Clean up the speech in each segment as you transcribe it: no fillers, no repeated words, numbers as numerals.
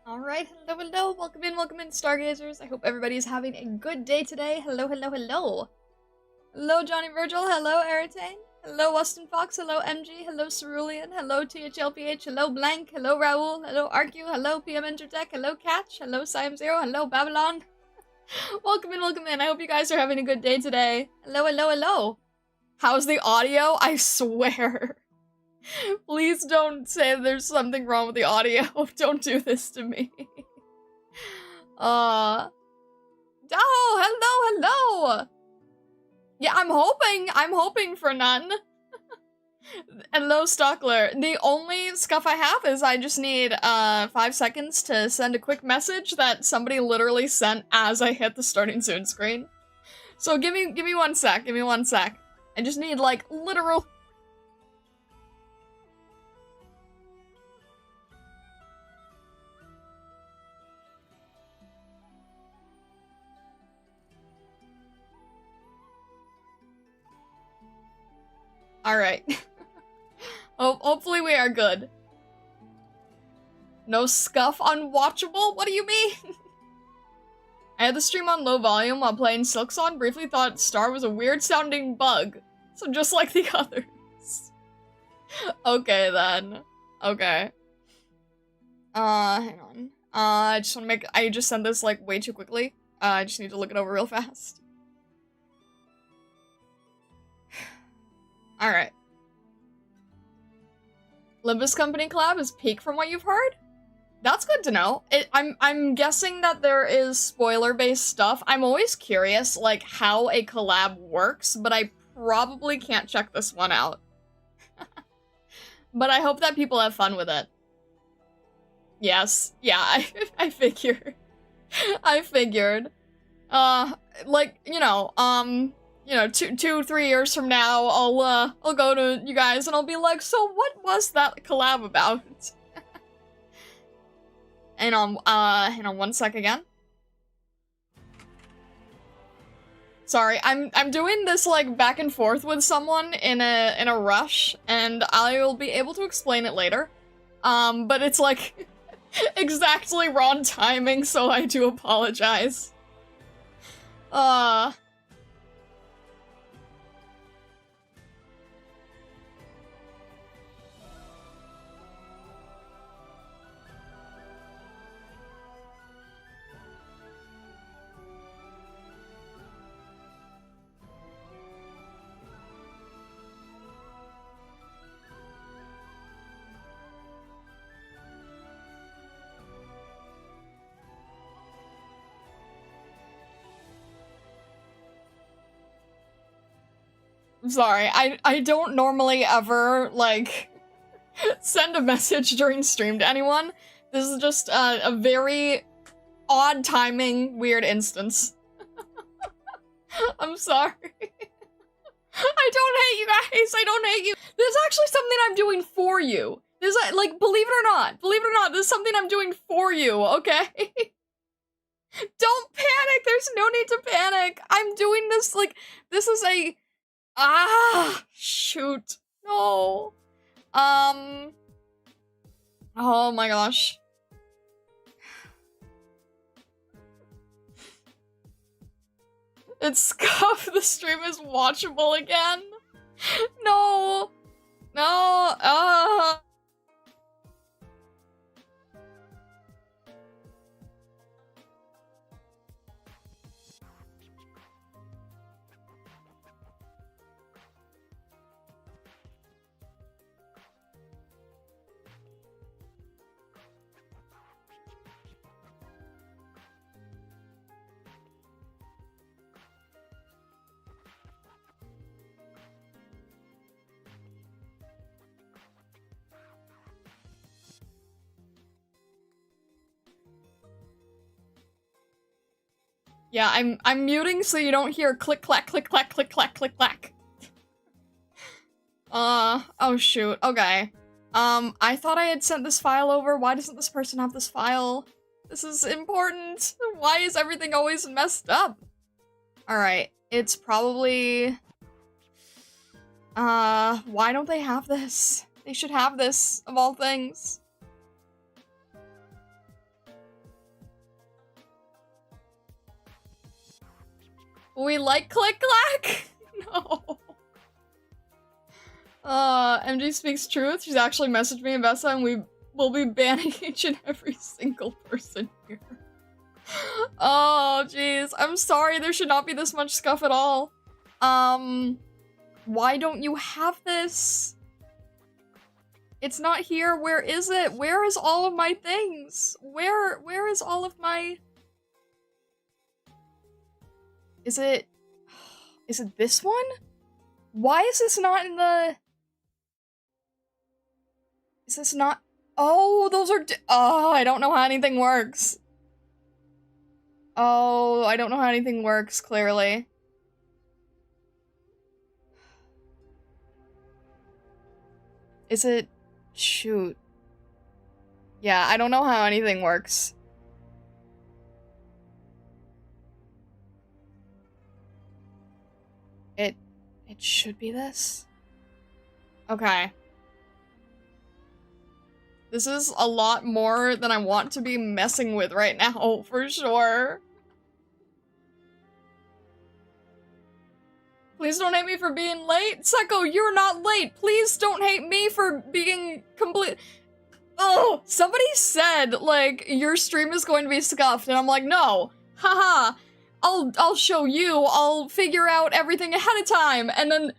Alright, hello, welcome in, Stargazers. I hope everybody is having a good day today. Hello. Hello, Johnny Virgil, hello, Eritane. Hello, Weston Fox, hello, MG, hello, Cerulean, hello, THLPH, hello, Blank, hello, Raoul, hello, Arcu, hello, PM Intertech, hello, Catch, hello, Siam0, hello, Babylon. welcome in, I hope you guys are having a good day today. Hello. How's the audio? I swear. Please don't say there's something wrong with the audio. Don't do this to me. Oh, hello. Yeah, I'm hoping for none. Hello, Stockler. The only scuff I have is I just need 5 seconds to send a quick message that somebody literally sent as I hit the starting soon screen. So give me 1 sec. I just need like literal. Alright. Hopefully we are good. No scuff unwatchable? What do you mean? I had the stream on low volume while playing Silksong, briefly thought Star was a weird sounding bug. So just like the others. Okay then. Okay. Hang on. I just sent this like way too quickly. I just need to look it over real fast. Alright. Limbus Company collab is peak from what you've heard? That's good to know. I'm guessing that there is spoiler-based stuff. I'm always curious, like, how a collab works, but I probably can't check this one out. But I hope that people have fun with it. Yes. Yeah, I figured. I figured. Like, you know, 2-3 years from now, I'll go to you guys and I'll be like, so what was that collab about? Hang on 1 sec again. Sorry, I'm doing this like back and forth with someone in a rush, and I will be able to explain it later. But it's like exactly wrong timing, so I do apologize. I'm sorry, I don't normally ever, like, send a message during stream to anyone. This is just a very odd timing, weird instance. I'm sorry. I don't hate you guys, I don't hate you. This is actually something I'm doing for you. This is, like, believe it or not, this is something I'm doing for you, okay? Don't panic, there's no need to panic. I'm doing this, like, this is a... shoot. No. Oh my gosh. It's scuff. The stream is watchable again. No. Yeah, I'm muting so you don't hear click clack click clack click clack click clack. Oh shoot. Okay. I thought I had sent this file over. Why doesn't this person have this file? This is important. Why is everything always messed up? Alright, it's probably... why don't they have this? They should have this, of all things. We like click clack? No. MG speaks truth. She's actually messaged me about something. We will be banning each and every single person here. Oh, jeez. I'm sorry. There should not be this much scuff at all. Why don't you have this? It's not here. Where is it? Where is all of my things? Where is all of my... Is it this one? Why is this not in the... Is this not... Oh, those are... Oh, I don't know how anything works. Oh, I don't know how anything works, clearly. Is it... Shoot. Yeah, I don't know how anything works. It should be this. Okay. This is a lot more than I want to be messing with right now, for sure. Please don't hate me for being late. Seko, you're not late. Please don't hate me for being complete. Oh, somebody said, like, your stream is going to be scuffed, and I'm like, no. Haha. I'll show you. I'll figure out everything ahead of time. And then,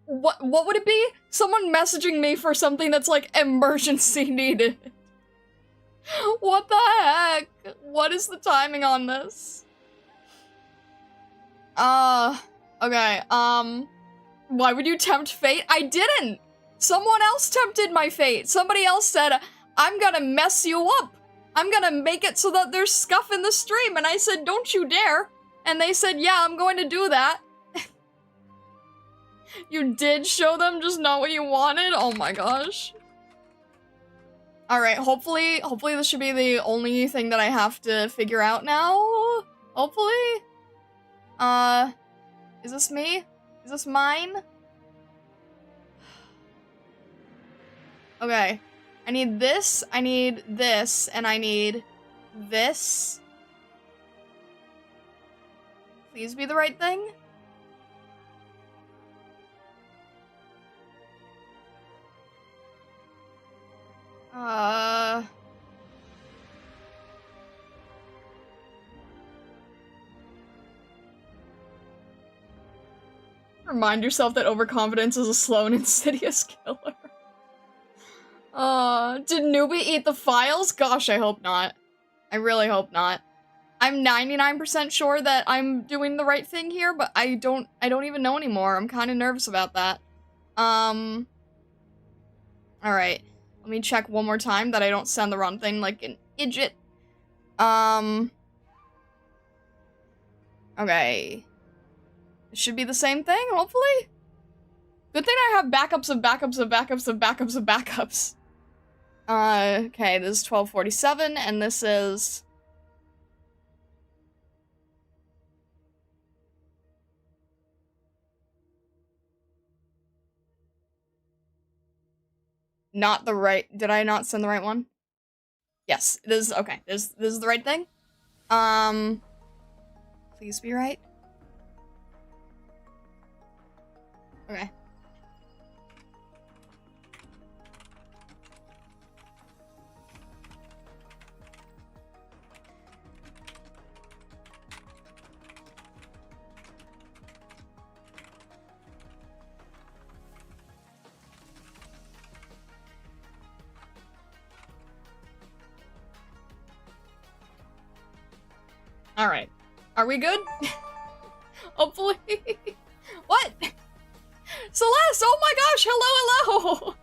what would it be? Someone messaging me for something that's like emergency needed. What the heck? What is the timing on this? Okay, why would you tempt fate? I didn't! Someone else tempted my fate. Somebody else said, I'm gonna mess you up. I'm gonna make it so that there's scuff in the stream. And I said, don't you dare. And they said, yeah, I'm going to do that. You did show them, just not what you wanted? Oh my gosh. Alright, hopefully this should be the only thing that I have to figure out now. Hopefully. Is this me? Is this mine? Okay. I need this, and I need this. Please be the right thing. Remind yourself that overconfidence is a slow and insidious killer. Did Newbie eat the files? Gosh, I hope not. I really hope not. I'm 99% sure that I'm doing the right thing here, but I don't even know anymore. I'm kind of nervous about that. Alright. Let me check one more time that I don't send the wrong thing like an idiot. Okay. It should be the same thing, hopefully? Good thing I have backups of backups of backups of backups of backups. Okay, this is 1247, and this is... Not the right... Did I not send the right one? Yes, it is... Okay, this is the right thing. Please be right. Okay. Alright. Are we good? Hopefully. What? Celeste! Oh my gosh! Hello!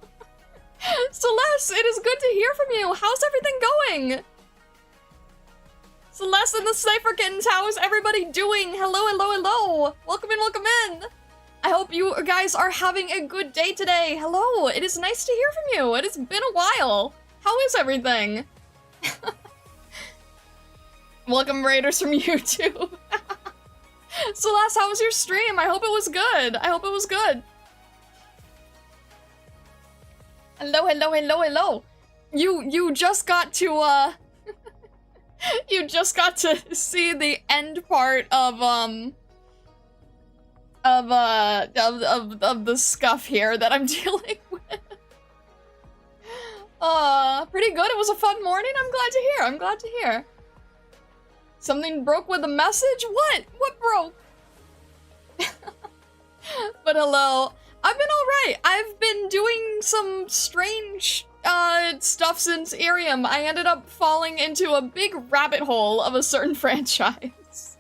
Celeste, it is good to hear from you! How's everything going? Celeste and the Sniper Kittens, how is everybody doing? Hello! Welcome in! I hope you guys are having a good day today. Hello! It is nice to hear from you! It has been a while! How is everything? Welcome Raiders from YouTube. Celeste, how was your stream? I hope it was good. Hello. You just got to, you just got to see the end part of, of the scuff here that I'm dealing with. Pretty good. It was a fun morning. I'm glad to hear. I'm glad to hear. Something broke with a message? What? What broke? But hello. I've been alright. I've been doing some strange, stuff since Irium. I ended up falling into a big rabbit hole of a certain franchise.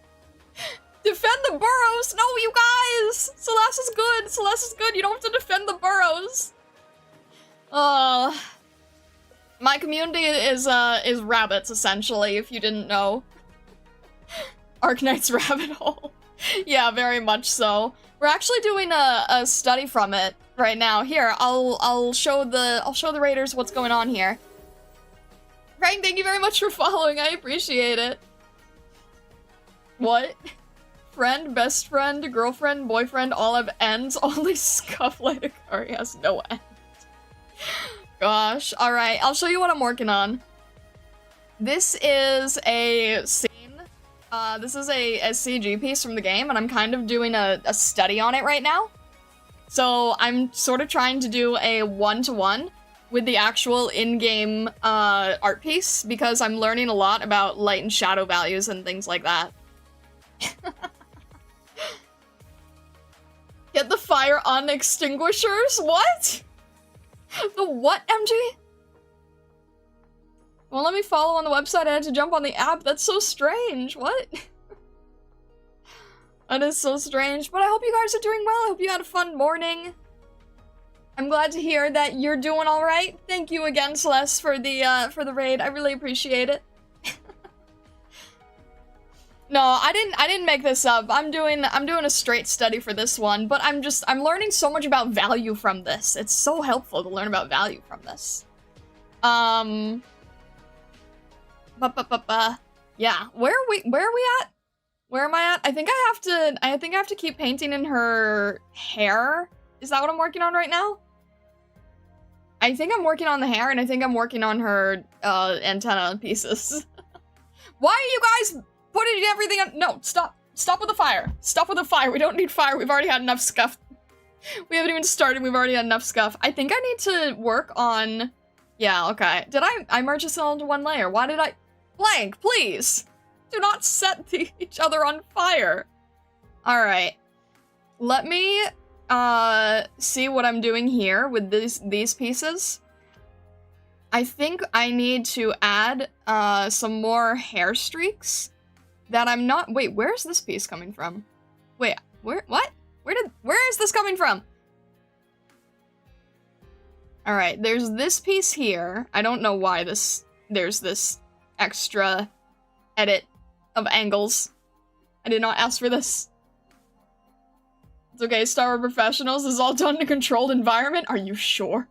Defend the burrows! No, you guys! Celeste is good. Celeste is good. You don't have to defend the burrows. My community is rabbits, essentially, if you didn't know. Arknights rabbit hole. Yeah, very much so. We're actually doing a study from it right now. Here, I'll show the raiders what's going on here. Frank, thank you very much for following. I appreciate it. What? Friend, best friend, girlfriend, boyfriend, all have ends. Only Scuff Later Curry has no end. Gosh. Alright, I'll show you what I'm working on. This is a scene. This is a CG piece from the game, and I'm kind of doing a study on it right now. So I'm sort of trying to do a one-to-one with the actual in-game art piece, because I'm learning a lot about light and shadow values and things like that. Get the fire on extinguishers? What? The what, MG? Well, let me follow on the website. I had to jump on the app. That's so strange. What? That is so strange. But I hope you guys are doing well. I hope you had a fun morning. I'm glad to hear that you're doing all right. Thank you again, Celeste, for the raid. I really appreciate it. No, I didn't make this up. I'm doing a straight study for this one, but I'm learning so much about value from this. It's so helpful to learn about value from this. Yeah, where are we at? Where am I at? I think I have to keep painting in her hair. Is that what I'm working on right now? I think I'm working on the hair, and I think I'm working on her antenna pieces. Why are you guys putting everything on? No, stop with the fire. Stop with the fire. We don't need fire. We've already had enough scuff. We haven't even started. We've already had enough scuff. I think I need to work on. Yeah, okay. Did I merge this all into one layer? Why did I? Blank, please! Do not set each other on fire! Alright. Let me, see what I'm doing here with these pieces. I think I need to add, some more hair streaks that I'm not- wait, where's this piece coming from? Wait, what? Where is this coming from? Alright, there's this piece here. I don't know why there's this extra edit of angles. I did not ask for this. It's okay, Star Wars Professionals is all done in a controlled environment? Are you sure?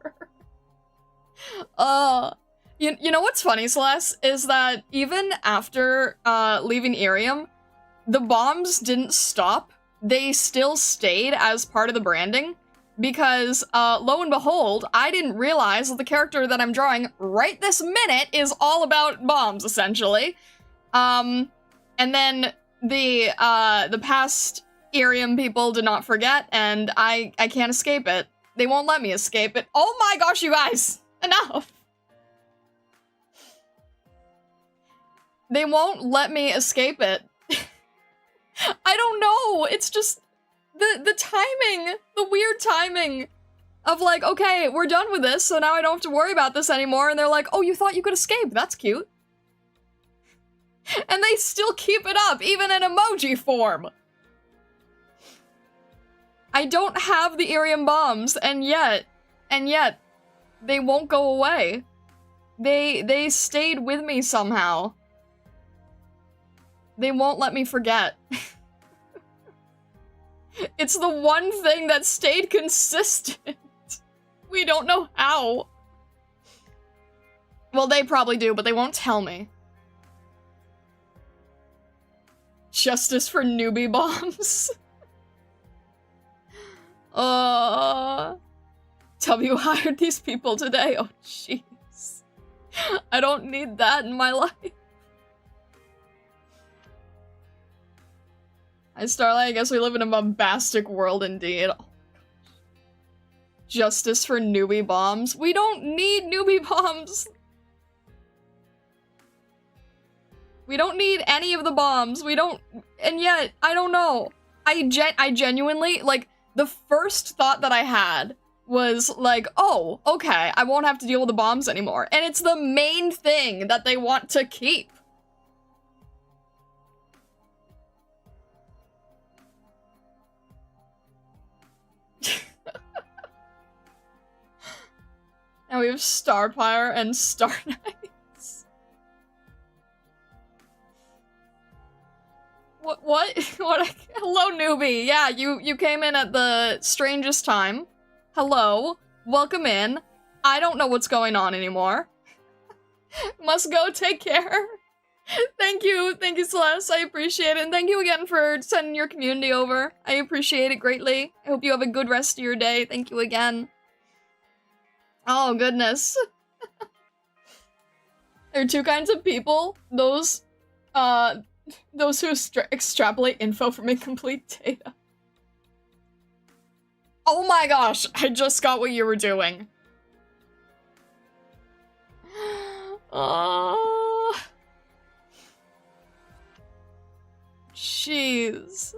You know what's funny, Celeste? Is that even after, leaving Irium, the bombs didn't stop. They still stayed as part of the branding. Because, lo and behold, I didn't realize that the character that I'm drawing right this minute is all about bombs, essentially. And then the past Irium people did not forget, and I can't escape it. They won't let me escape it. Oh my gosh, you guys! Enough! They won't let me escape it. I don't know, it's just... The timing, the weird timing of like, okay, we're done with this, so now I don't have to worry about this anymore, and they're like, oh, you thought you could escape, that's cute. And they still keep it up, even in emoji form. I don't have the Irium bombs, and yet, they won't go away. They stayed with me somehow. They won't let me forget. It's the one thing that stayed consistent. We don't know how. Well, they probably do, but they won't tell me. Justice for newbie bombs. W hired these people today. Oh, jeez. I don't need that in my life. Hi, Starlight. I guess we live in a bombastic world indeed. Oh, justice for newbie bombs. We don't need newbie bombs. We don't need any of the bombs. We don't, and yet, I don't know. I genuinely, like, the first thought that I had was like, oh, okay, I won't have to deal with the bombs anymore. And it's the main thing that they want to keep. Now we have Starpire and Starknights. What? Hello, newbie. Yeah, you came in at the strangest time. Hello. Welcome in. I don't know what's going on anymore. Must go, take care. Thank you, Celeste. I appreciate it. And thank you again for sending your community over. I appreciate it greatly. I hope you have a good rest of your day. Thank you again. Oh, goodness. There are two kinds of people. Those who extrapolate info from incomplete data. Oh my gosh, I just got what you were doing. Jeez.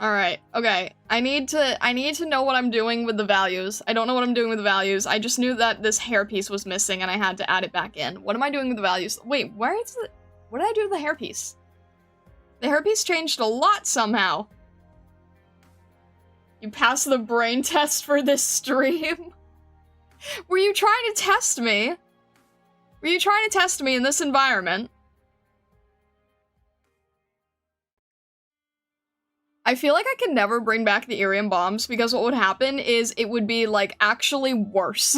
Alright, okay. I need to know what I'm doing with the values. I don't know what I'm doing with the values. I just knew that this hairpiece was missing and I had to add it back in. What am I doing with the values? Wait, what did I do with the hairpiece? The hairpiece changed a lot somehow. You passed the brain test for this stream? Were you trying to test me? Were you trying to test me in this environment? I feel like I could never bring back the Irium bombs because what would happen is it would be, like, actually worse.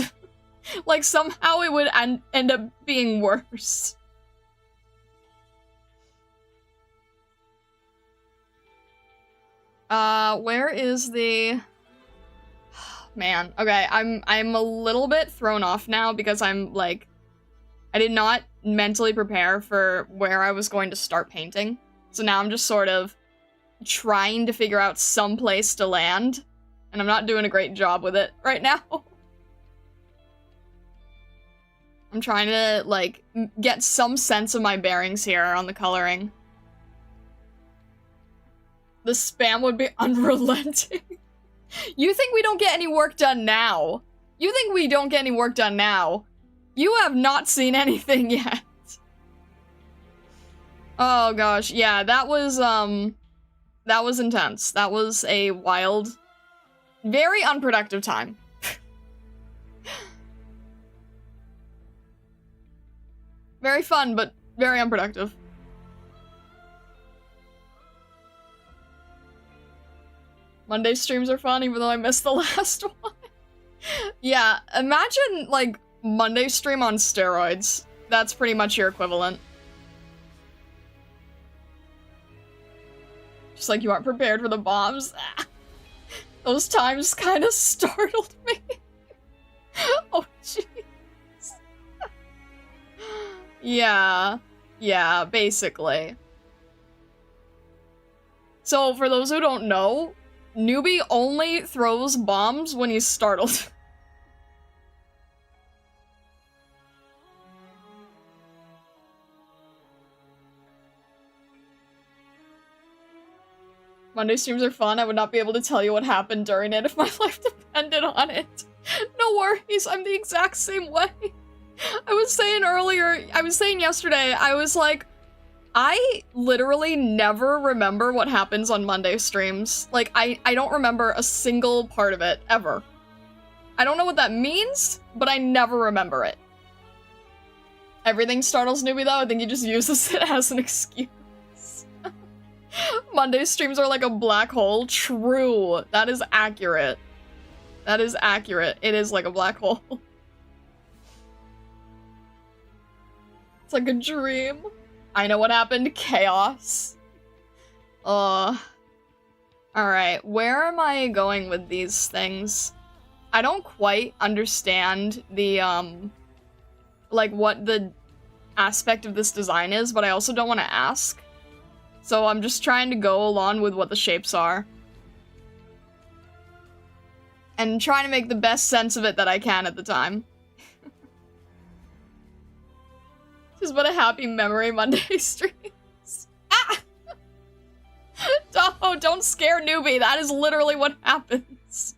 Like, somehow it would end up being worse. Where is the... Man, okay, I'm a little bit thrown off now because I'm, like... I did not mentally prepare for where I was going to start painting. So now I'm just sort of trying to figure out some place to land, and I'm not doing a great job with it right now. I'm trying to, like, get some sense of my bearings here on the coloring. The spam would be unrelenting. You think we don't get any work done now? You think we don't get any work done now? You have not seen anything yet. Oh gosh, yeah, that was intense. That was a wild, very unproductive time. Very fun, but very unproductive. Monday streams are fun, even though I missed the last one. Yeah, imagine, like, Monday stream on steroids. That's pretty much your equivalent. Just like you aren't prepared for the bombs. Those times kind of startled me. Oh, jeez. Yeah, basically. So, for those who don't know, Newbie only throws bombs when he's startled. Monday streams are fun. I would not be able to tell you what happened during it if my life depended on it. No worries, I'm the exact same way. I was saying yesterday, I was like, I literally never remember what happens on Monday streams. Like, I don't remember a single part of it, ever. I don't know what that means, but I never remember it. Everything startles Newbie though, I think he just uses it as an excuse. Monday streams are like a black hole. True. That is accurate. That is accurate. It is like a black hole. It's like a dream. I know what happened. Chaos. Alright, where am I going with these things? I don't quite understand the, like, what the aspect of this design is, but I also don't want to ask. So I'm just trying to go along with what the shapes are. And trying to make the best sense of it that I can at the time. Just what a happy memory Monday streams. Ah! Oh, don't scare newbie. That is literally what happens.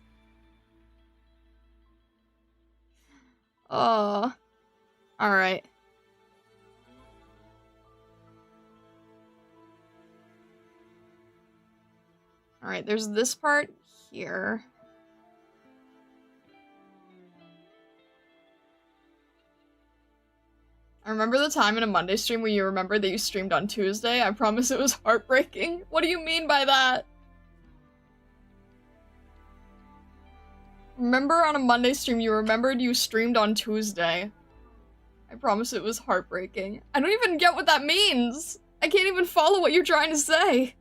Oh. Alright. Alright, there's this part here. I remember the time in a Monday stream where you remembered that you streamed on Tuesday. I promise it was heartbreaking. What do you mean by that? Remember on a Monday stream you remembered you streamed on Tuesday. I promise it was heartbreaking. I don't even get what that means. I can't even follow what you're trying to say.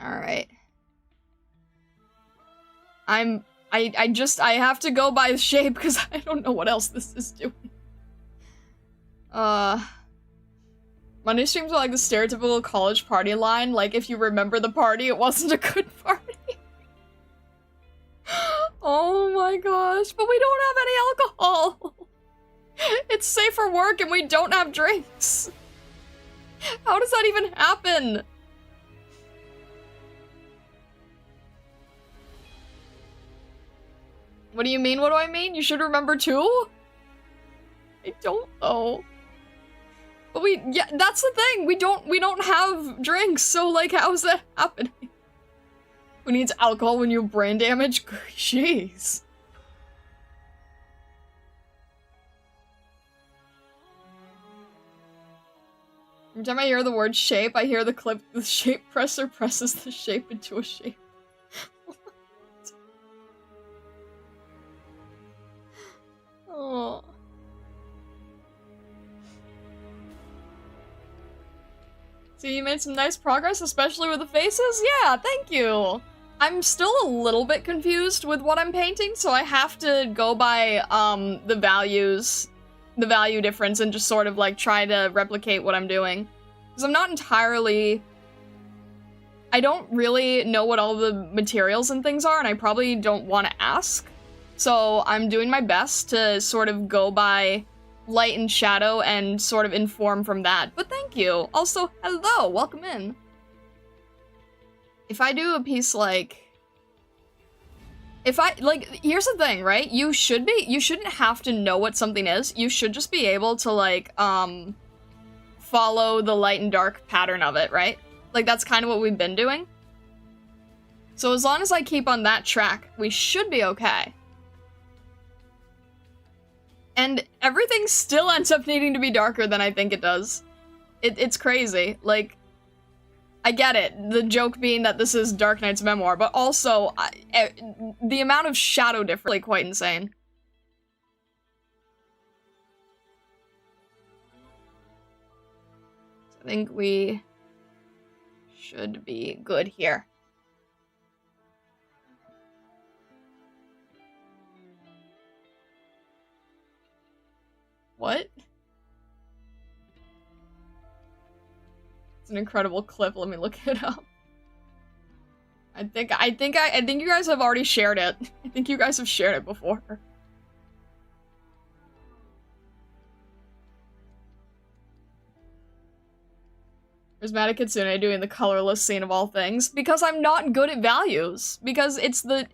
Alright. I have to go by the shape because I don't know what else this is doing. Monday streams are like the stereotypical college party line, like if you remember the party, it wasn't a good party. Oh my gosh, but we don't have any alcohol. It's safe for work and we don't have drinks. How does that even happen? What do you mean? What do I mean? You should remember too? I don't know. But yeah, that's the thing. We don't have drinks, so like, how is that happening? Who needs alcohol when you have brain damage? Jeez. Every time I hear the word shape, I hear the clip, the shape presser presses the shape into a shape. Oh. So you made some nice progress, especially with the faces? Yeah, thank you! I'm still a little bit confused with what I'm painting, so I have to go by, the value difference and just sort of, like, try to replicate what I'm doing. Because I'm not entirely... I don't really know what all the materials and things are, and I probably don't want to ask. So I'm doing my best to sort of go by light and shadow and sort of inform from that. But thank you! Also, hello! Welcome in! If I do a piece like... here's the thing, right? You shouldn't have to know what something is. You should just be able to, like, follow the light and dark pattern of it, right? Like, that's kind of what we've been doing. So as long as I keep on that track, we should be okay. And everything still ends up needing to be darker than I think it does. It's crazy. Like, I get it. The joke being that this is Darknights Memoir, but also, the amount of shadow difference is really quite insane. I think we should be good here. What? It's an incredible clip. Let me look it up. I think you guys have already shared it. I think you guys have shared it before. Prismatic Kitsune doing the colorless scene of all things. Because I'm not good at values. Because it's the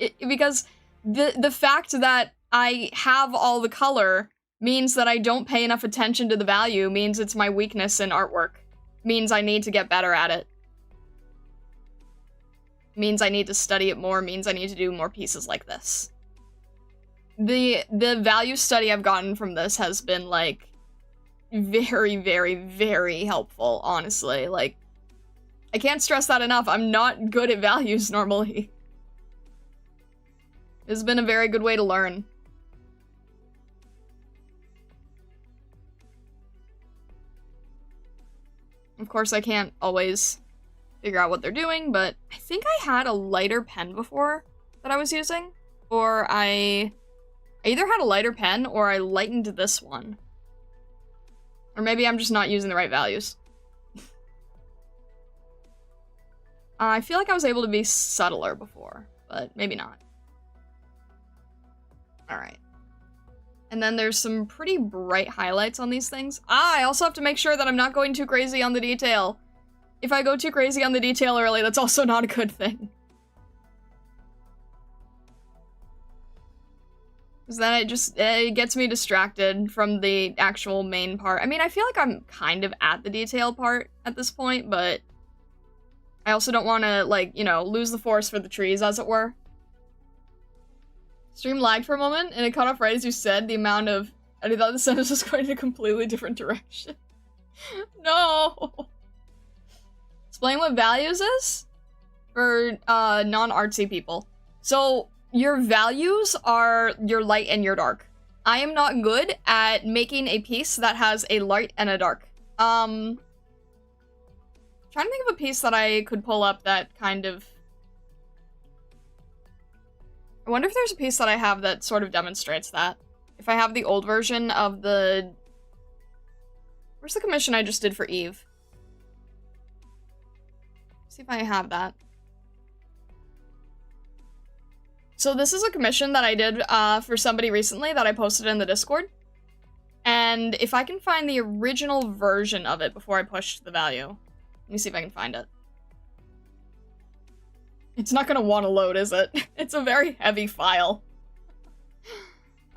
fact that I have all the color means that I don't pay enough attention to the value, means it's my weakness in artwork. Means I need to get better at it. Means I need to study it more, means I need to do more pieces like this. The value study I've gotten from this has been, like, very, very, very helpful, honestly. Like, I can't stress that enough. I'm not good at values normally. It's been a very good way to learn. Of course, I can't always figure out what they're doing, but I think I had a lighter pen before that I was using, or I either had a lighter pen or I lightened this one. Or maybe I'm just not using the right values. I feel like I was able to be subtler before, but maybe not. Alright. And then there's some pretty bright highlights on these things. I also have to make sure that I'm not going too crazy on the detail. If I go too crazy on the detail early, that's also not a good thing. Because then it gets me distracted from the actual main part. I mean, I feel like I'm kind of at the detail part at this point, but I also don't want to, like, you know, lose the forest for the trees, as it were. Stream lagged for a moment, and it cut off right as you said the amount of... I thought the sentence was going in a completely different direction. No! Explain what values is? For, non-artsy people. So, your values are your light and your dark. I am not good at making a piece that has a light and a dark. Trying to think of a piece that I could pull up that kind of... I wonder if there's a piece that I have that sort of demonstrates that. If I have the old version of the... Where's the commission I just did for Eve? See if I have that. So this is a commission that I did for somebody recently that I posted in the Discord. And if I can find the original version of it before I push the value. Let me see if I can find it. It's not gonna want to load, is it? It's a very heavy file.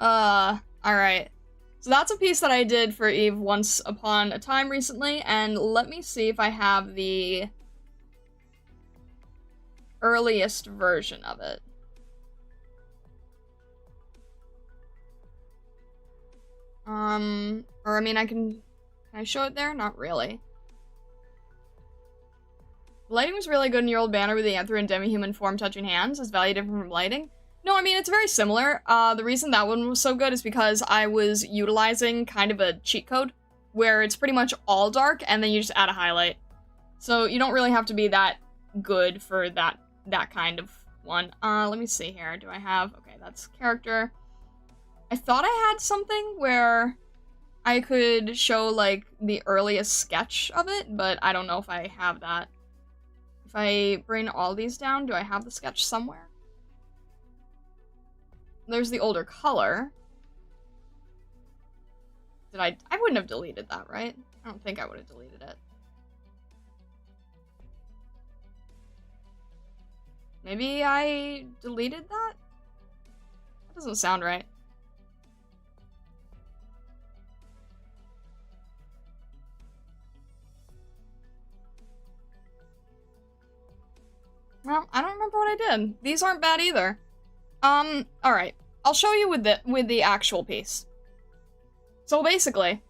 Alright. So that's a piece that I did for Eve once upon a time recently, and let me see if I have the earliest version of it. Or I mean, can I show it there? Not really. Lighting was really good in your old banner with the Anther and demi-human form touching hands. Is value different from lighting? No, I mean, it's very similar. The reason that one was so good is because I was utilizing kind of a cheat code where it's pretty much all dark and then you just add a highlight. So you don't really have to be that good for that kind of one. Let me see here. Do I have... Okay, that's character. I thought I had something where I could show, like, the earliest sketch of it, but I don't know if I have that. If I bring all these down, do I have the sketch somewhere? There's the older color. I wouldn't have deleted that, right? I don't think I would have deleted it. Maybe I deleted that? That doesn't sound right. Well, I don't remember what I did. These aren't bad either. Alright. I'll show you with the actual piece. So basically,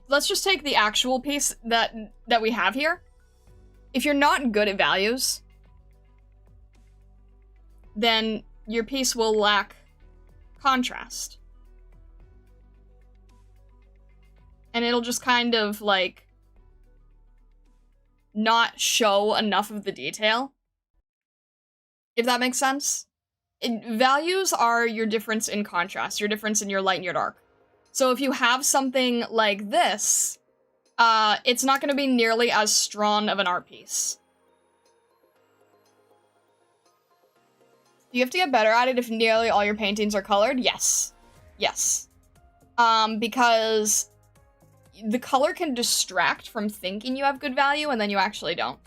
let's just take the actual piece that we have here. If you're not good at values, then your piece will lack contrast. And it'll just kind of, like, not show enough of the detail. If that makes sense. Values are your difference in contrast, your difference in your light and your dark. So if you have something like this, it's not going to be nearly as strong of an art piece. Do you have to get better at it if nearly all your paintings are colored? Yes. Yes. Because the color can distract from thinking you have good value, and then you actually don't.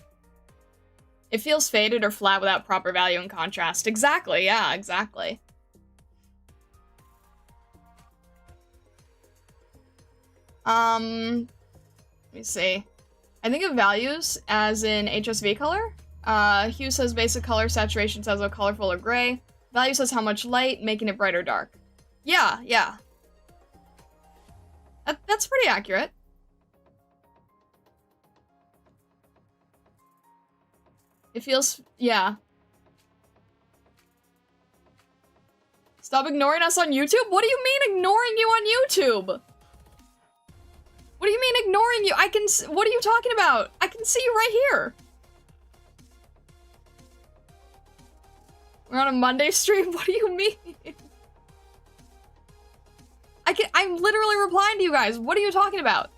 It feels faded or flat without proper value and contrast. Exactly, yeah, exactly. Let me see. I think of values as in HSV color. Hue says basic color, saturation says how colorful or gray. Value says how much light, making it bright or dark. Yeah, yeah. That's pretty accurate. It feels... yeah. Stop ignoring us on YouTube? What do you mean ignoring you on YouTube? What do you mean ignoring you? What are you talking about? I can see you right here. We're on a Monday stream? What do you mean? I'm literally replying to you guys. What are you talking about?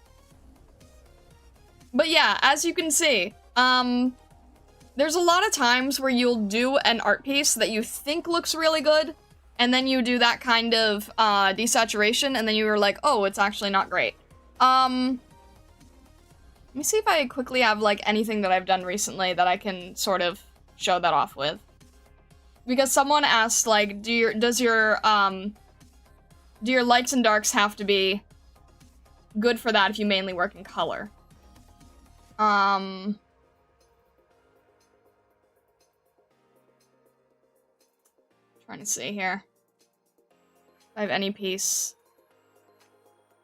But yeah, as you can see, there's a lot of times where you'll do an art piece that you think looks really good, and then you do that kind of desaturation, and then you were like, oh, it's actually not great. Let me see if I quickly have like anything that I've done recently that I can sort of show that off with. Because someone asked, like, do your lights and darks have to be good for that if you mainly work in color? Trying to see here. If I have any piece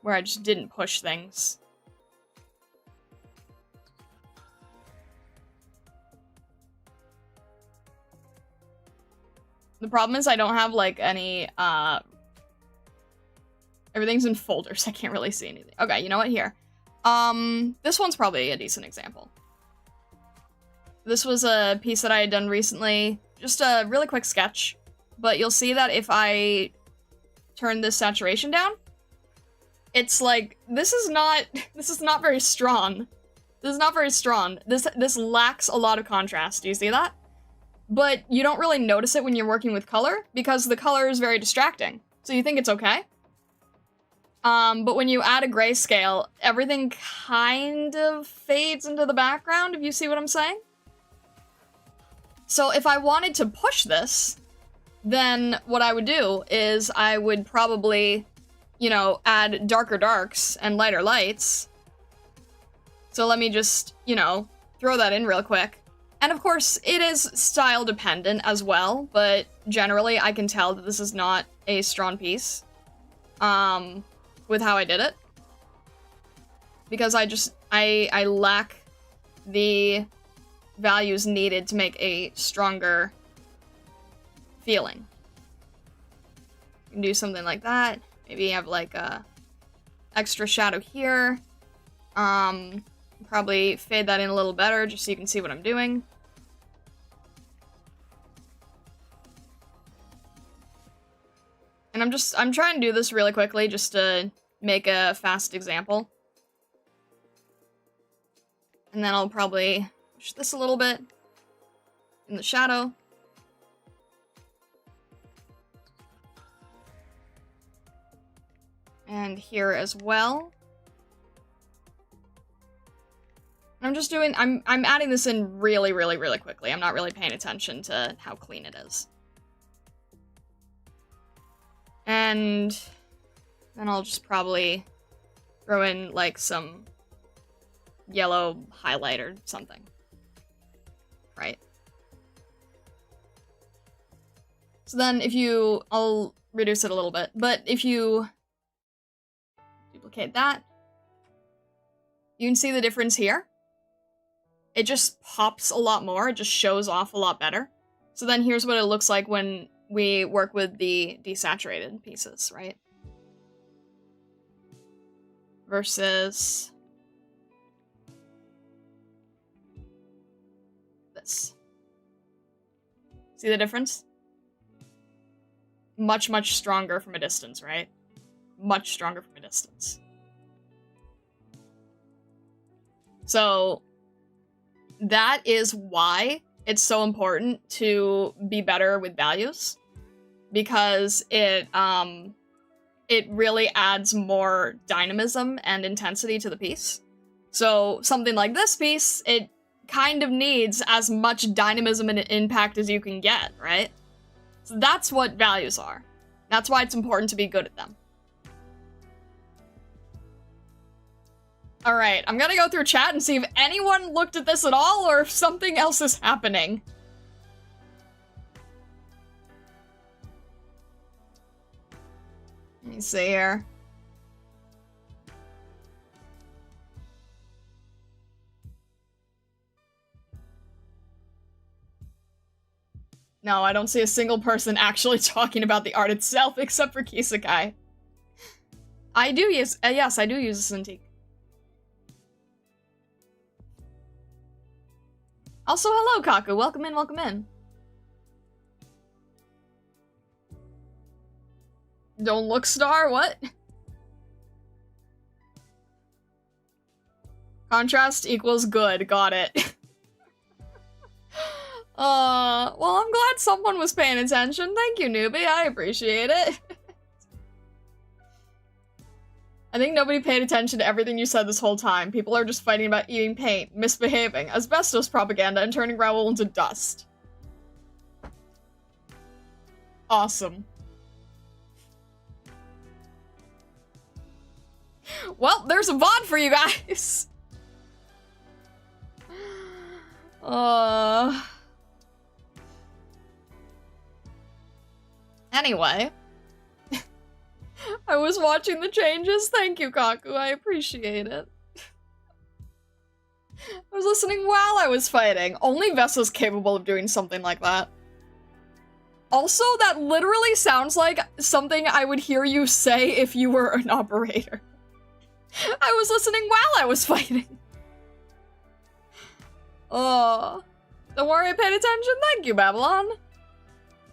where I just didn't push things. The problem is I don't have, like, any, everything's in folders. I can't really see anything. Okay, you know what? Here. This one's probably a decent example. This was a piece that I had done recently. Just a really quick sketch. But you'll see that if I turn this saturation down, it's like, this is not very strong. This is not very strong. This lacks a lot of contrast. Do you see that? But you don't really notice it when you're working with color, because the color is very distracting. So you think it's okay. But when you add a grayscale, everything kind of fades into the background, if you see what I'm saying. So if I wanted to push this, then what I would do is I would probably, you know, add darker darks and lighter lights. So let me just, you know, throw that in real quick. And of course, it is style dependent as well, but generally I can tell that this is not a strong piece, with how I did it. Because I lack the values needed to make a stronger feeling. You can do something like that. Maybe have like a extra shadow here. Probably fade that in a little better just so you can see what I'm doing. And I'm trying to do this really quickly just to make a fast example. And then I'll probably push this a little bit in the shadow. And here as well. I'm just doing, I'm adding this in really, really, really quickly. I'm not really paying attention to how clean it is. And then I'll just probably throw in like some yellow highlight or something. Right? So then if you, I'll reduce it a little bit, but if you duplicate that, you can see the difference here. It just pops a lot more, it just shows off a lot better. So then here's what it looks like when we work with the desaturated pieces, right? Versus this. See the difference? Much, much stronger from a distance, right? Much stronger from a distance. So that is why it's so important to be better with values, because it really adds more dynamism and intensity to the piece. So something like this piece, it kind of needs as much dynamism and impact as you can get, right? So that's what values are. That's why it's important to be good at them. Alright, I'm gonna go through chat and see if anyone looked at this at all, or if something else is happening. Let me see here. No, I don't see a single person actually talking about the art itself, except for Kisakai. I do use, yes, I do use a Cintiq. Also, hello, Kaku. Welcome in, welcome in. Don't look star, what? Contrast equals good, got it. Well, I'm glad someone was paying attention. Thank you, newbie, I appreciate it. I think nobody paid attention to everything you said this whole time. People are just fighting about eating paint, misbehaving, asbestos propaganda, and turning gravel into dust. Awesome. Well, there's a VOD for you guys! Anyway. I was watching the changes. Thank you, Kaku. I appreciate it. I was listening while I was fighting. Only Vessa's capable of doing something like that. Also, that literally sounds like something I would hear you say if you were an operator. I was listening while I was fighting. Oh, don't worry, I paid attention. Thank you, Babylon.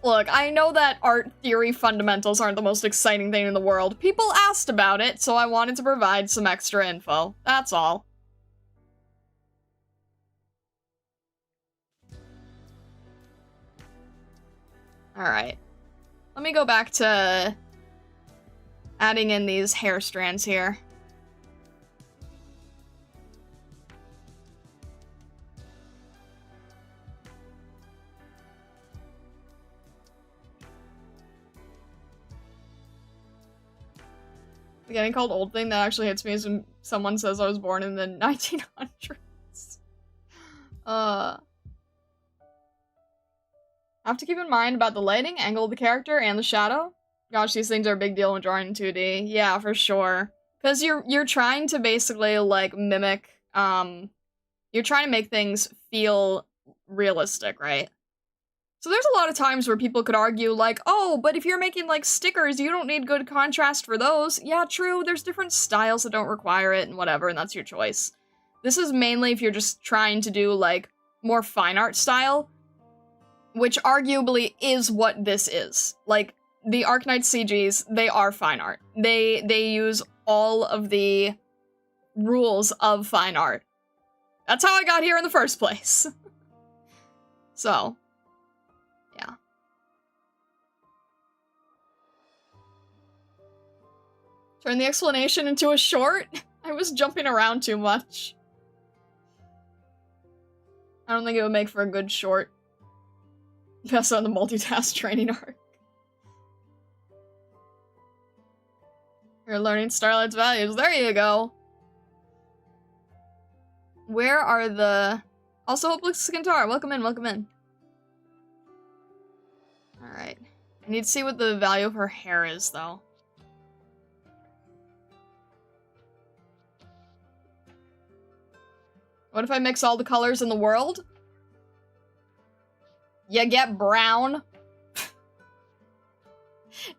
Look, I know that art theory fundamentals aren't the most exciting thing in the world. People asked about it, so I wanted to provide some extra info. That's all. Alright. Let me go back to adding in these hair strands here. The getting called old thing that actually hits me is when someone says I was born in the 1900s. I have to keep in mind about the lighting, angle of the character, and the shadow. Gosh, these things are a big deal when drawing in 2D. Yeah, for sure. Because you're trying to basically, like, mimic, you're trying to make things feel realistic, right? So there's a lot of times where people could argue, like, oh, but if you're making, like, stickers, you don't need good contrast for those. Yeah, true, there's different styles that don't require it and whatever, and that's your choice. This is mainly if you're just trying to do, like, more fine art style, which arguably is what this is. Like, the Arknights CGs, they are fine art. They use all of the rules of fine art. That's how I got here in the first place. So, yeah. Turn the explanation into a short? I was jumping around too much. I don't think it would make for a good short. Pass on the multitask training arc. You're learning Starlight's values. There you go. Where are the... Also, Hopeless Skintar. Welcome in, welcome in. Alright. I need to see what the value of her hair is, though. What if I mix all the colors in the world? You get brown.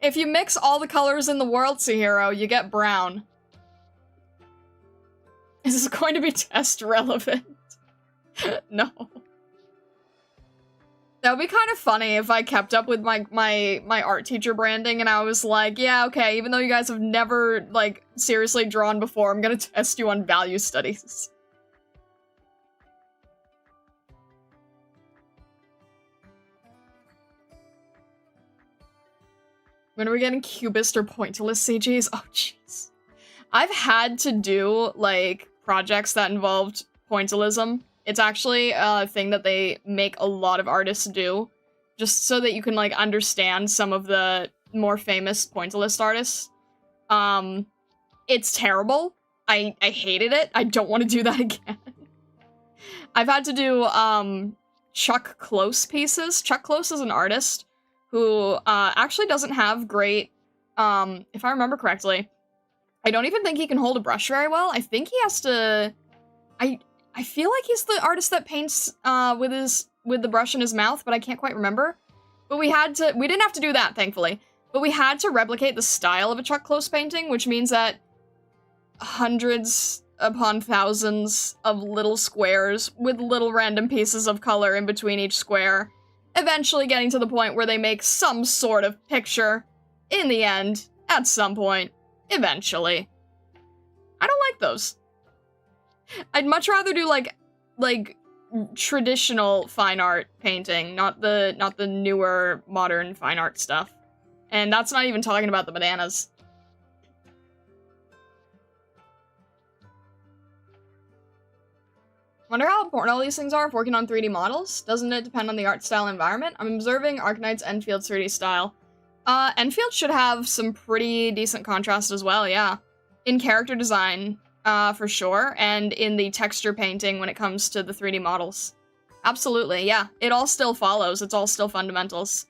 If you mix all the colors in the world, Sahiro, you get brown. Is this going to be test relevant? No. That would be kind of funny if I kept up with my art teacher branding and I was like, yeah, okay, even though you guys have never, like, seriously drawn before, I'm gonna test you on value studies. When are we getting cubist or pointillist CGs? Oh, jeez. I've had to do, like, projects that involved pointillism. It's actually a thing that they make a lot of artists do, just so that you can, like, understand some of the more famous pointillist artists. It's terrible. I hated it. I don't want to do that again. I've had to do, Chuck Close pieces. Chuck Close is an artist who actually doesn't have great, if I remember correctly, I don't even think he can hold a brush very well. I think he has to, I feel like he's the artist that paints with the brush in his mouth, but I can't quite remember. But we didn't have to do that, thankfully. But we had to replicate the style of a Chuck Close painting, which means that hundreds upon thousands of little squares with little random pieces of color in between each square, eventually getting to the point where they make some sort of picture in the end, At some point. Eventually. I don't like those. I'd much rather do, like, traditional fine art painting, not the newer, modern fine art stuff. And that's not even talking about the bananas. Wonder how important all these things are if working on 3D models? Doesn't it depend on the art style environment? I'm observing Arknights Enfield's 3D style. Enfield should have some pretty decent contrast as well, yeah. In character design, for sure, and in the texture painting when it comes to the 3D models. Absolutely, yeah. It all still follows. It's all still fundamentals.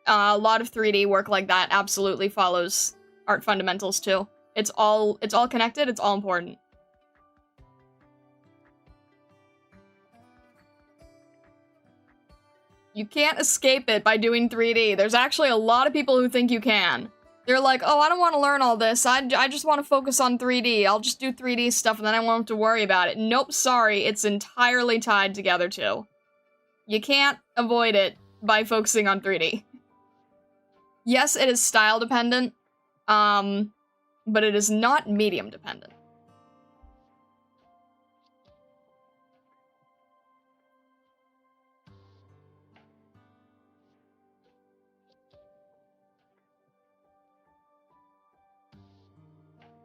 A lot of 3D work like that absolutely follows art fundamentals too. It's all connected, it's all important. You can't escape it by doing 3D. There's actually a lot of people who think you can. They're like, oh, I don't want to learn all this. I just want to focus on 3D. I'll just do 3D stuff and then I won't have to worry about it. Nope, sorry. It's entirely tied together too. You can't avoid it by focusing on 3D. Yes, it is style dependent, but it is not medium dependent.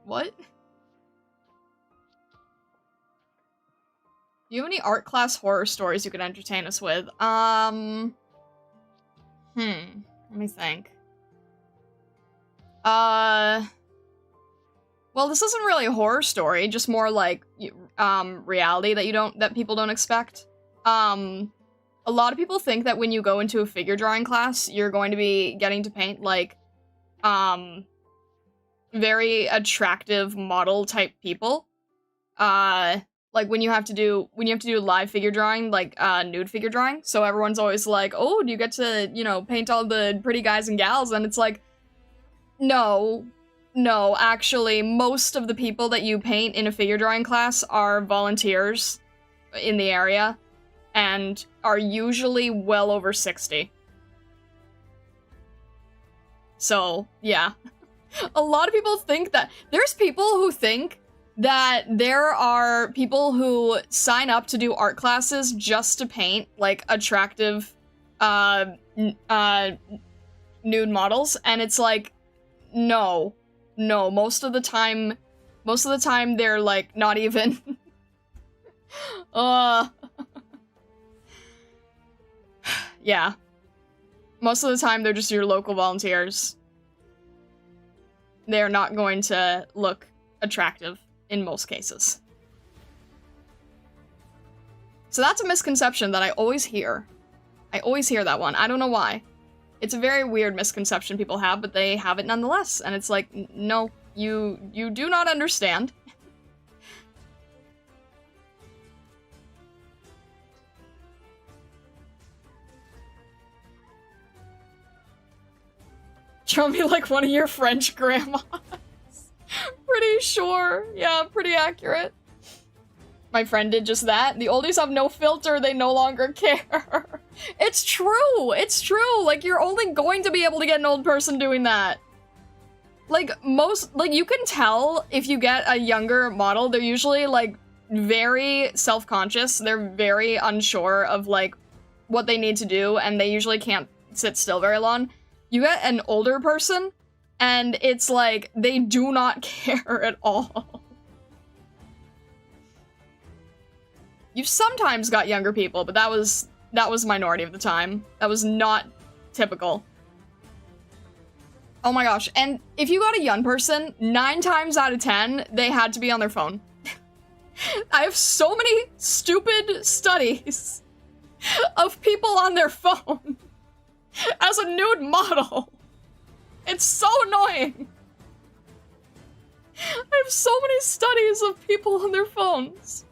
What? Do you have any art class horror stories you could entertain us with? Let me think. Well, this isn't really a horror story, just more like, reality that people don't expect. A lot of people think that when you go into a figure drawing class, you're going to be getting to paint, like, very attractive model type people. Like when you have to do live figure drawing, like nude figure drawing. So everyone's always like, "Oh, do you get to, you know, paint all the pretty guys and gals?" And it's like, no, actually, most of the people that you paint in a figure drawing class are volunteers in the area and are usually well over 60. So, yeah. A lot of people think that there's people who think that there are people who sign up to do art classes just to paint like attractive nude models, and it's like, no, most of the time they're like not even yeah, most of the time they're just your local volunteers. They're not going to look attractive in most cases. So that's a misconception that I always hear. I always hear that one. I don't know why. It's a very weird misconception people have, but they have it nonetheless. And it's like, no, you do not understand. Show me like one of your French grandmas. Pretty sure. Yeah, pretty accurate. My friend did just that. The oldies have no filter, they no longer care. It's true! It's true! Like, you're only going to be able to get an old person doing that. Like, you can tell if you get a younger model, they're usually, like, very self-conscious. They're very unsure of, like, what they need to do, and they usually can't sit still very long. You get an older person, and it's like, they do not care at all. You've sometimes got younger people, but that was minority of the time. That was not typical. Oh my gosh, and if you got a young person, 9 times out of 10, they had to be on their phone. I have so many stupid studies of people on their phone as a nude model. It's so annoying. I have so many studies of people on their phones.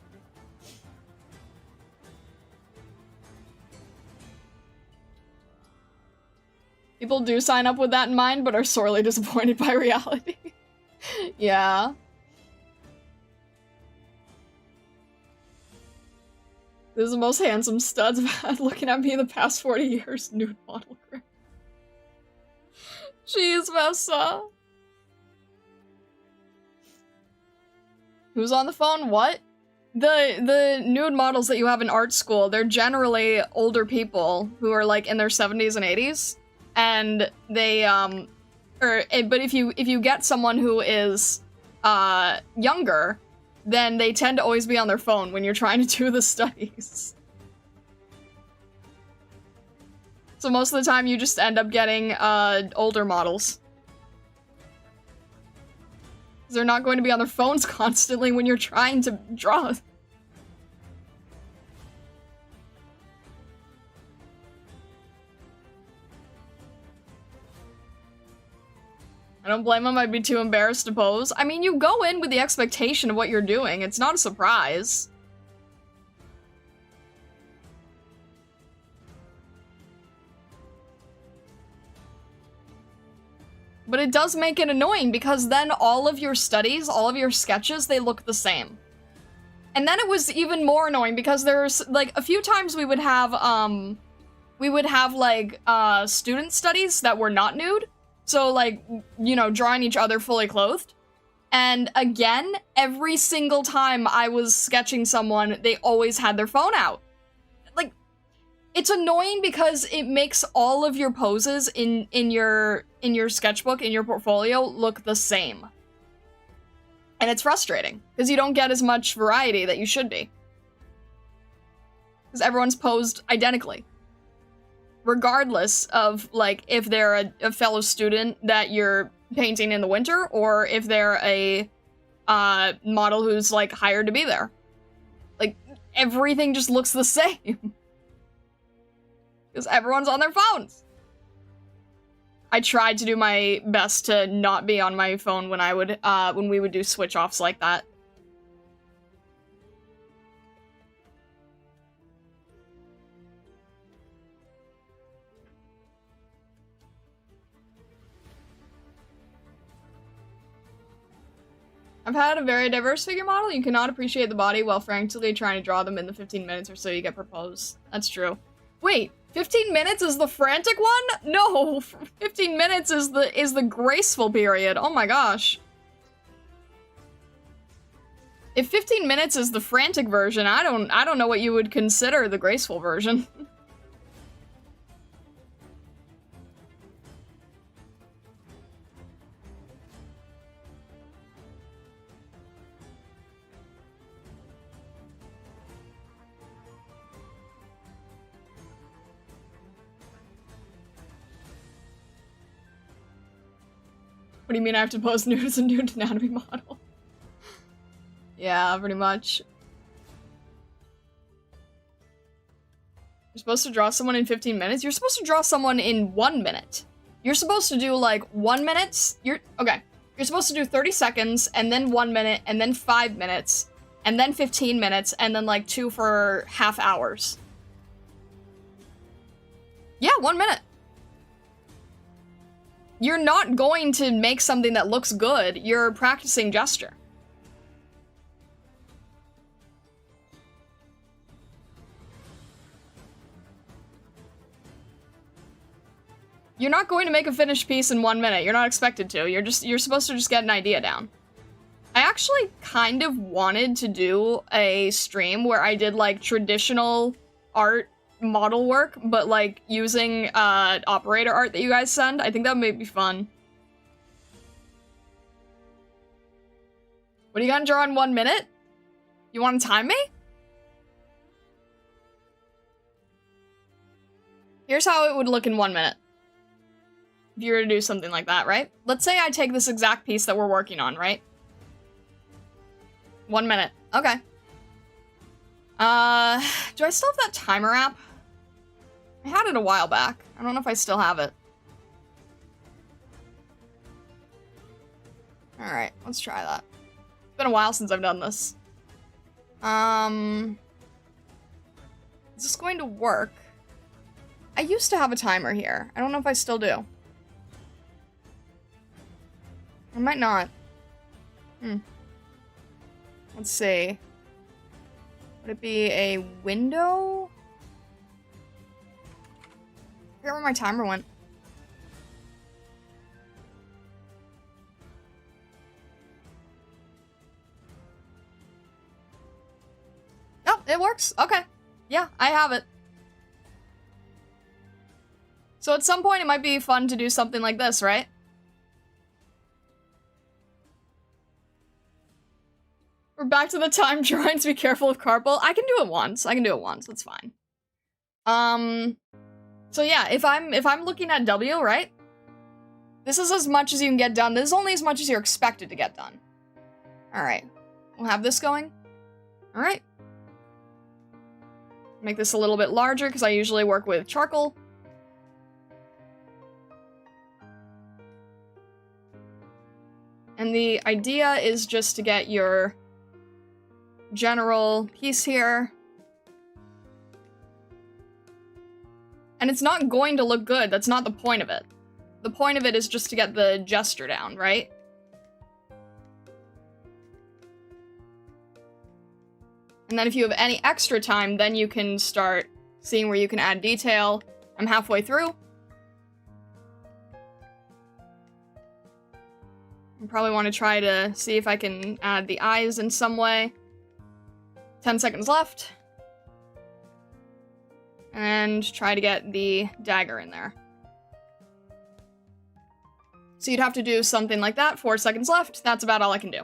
People do sign up with that in mind, but are sorely disappointed by reality. Yeah. This is the most handsome studs I've had looking at me in the past 40 years. Nude model grip. Jeez, Vessa. Who's on the phone? What? The nude models that you have in art school, they're generally older people who are like in their 70s and 80s. And they, but if you get someone who is, younger, then they tend to always be on their phone when you're trying to do the studies. So most of the time you just end up getting, older models. They're not going to be on their phones constantly when you're trying to draw. I don't blame them, I'd be too embarrassed to pose. I mean, you go in with the expectation of what you're doing. It's not a surprise. But it does make it annoying because then all of your studies, all of your sketches, they look the same. And then it was even more annoying because there's, like, a few times we would have, like, student studies that were not nude. So, like, you know, drawing each other fully clothed. And again, every single time I was sketching someone, they always had their phone out. Like, it's annoying because it makes all of your poses in your sketchbook, in your portfolio, look the same. And it's frustrating, because you don't get as much variety that you should be. Because everyone's posed identically. Regardless of, like, if they're a fellow student that you're painting in the winter, or if they're a model who's, like, hired to be there. Like, everything just looks the same. Because everyone's on their phones. I tried to do my best to not be on my phone when I would, when we would do switch-offs like that. I've had a very diverse figure model. You cannot appreciate the body while frankly trying to draw them in the 15 minutes or so you get proposed. That's true. Wait, 15 minutes is the frantic one? No, 15 minutes is the graceful period. Oh my gosh. If 15 minutes is the frantic version, I don't know what you would consider the graceful version. What do you mean I have to pose nude as a nude anatomy model? Yeah, pretty much. You're supposed to draw someone in 15 minutes? You're supposed to draw someone in 1 minute. You're supposed to do, like, 1 minute. Okay. You're supposed to do 30 seconds, and then 1 minute, and then 5 minutes, and then 15 minutes, and then, like, 2 for half hours. Yeah, 1 minute. You're not going to make something that looks good. You're practicing gesture. You're not going to make a finished piece in 1 minute. You're not expected to. You're supposed to just get an idea down. I actually kind of wanted to do a stream where I did, like, traditional art model work, but, like, using operator art that you guys send. I think that may be fun. What are you gonna draw in 1 minute? You want to time me? Here's how it would look in 1 minute. If you were to do something like that, right? Let's say I take this exact piece that we're working on, right? 1 minute. Okay. Do I still have that timer app? I had it a while back. I don't know if I still have it. Alright, let's try that. It's been a while since I've done this. Is this going to work? I used to have a timer here. I don't know if I still do. I might not. Let's see. Would it be a window? I forget where my timer went. it works. Okay. Yeah, I have it. So at some point it might be fun to do something like this, right? We're back to the time drawings. Be careful of carpal. I can do it once. That's fine. So yeah, if I'm looking at W, right? This is as much as you can get done. This is only as much as you're expected to get done. Alright. We'll have this going. Alright. Make this a little bit larger, because I usually work with charcoal. And the idea is just to get your general piece here. And it's not going to look good. That's not the point of it. The point of it is just to get the gesture down, right? And then if you have any extra time, then you can start seeing where you can add detail. I'm halfway through. I probably want to try to see if I can add the eyes in some way. 10 seconds left. And try to get the dagger in there. So you'd have to do something like that. 4 seconds left. That's about all I can do.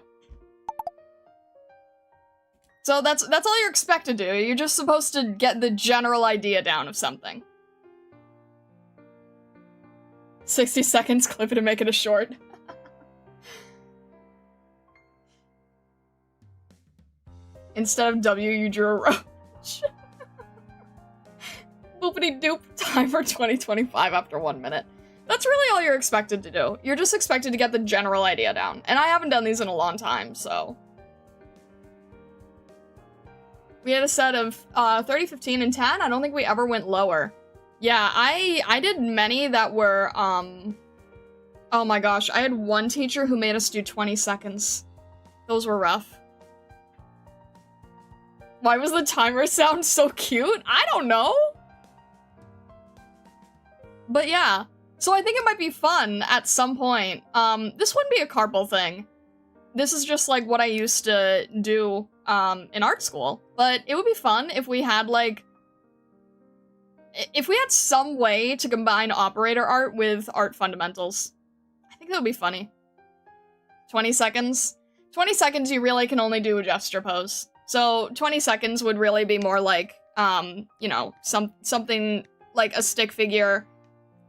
So that's all you're expected to do. You're just supposed to get the general idea down of something. 60 seconds, clip it and make it a short. Instead of W, you drew a roach. Boopity doop, timer 2025 after 1 minute. That's really all you're expected to do. You're just expected to get the general idea down. And I haven't done these in a long time, so. We had a set of 30, 15, and 10. I don't think we ever went lower. Yeah, I did many that were, oh my gosh. I had one teacher who made us do 20 seconds. Those were rough. Why was the timer sound so cute? I don't know. But yeah. So I think it might be fun at some point. This wouldn't be a carpal thing. This is just like what I used to do in art school. But it would be fun if we had like... If we had some way to combine operator art with art fundamentals. I think that would be funny. 20 seconds. 20 seconds you really can only do a gesture pose. So 20 seconds would really be more like, you know, something like a stick figure.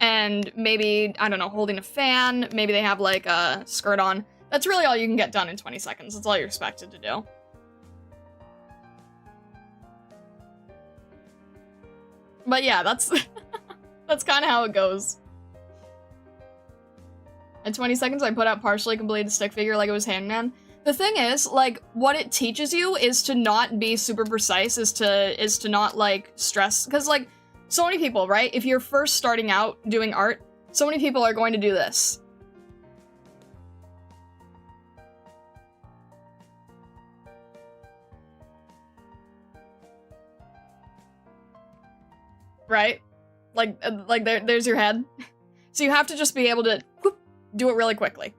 And maybe, I don't know, holding a fan. Maybe they have, like, a skirt on. That's really all you can get done in 20 seconds. That's all you're expected to do. But yeah, that's... that's kind of how it goes. In 20 seconds, I put out partially completed stick figure like it was Hangman. The thing is, like, what it teaches you is to not be super precise, is to not, like, stress. Because, like... So many people, right? If you're first starting out doing art, so many people are going to do this. Right? Like there's your head. So you have to just be able to whoop, do it really quickly.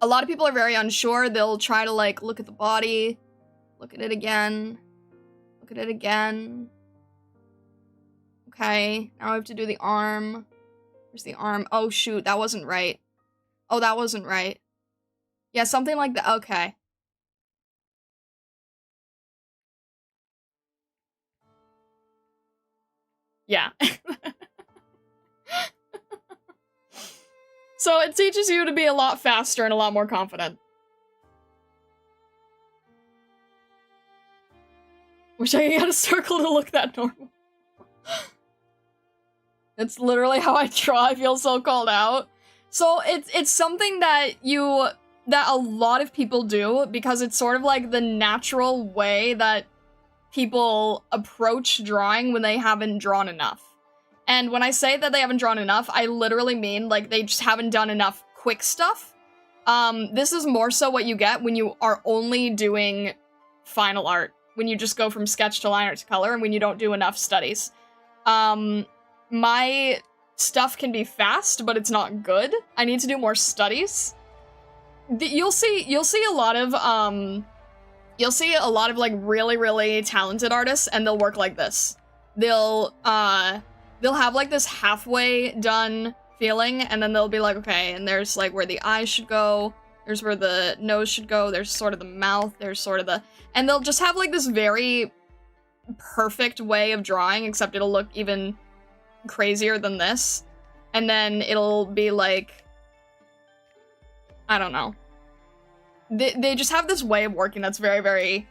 A lot of people are very unsure. They'll try to, like, look at the body, look at it again, look at it again. Okay, now I have to do the arm. Where's the arm? Oh, shoot, that wasn't right. Oh, that wasn't right. Yeah, something like that. Okay. Yeah. So it teaches you to be a lot faster and a lot more confident. Wish I could get a circle to look that normal. It's literally how I draw. I feel so called out. So it's something that a lot of people do because it's sort of like the natural way that people approach drawing when they haven't drawn enough. And when I say that they haven't drawn enough, I literally mean like they just haven't done enough quick stuff. This is more so what you get when you are only doing final art, when you just go from sketch to line art to color, and when you don't do enough studies. My stuff can be fast, but it's not good. I need to do more studies. You'll see a lot of You'll see a lot of like really, really talented artists, and they'll work like this. They'll have like this halfway done feeling, and then they'll be like, okay, and there's like where the eyes should go, there's where the nose should go, there's sort of the mouth, there's sort of the, and they'll just have like this very perfect way of drawing, except it'll look even crazier than this. And then it'll be like, I don't know. They just have this way of working that's very, very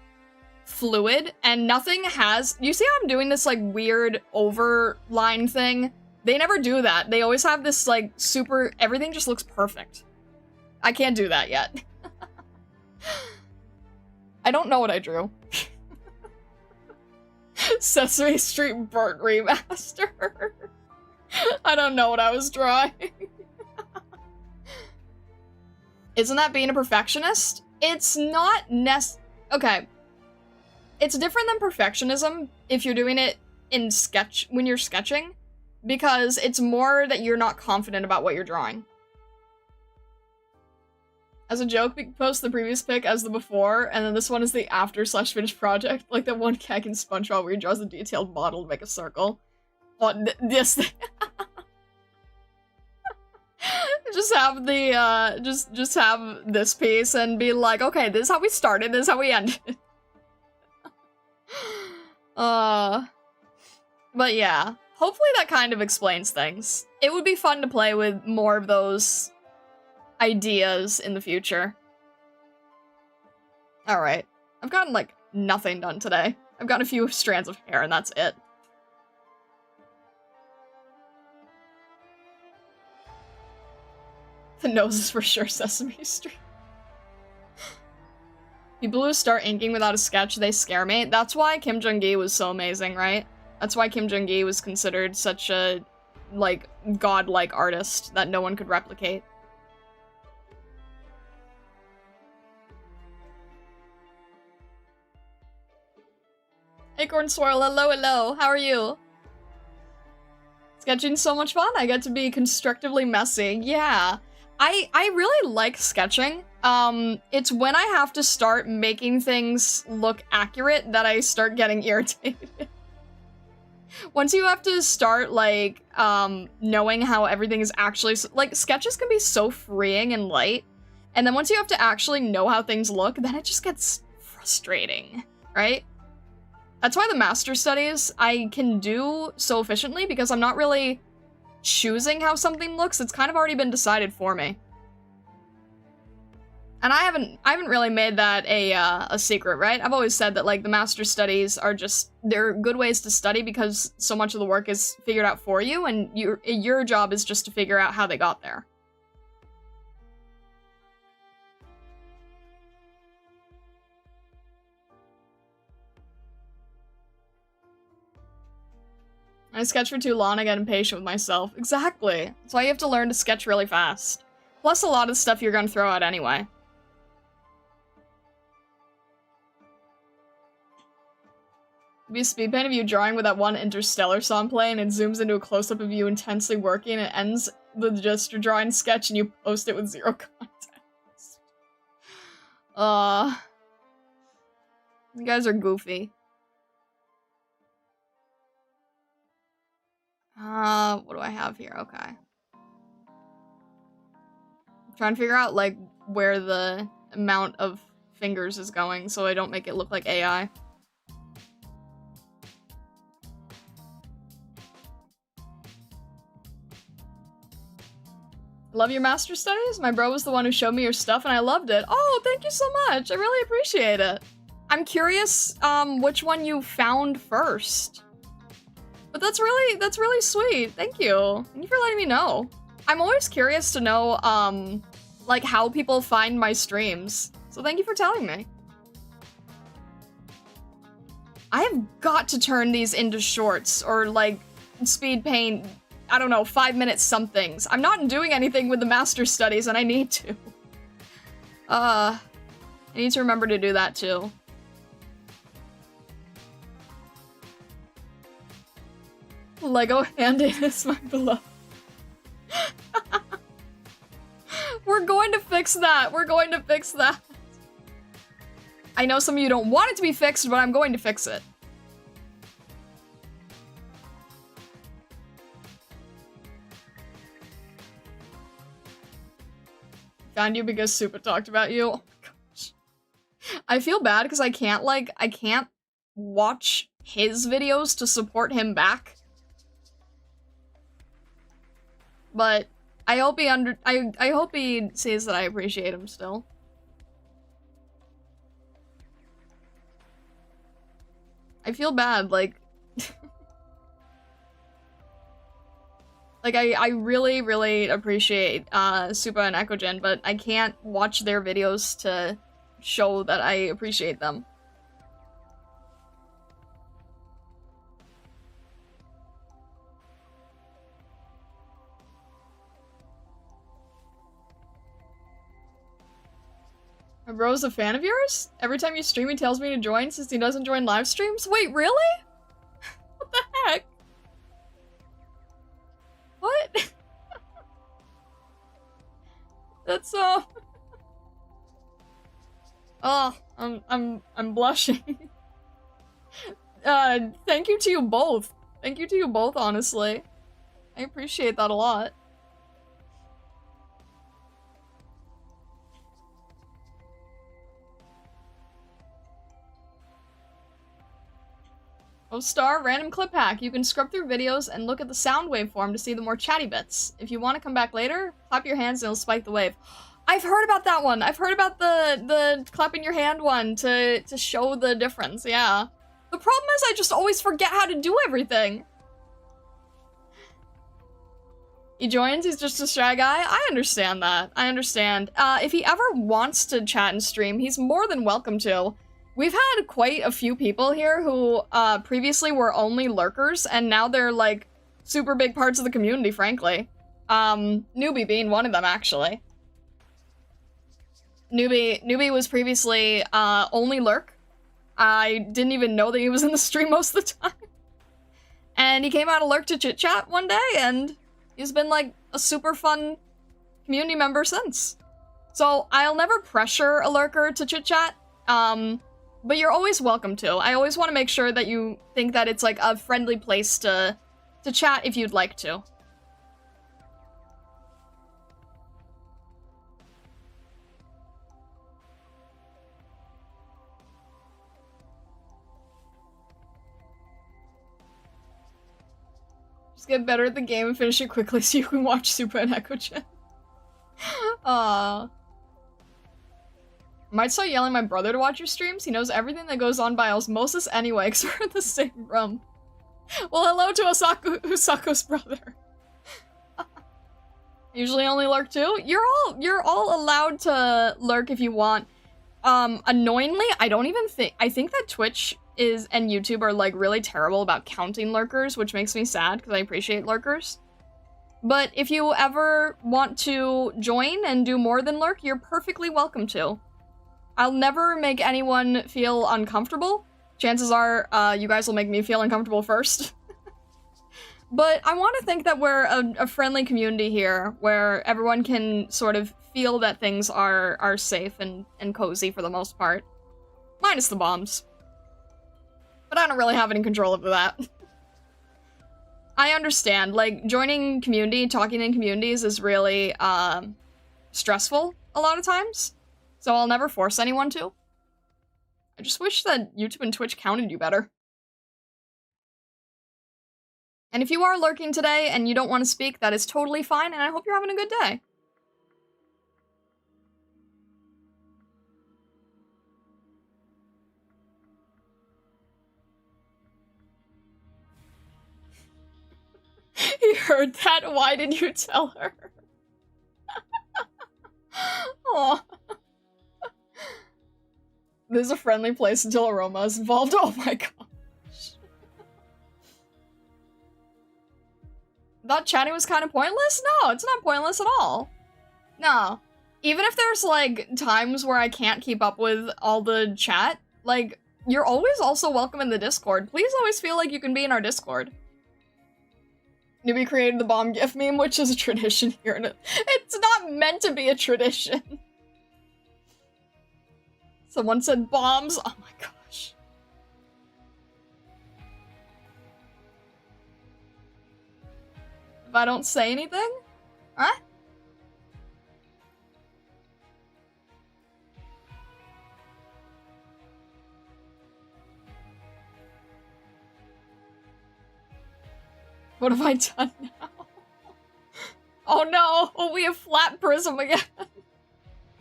fluid, and nothing has, you see how I'm doing this like weird overline thing? They never do that. They always have this like super, everything just looks perfect. I can't do that yet. I don't know what I drew. Sesame Street Burnt Remaster. I don't know what I was drawing. Isn't that being a perfectionist? It's not okay. It's different than perfectionism if you're doing it in when you're sketching, because it's more that you're not confident about what you're drawing. As a joke, we post the previous pic as the before, and then this one is the after/finished project, like that one gag in SpongeBob where he draws a detailed model to make a circle. Oh, this thing. Just have the, just have this piece and be like, okay, this is how we started, this is how we ended. But yeah, hopefully that kind of explains things. It would be fun to play with more of those ideas in the future. Alright, I've gotten, like, nothing done today. I've got a few strands of hair and that's it. The nose is for sure Sesame Street. People who start inking without a sketch, they scare me. That's why Kim Jung-gi was so amazing, right? That's why Kim Jung-gi was considered such a, like, godlike artist that no one could replicate. Acorn Swirl, hello, hello. How are you? Sketching's so much fun. I get to be constructively messy. Yeah. I really like sketching. It's when I have to start making things look accurate that I start getting irritated. Once you have to start, like, knowing how everything is actually, like, sketches can be so freeing and light, and then once you have to actually know how things look, then it just gets frustrating, right? That's why the master studies I can do so efficiently, because I'm not really choosing how something looks. It's kind of already been decided for me. And I haven't really made that a secret, right? I've always said that, like, the master studies are just, they're good ways to study because so much of the work is figured out for you, and your job is just to figure out how they got there. I sketch for too long, I get impatient with myself. Exactly. That's why you have to learn to sketch really fast. Plus a lot of stuff you're gonna throw out anyway. It'd be a speed paint of you drawing with that one Interstellar song playing, and it zooms into a close-up of you intensely working, and it ends with just your drawing sketch and you post it with 0 context. You guys are goofy. What do I have here? Okay. I'm trying to figure out, like, where the amount of fingers is going so I don't make it look like AI. Love your master studies? My bro was the one who showed me your stuff and I loved it. Oh, thank you so much. I really appreciate it. I'm curious, which one you found first. But that's really sweet. Thank you. Thank you for letting me know. I'm always curious to know, like, how people find my streams. So thank you for telling me. I have got to turn these into shorts or, like, speed paint, I don't know, 5-minute somethings. I'm not doing anything with the master studies and I need to. I need to remember to do that too. Lego hand-in is my beloved. We're going to fix that. We're going to fix that. I know some of you don't want it to be fixed, but I'm going to fix it. Found you because Supa talked about you. Oh my gosh. I feel bad because I can't watch his videos to support him back. But I hope he I hope he sees that I appreciate him still. I feel bad, like like I really, really appreciate Supa and Ekogen, but I can't watch their videos to show that I appreciate them. My bro's a fan of yours? Every time you stream, he tells me to join since he doesn't join live streams? Wait, really? What the heck? What? That's oh, I'm blushing. Thank you to you both. Thank you to you both, honestly. I appreciate that a lot. Oh, Star, random clip hack. You can scrub through videos and look at the sound waveform to see the more chatty bits. If you want to come back later, clap your hands and it'll spike the wave. I've heard about that one. I've heard about the clapping your hand one to show the difference, yeah. The problem is I just always forget how to do everything. He joins, he's just a shy guy. I understand that. I understand. If he ever wants to chat and stream, he's more than welcome to. We've had quite a few people here who previously were only lurkers, and now they're like super big parts of the community, frankly. Newbie being one of them, actually. Newbie was previously only lurk. I didn't even know that he was in the stream most of the time. And he came out of lurk to chit chat one day, and he's been like a super fun community member since. So I'll never pressure a lurker to chit chat. But you're always welcome to. I always want to make sure that you think that it's like a friendly place to chat if you'd like to. Just get better at the game and finish it quickly so you can watch Supa and Ekogen. Aww. Might start yelling at my brother to watch your streams. He knows everything that goes on by osmosis anyway, because we're in the same room. Well, hello to Usako's brother. Usually only lurk too. You're all allowed to lurk if you want. Annoyingly, I think that Twitch and YouTube are like really terrible about counting lurkers, which makes me sad because I appreciate lurkers. But if you ever want to join and do more than lurk, you're perfectly welcome to. I'll never make anyone feel uncomfortable. Chances are, you guys will make me feel uncomfortable first. But I want to think that we're a friendly community here, where everyone can sort of feel that things are safe and cozy for the most part. Minus the bombs. But I don't really have any control over that. I understand, like, joining community, talking in communities is really, stressful a lot of times. So I'll never force anyone to. I just wish that YouTube and Twitch counted you better. And if you are lurking today and you don't want to speak, that is totally fine, and I hope you're having a good day. He heard that? Why did you tell her? Aw. This is a friendly place until Aroma is involved. Oh my gosh. Thought chatting was kind of pointless? No, it's not pointless at all. No. Even if there's, like, times where I can't keep up with all the chat, like, you're always also welcome in the Discord. Please always feel like you can be in our Discord. Newbie created the bomb gif meme, which is a tradition here. It's not meant to be a tradition. Someone said bombs. Oh my gosh. If I don't say anything? Huh? What have I done now? Oh no! Oh, we have flat prism again!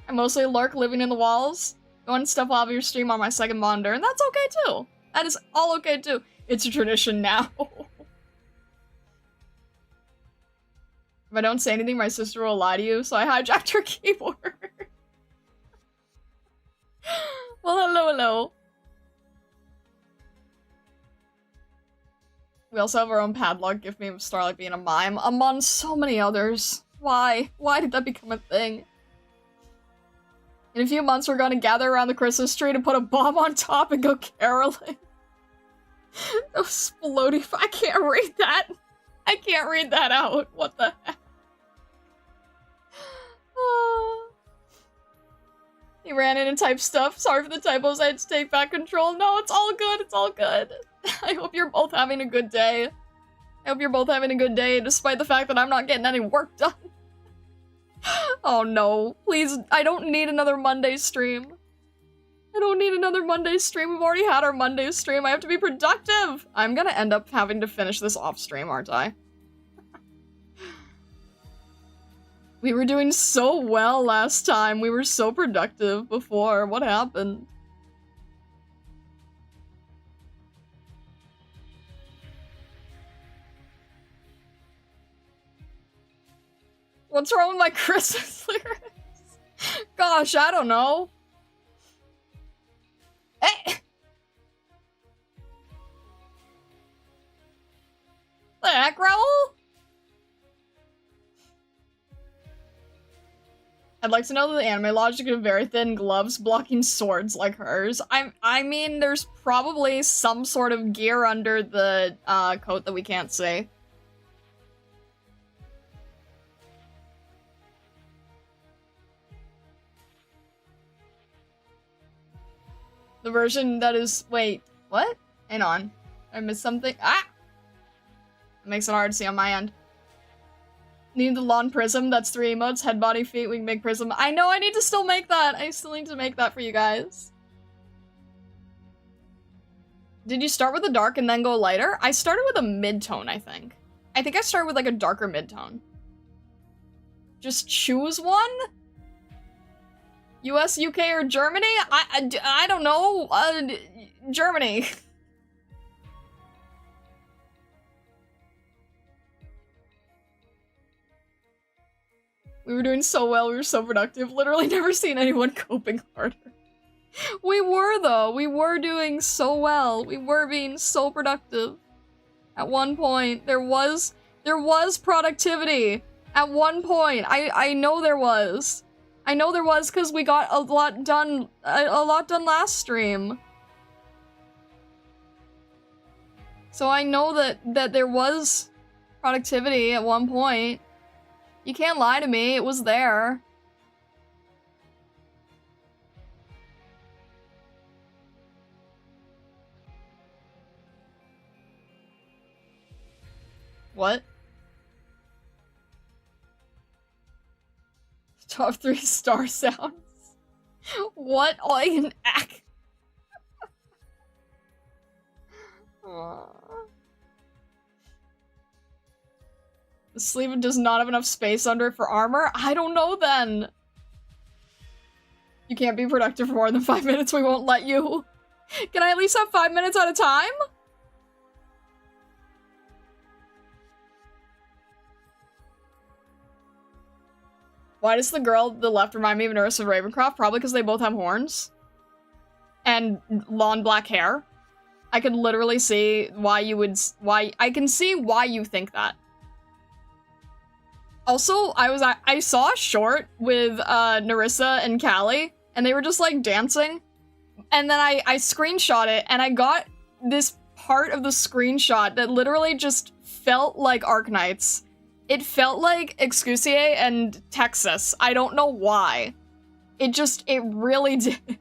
I mostly lurk living in the walls. Go and step off your stream on my second monitor, and that's okay too! That is all okay too. It's a tradition now. If I don't say anything, my sister will lie to you, so I hijacked her keyboard. Well, hello. We also have our own padlock gift meme of Starlight being a mime, among so many others. Why? Why did that become a thing? In a few months, we're gonna gather around the Christmas tree to put a bomb on top and go caroling. Those exploding. I can't read that. I can't read that out. What the heck? Oh. He ran in and typed stuff. Sorry for the typos. I had to take back control. No, it's all good. It's all good. I hope you're both having a good day. I hope you're both having a good day, despite the fact that I'm not getting any work done. Oh no. Please, I don't need another Monday stream. I don't need another Monday stream. We've already had our Monday stream. I have to be productive. I'm gonna end up having to finish this off stream, aren't I? We were doing so well last time. We were so productive before. What happened? What's wrong with my Christmas lyrics? Gosh, I don't know. Hey! The heck, Raoul? I'd like to know the anime logic of very thin gloves blocking swords like hers. I mean, there's probably some sort of gear under the coat that we can't see. The version that is- wait, what? Hang on. I missed something. Ah! It makes it hard to see on my end. Need the lawn prism, that's 3 emotes, head, body, feet, we can make prism. I know, I need to still make that! I still need to make that for you guys. Did you start with a dark and then go lighter? I started with a mid-tone, I think. I think I started with like a darker mid-tone. Just choose one? US, UK, or Germany? I don't know. Germany. We were doing so well, we were so productive. Literally never seen anyone coping harder. We were, though. We were doing so well. We were being so productive. At one point, there was productivity. At one point, I know there was. I know there was because we got a lot done last stream. So I know that there was productivity at one point. You can't lie to me, it was there. What? Top 3 star sounds. What? Oh, I can act. The sleeve does not have enough space under it for armor? I don't know then. You can't be productive for more than 5 minutes, we won't let you. Can I at least have 5 minutes at a time? Why does the girl to the left remind me of Nerissa Ravencroft? Probably because they both have horns. And long black hair. I could literally see why you would- I can see why you think that. Also, I saw a short with Nerissa and Callie, and they were just like dancing. And then I screenshot it, and I got this part of the screenshot that literally just felt like Arknights. It felt like Excusier and Texas. I don't know why. It really did.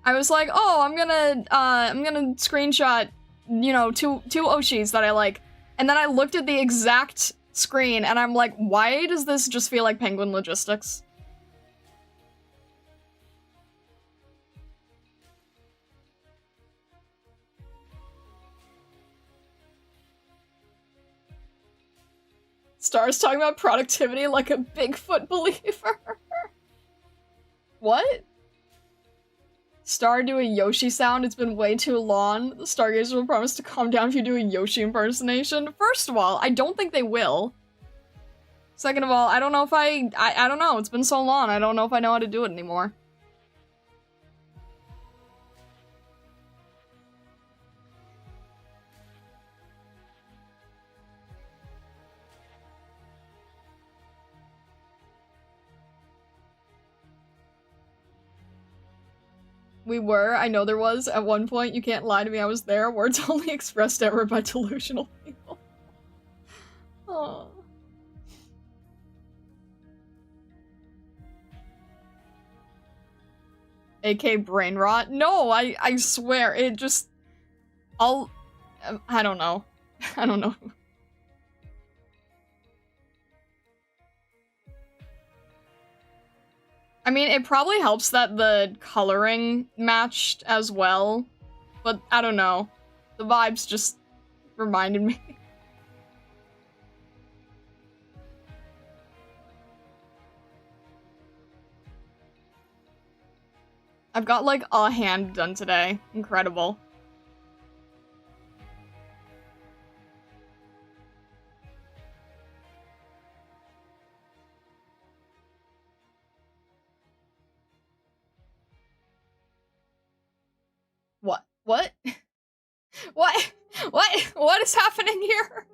I was like, oh, I'm gonna screenshot, you know, two Oshis that I like. And then I looked at the exact screen and I'm like, why does this just feel like Penguin Logistics? Star's talking about productivity like a Bigfoot believer. What? Star do a Yoshi sound? It's been way too long. The Stargazers will promise to calm down if you do a Yoshi impersonation. First of all, I don't think they will. Second of all, I don't know if I don't know. It's been so long. I don't know if I know how to do it anymore. We were. I know there was. At one point, you can't lie to me, I was there. Words only expressed ever by delusional people. Oh. AK brain rot? No, I swear, it just... I don't know. I don't know. I mean, it probably helps that the coloring matched as well, but I don't know. The vibes just reminded me. I've got like a hand done today. Incredible. What? What? What? What? What is happening here?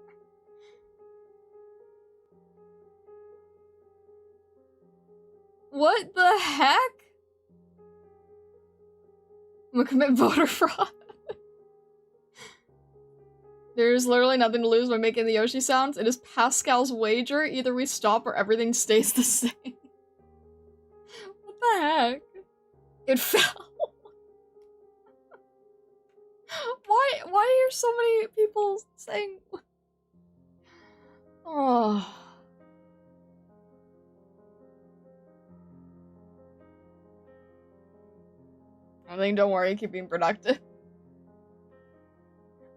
What the heck? I'm gonna commit voter fraud. There's literally nothing to lose by making the Yoshi sounds. It is Pascal's wager. Either we stop or everything stays the same. What the heck? It fell. Why are so many people saying... Oh... I think, don't worry, keep being productive.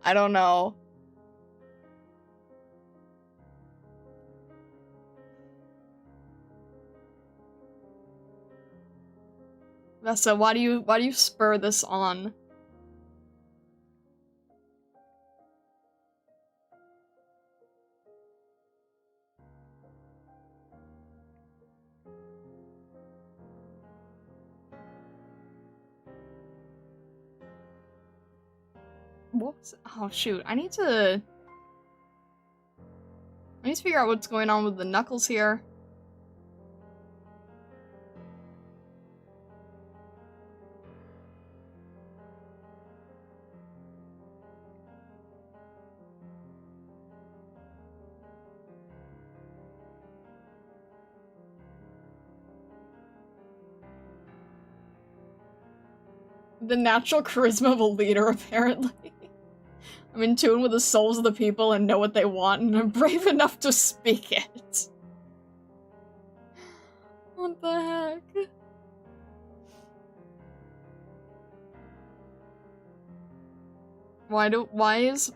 I don't know. Vesta, why do you spur this on? Whoops. Oh shoot, I need to figure out what's going on with the knuckles here. The natural charisma of a leader, apparently. I'm in tune with the souls of the people and know what they want, and I'm brave enough to speak it. What the heck? Why is...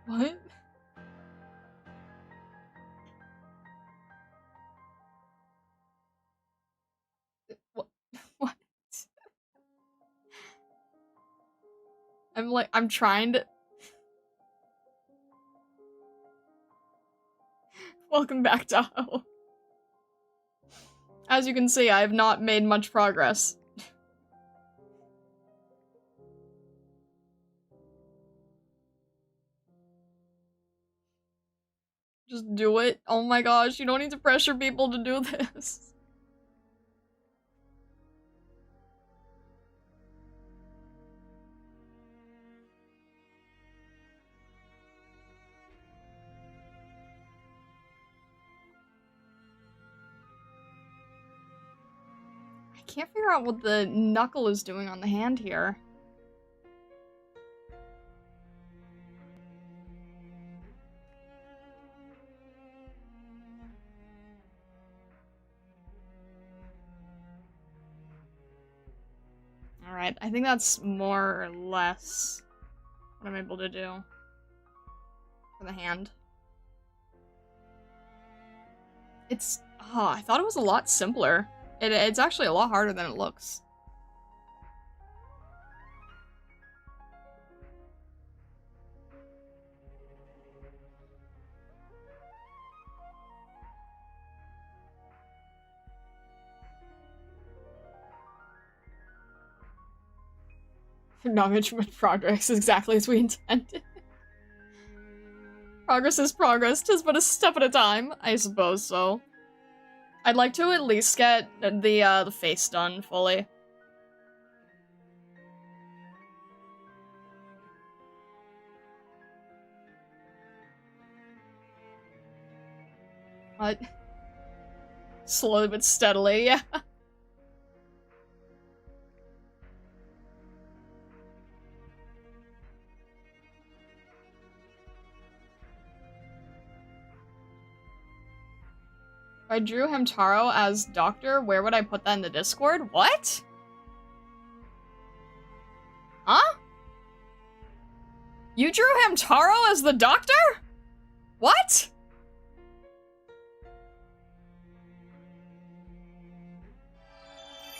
What? What? I'm trying to... Welcome back, Tahoe. As you can see, I have not made much progress. Just do it. Oh my gosh, you don't need to pressure people to do this. I can't figure out what the knuckle is doing on the hand here. Alright, I think that's more or less what I'm able to do for the hand. It's... oh, I thought it was a lot simpler. It's actually a lot harder than it looks. Acknowledgement progress exactly as we intended. Progress is progress, 'tis but a step at a time. I suppose so. I'd like to at least get the face done fully. What? Slowly but steadily, yeah. If I drew Hamtaro as Doctor, where would I put that in the Discord? What? Huh? You drew Hamtaro as the Doctor? What?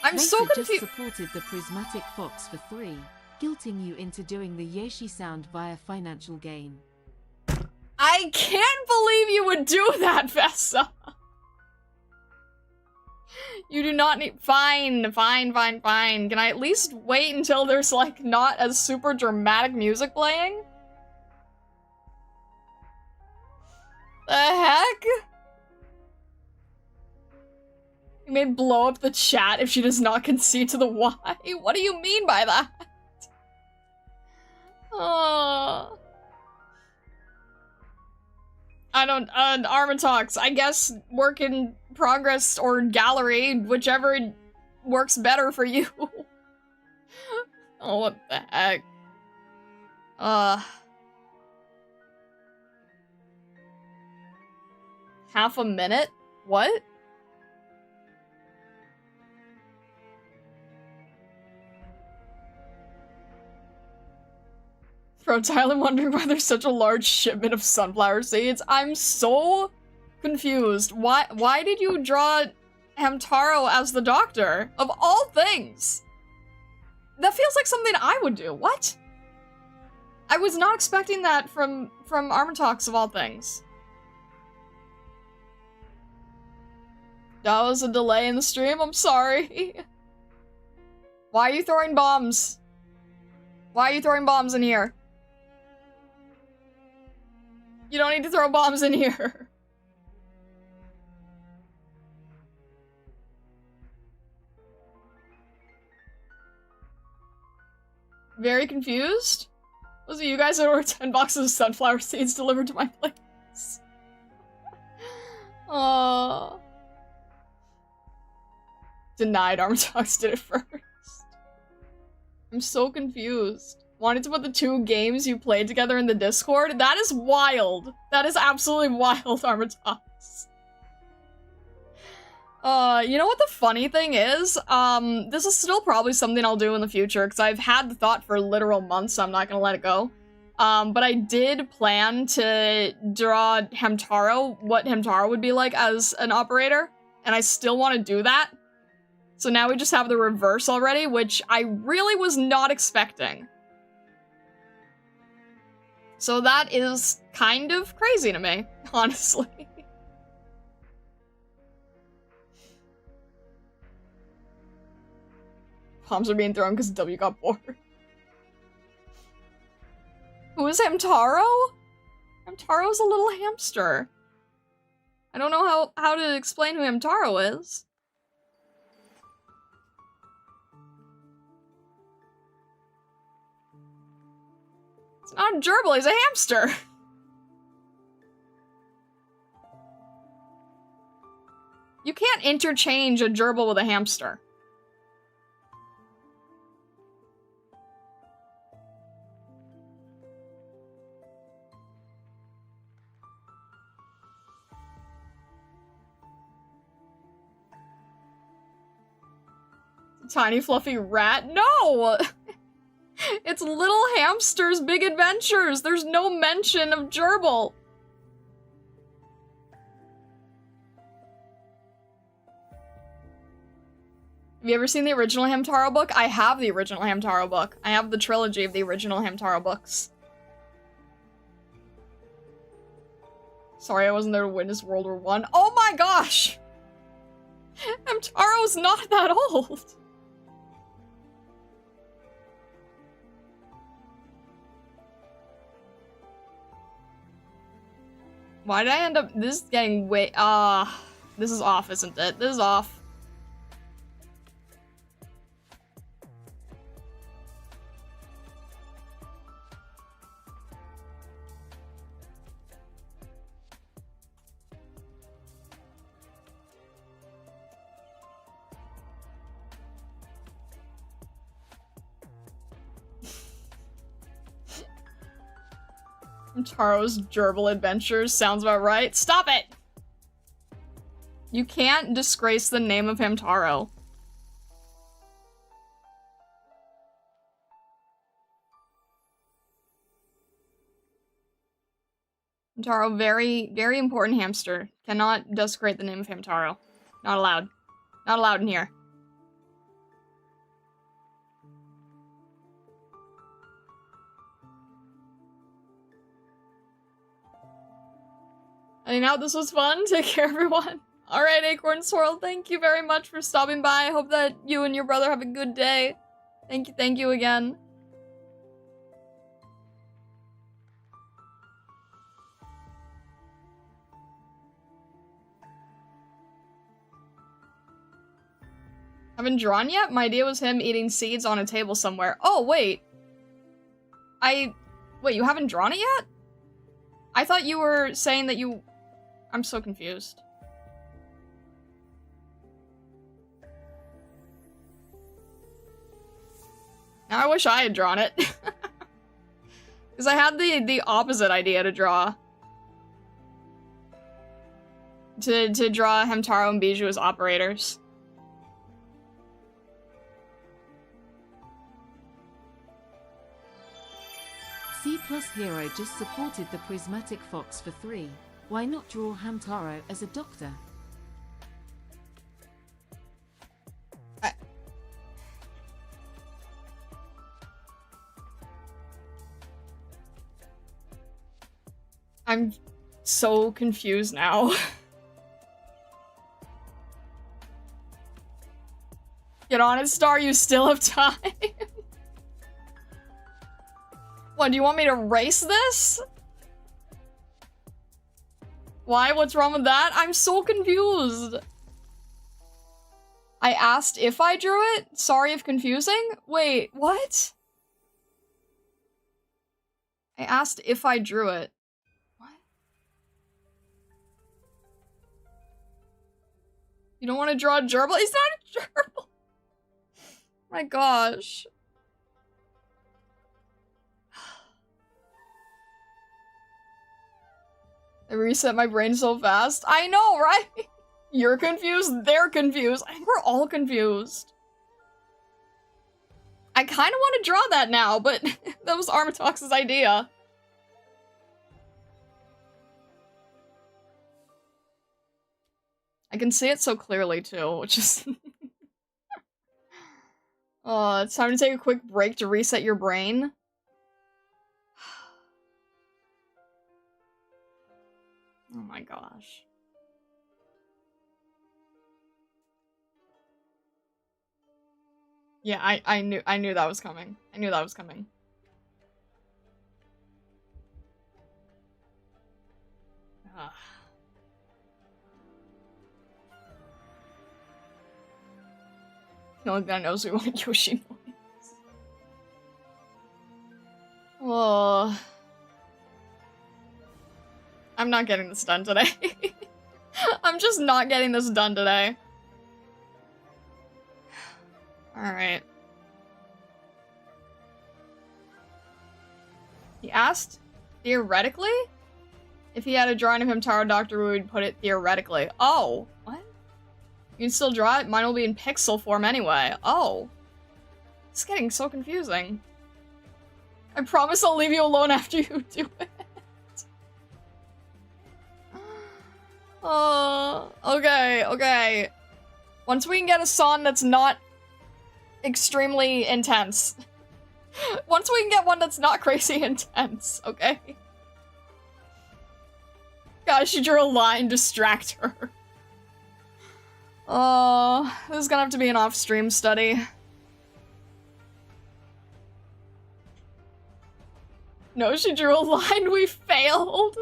I'm so confused. Just supported the Prismatic Fox for 3, guilting you into doing the Yoshi sound via financial gain. I can't believe you would do that, Vessa. You do not need- fine. Can I at least wait until there's, like, not as super dramatic music playing? The heck? You may blow up the chat if she does not concede to the why. What do you mean by that? Oh. I don't, Armatox, I guess work in progress or gallery, whichever works better for you. Oh, what the heck? Half a minute? What? Rhode Island wondering why there's such a large shipment of sunflower seeds. I'm so confused. Why did you draw Hamtaro as the Doctor? Of all things! That feels like something I would do. What? I was not expecting that from Armatox of all things. That was a delay in the stream, I'm sorry. Why are you throwing bombs? Why are you throwing bombs in here? You don't need to throw bombs in here. Very confused? Was it you guys that ordered 10 boxes of sunflower seeds delivered to my place? Oh. Denied. Armatox did it first. I'm so confused. Wanted to put the 2 games you played together in the Discord? That is wild. That is absolutely wild, Armatox. You know what the funny thing is? This is still probably something I'll do in the future, because I've had the thought for literal months, so I'm not gonna let it go. But I did plan to draw Hamtaro, what Hamtaro would be like as an operator, and I still want to do that. So now we just have the reverse already, which I really was not expecting. So that is kind of crazy to me, honestly. Bombs are being thrown because W got bored. Who is Hamtaro? Hamtaro's a little hamster. I don't know how to explain who Hamtaro is. It's not a gerbil, he's a hamster. You can't interchange a gerbil with a hamster. Tiny fluffy rat? No! It's Little Hamster's Big Adventures. There's no mention of gerbil. Have you ever seen the original Hamtaro book? I have the original Hamtaro book. I have the trilogy of the original Hamtaro books. Sorry, I wasn't there to witness World War I. Oh my gosh! Hamtaro's not that old. Why did I end up- this is getting way- this is off, isn't it? This is off. Taro's gerbil adventures sounds about right. Stop it! You can't disgrace the name of Hamtaro. Hamtaro, very, very important hamster. Cannot desecrate the name of Hamtaro. Not allowed. Not allowed in here. Hanging out, this was fun. Take care, everyone. Alright, Acorn Swirl, thank you very much for stopping by. I hope that you and your brother have a good day. Thank you again. Haven't drawn yet? My idea was him eating seeds on a table somewhere. Oh, wait. Wait, you haven't drawn it yet? I thought you were saying that you... I'm so confused. Now I wish I had drawn it. Because I had the opposite idea to draw. To draw Hamtaro and Bijou as operators. C+ Hero just supported the Prismatic Fox for 3. Why not draw Hamtaro as a doctor? I'm so confused now. Get on it, Star, you still have time. What, do you want me to race this? Why? What's wrong with that? I'm so confused. I asked if I drew it? Sorry if confusing? Wait, what? I asked if I drew it. What? You don't want to draw a gerbil? He's not a gerbil! My gosh. I reset my brain so fast. I know, right? You're confused, they're confused. I think we're all confused. I kind of want to draw that now, but that was Armatox's idea. I can see it so clearly, too, which is... Oh, it's time to take a quick break to reset your brain. Oh my gosh. Yeah, I knew that was coming. I knew that was coming. Ugh. The only guy knows we want Yoshi noise. Oh. I'm not getting this done today. I'm just not getting this done today. Alright. He asked, theoretically? If he had a drawing of him, Tarot Doctor would put it theoretically. Oh, what? You can still draw it? Mine will be in pixel form anyway. Oh. It's getting so confusing. I promise I'll leave you alone after you do it. Okay, okay. Once we can get a song that's not extremely intense. Once we can get one that's not crazy intense, okay? Gosh, she drew a line, distract her. Oh, this is gonna have to be an off-stream study. No, she drew a line, we failed.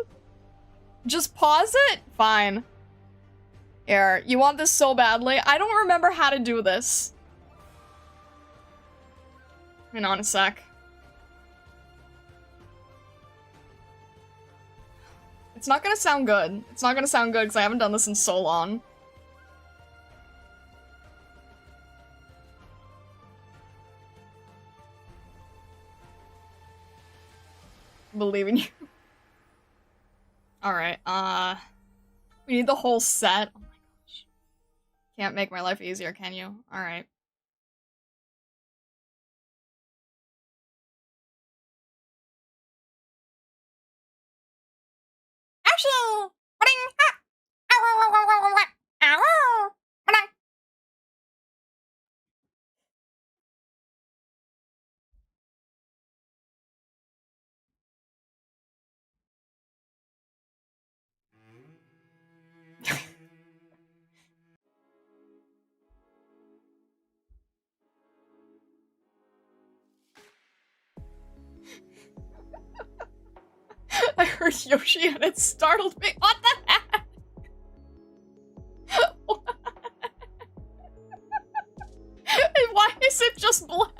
Just pause it? Fine. Here, you want this so badly? I don't remember how to do this. Hang on a sec. It's not gonna sound good. It's not gonna sound good because I haven't done this in so long. Believe in you. Alright, we need the whole set. Oh my gosh. Can't make my life easier, can you? Alright. Action! I heard Yoshi and it startled me. What the heck? Why is it just blank?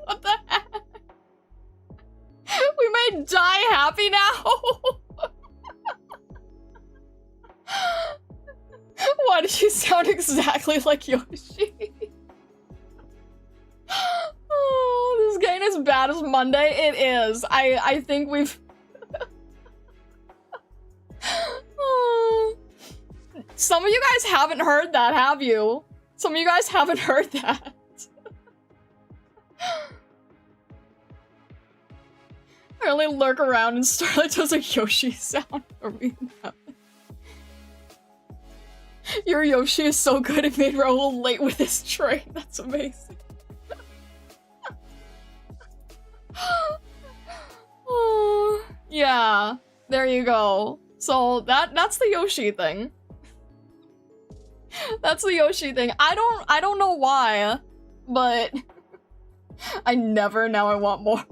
What the heck? We made Die happy now? Why did you sound exactly like Yoshi? Oh, this game is bad as Monday. It is. I think we've... Some of you guys haven't heard that, have you? Some of you guys haven't heard that. I only lurk around and Starlight does a Yoshi sound for me now. Your Yoshi is so good it made Raoul late with his train. That's amazing. Oh, yeah, there you go. So that's the Yoshi thing. That's the Yoshi thing. I don't know why, but I never, now I want more.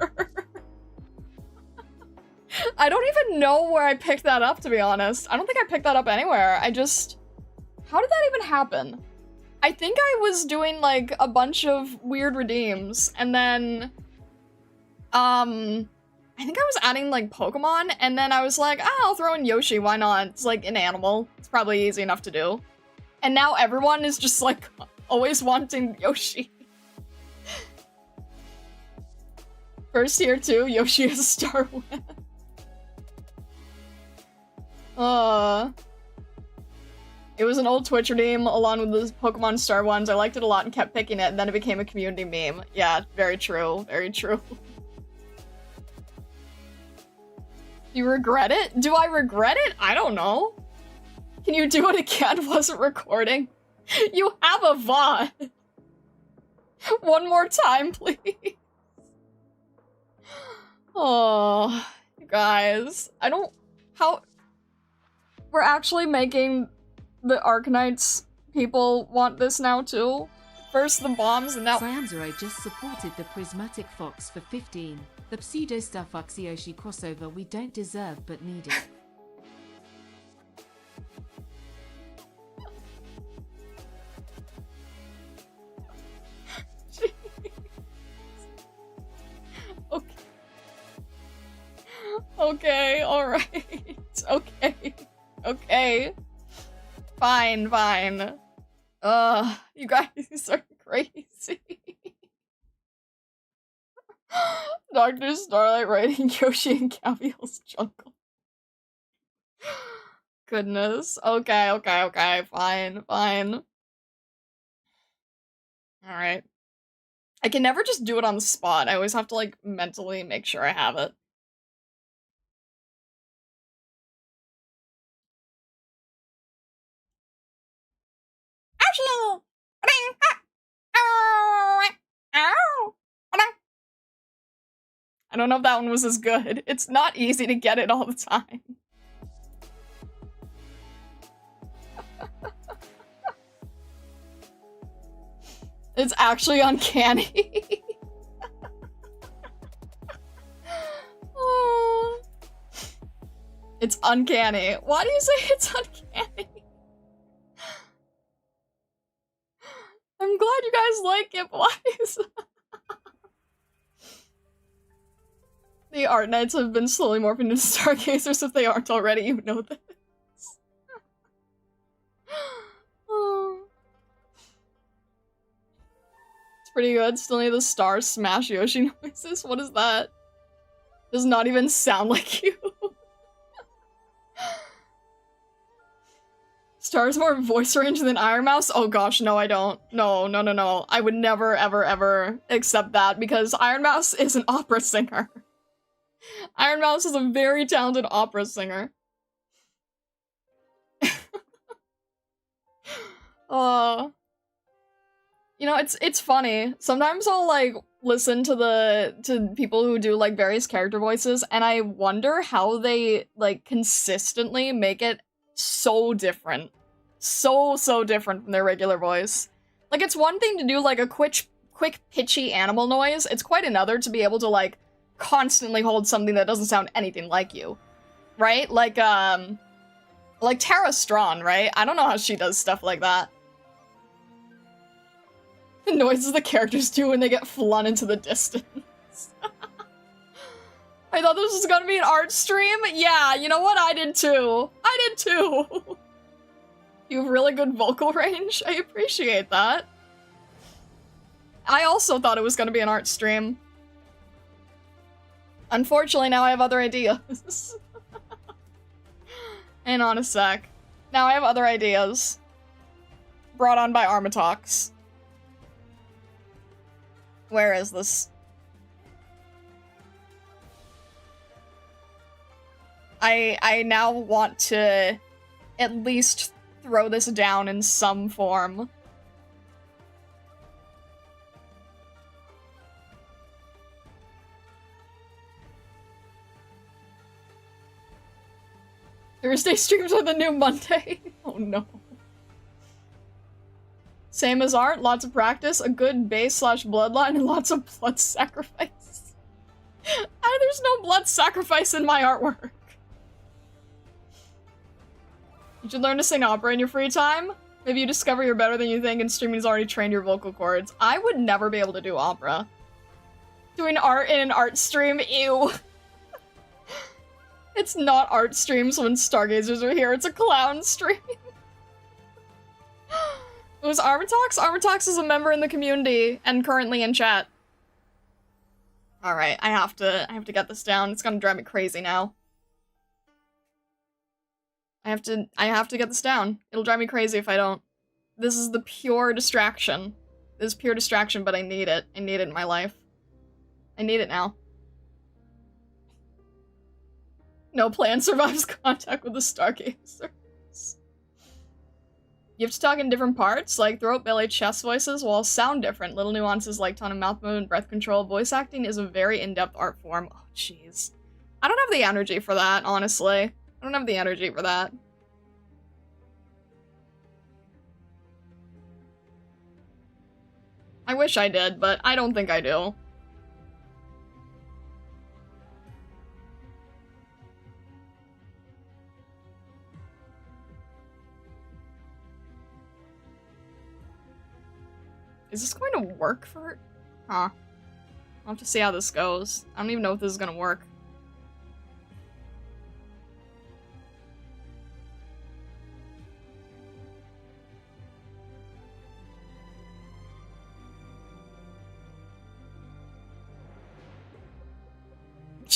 I don't even know where I picked that up, to be honest. I don't think I picked that up anywhere. I just... How did that even happen? I think I was doing, like, a bunch of weird redeems, and then... I think I was adding, like, Pokemon, and then I was like, ah, I'll throw in Yoshi, why not? It's, like, an animal. It's probably easy enough to do. And now everyone is just, like, always wanting Yoshi. First tier 2, Yoshi is a star win. It was an old Twitch redeem along with the Pokemon Star ones. I liked it a lot and kept picking it, and then it became a community meme. Yeah, very true. Very true. You regret it? Do I regret it? I don't know. Can you do it again? Wasn't recording. You have a VOD. One more time, please. Oh, you guys. I don't... How... We're actually making the Arknights people want this now, too? First the bombs, and now... Cyanzero just supported the Prismatic Fox for 15. The pseudo-stuff Yoshi crossover we don't deserve but need it. Okay, alright. Okay. Okay. Fine, fine. You guys are crazy. Dr. Starlight writing Yoshi in Cavial's jungle. Goodness. Okay, okay, okay. Fine, fine. Alright. I can never just do it on the spot. I always have to, like, mentally make sure I have it. I don't know if that one was as good. It's not easy to get it all the time. It's actually uncanny. Oh. It's uncanny. Why do you say it's uncanny? I'm glad you guys like it, but why is the Arknights have been slowly morphing into Stargazers. If they aren't already, you know this. Oh. It's pretty good. Still need the star smash Yoshi noises. What is that? Does not even sound like you. Star has more voice range than Iron Mouse? Oh gosh, no I don't. No, no, no, no. I would never, ever, ever accept that because Iron Mouse is an opera singer. Iron Mouse is a very talented opera singer. You know, it's funny. Sometimes I'll like listen to people who do like various character voices and I wonder how they like consistently make it so different. So different from their regular voice. Like it's one thing to do like a quick pitchy animal noise. It's quite another to be able to like constantly hold something that doesn't sound anything like you. Right? Like Terra Strawn, right? I don't know how she does stuff like that. The noises the characters do when they get flung into the distance. I thought this was gonna be an art stream. Yeah, you know what? I did too. I did too. You have really good vocal range. I appreciate that. I also thought it was gonna be an art stream. Unfortunately, now I have other ideas. Hang on a sec. Now I have other ideas. Brought on by Armatox. Where is this? I now want to at least throw this down in some form. Thursday streams are the new Monday. Oh no. Same as art, lots of practice, a good base / bloodline, and lots of blood sacrifice. There's no blood sacrifice in my artwork. You should learn to sing opera in your free time. Maybe you discover you're better than you think and streaming has already trained your vocal cords. I would never be able to do opera. Doing art in an art stream, ew. It's not art streams when Stargazers are here, it's a clown stream. It was Armatox? Armatox is a member in the community and currently in chat. Alright, I have to get this down. It's gonna drive me crazy now. I have to get this down. It'll drive me crazy if I don't. This is the pure distraction. This is pure distraction, but I need it. I need it in my life. I need it now. No plan survives contact with the Stargazers. You have to talk in different parts, like throat, belly, chest voices, while sound different. Little nuances like tone and mouth movement, breath control. Voice acting is a very in-depth art form. Oh, jeez. I don't have the energy for that, honestly. I don't have the energy for that. I wish I did, but I don't think I do. Is this going to work for... Huh. I'll have to see how this goes. I don't even know if this is gonna work.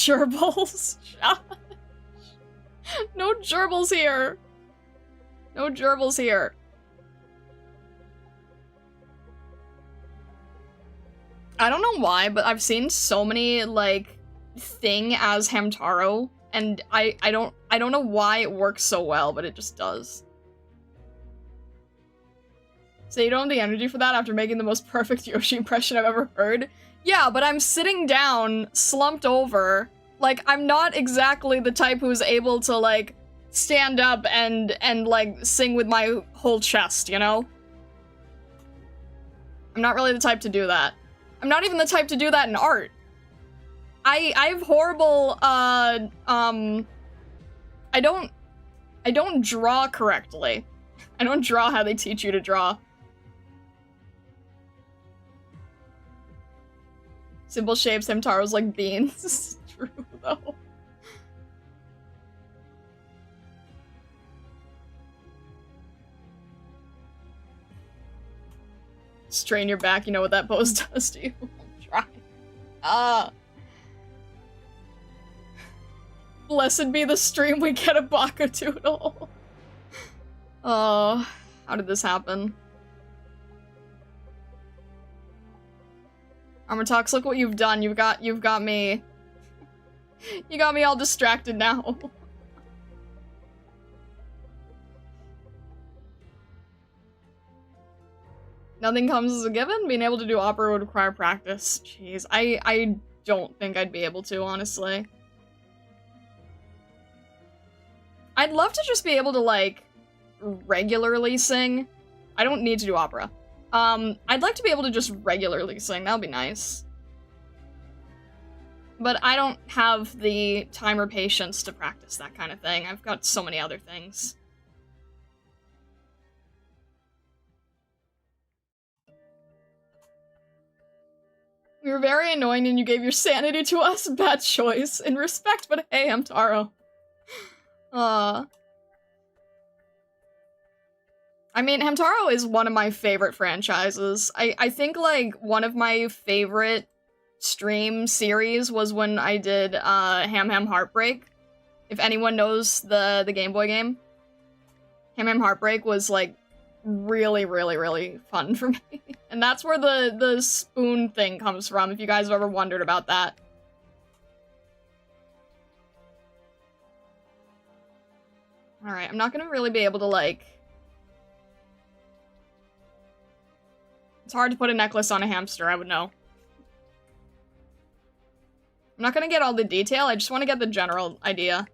gerbils. No gerbils here. No gerbils here. I don't know why, but I've seen so many, like, thing as Hamtaro, and I don't know why it works so well, but it just does. So you don't have the energy for that after making the most perfect Yoshi impression I've ever heard? Yeah, but I'm sitting down, slumped over. Like, I'm not exactly the type who's able to, like, stand up and like, sing with my whole chest, you know? I'm not really the type to do that. I'm not even the type to do that in art. I have horrible, I don't draw correctly. I don't draw how they teach you to draw. Simple shapes, Hamtaro's like beans. It's true, though. Strain your back, you know what that pose does to you. Try. Blessed be the stream we get a Bakadoodle. Oh, how did this happen? Armortox, look what you've done. You've got me. You got me all distracted now. Nothing comes as a given? Being able to do opera would require practice. Jeez, I don't think I'd be able to, honestly. I'd love to just be able to, like, regularly sing. I don't need to do opera. I'd like to be able to just regularly sing. That would be nice. But I don't have the time or patience to practice that kind of thing. I've got so many other things. We were very annoying and you gave your sanity to us. Bad choice. In respect, but hey, I'm Taro. I mean, Hamtaro is one of my favorite franchises. I think, like, one of my favorite stream series was when I did, Ham Ham Heartbreak. If anyone knows the Game Boy game. Ham Ham Heartbreak was, like, really, really, really fun for me. And that's where the spoon thing comes from, if you guys have ever wondered about that. Alright, I'm not gonna really be able to, like... It's hard to put a necklace on a hamster, I would know. I'm not gonna get all the detail, I just want to get the general idea.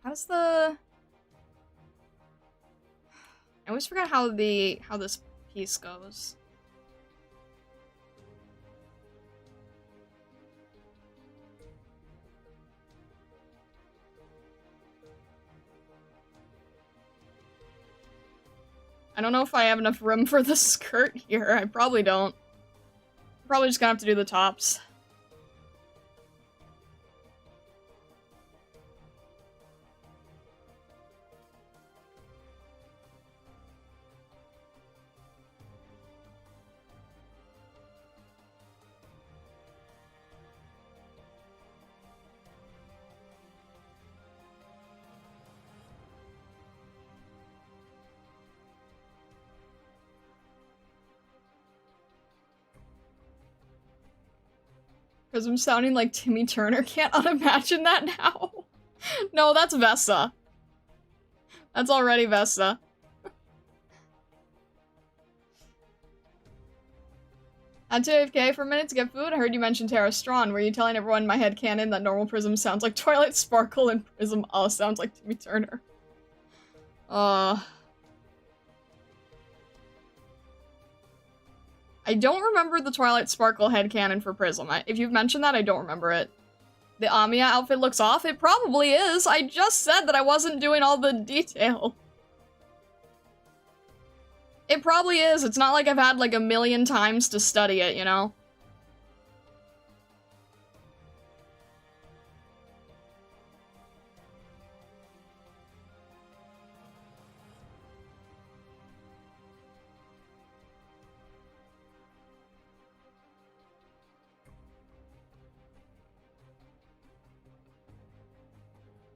How's the... I always forgot how this piece goes. I don't know if I have enough room for the skirt here. I probably don't. Probably just gonna have to do the tops. Because I'm sounding like Timmy Turner. Can't unimagine that now. No, that's Vesta. That's already Vesta. Had to AFK for a minute to get food. I heard you mention Terra Strawn. Were you telling everyone in my head canon that normal Prism sounds like Twilight Sparkle and Prism sounds like Timmy Turner? I don't remember the Twilight Sparkle headcanon for Prism. If you've mentioned that, I don't remember it. The Amiya outfit looks off? It probably is! I just said that I wasn't doing all the detail. It probably is. It's not like I've had like a million times to study it, you know?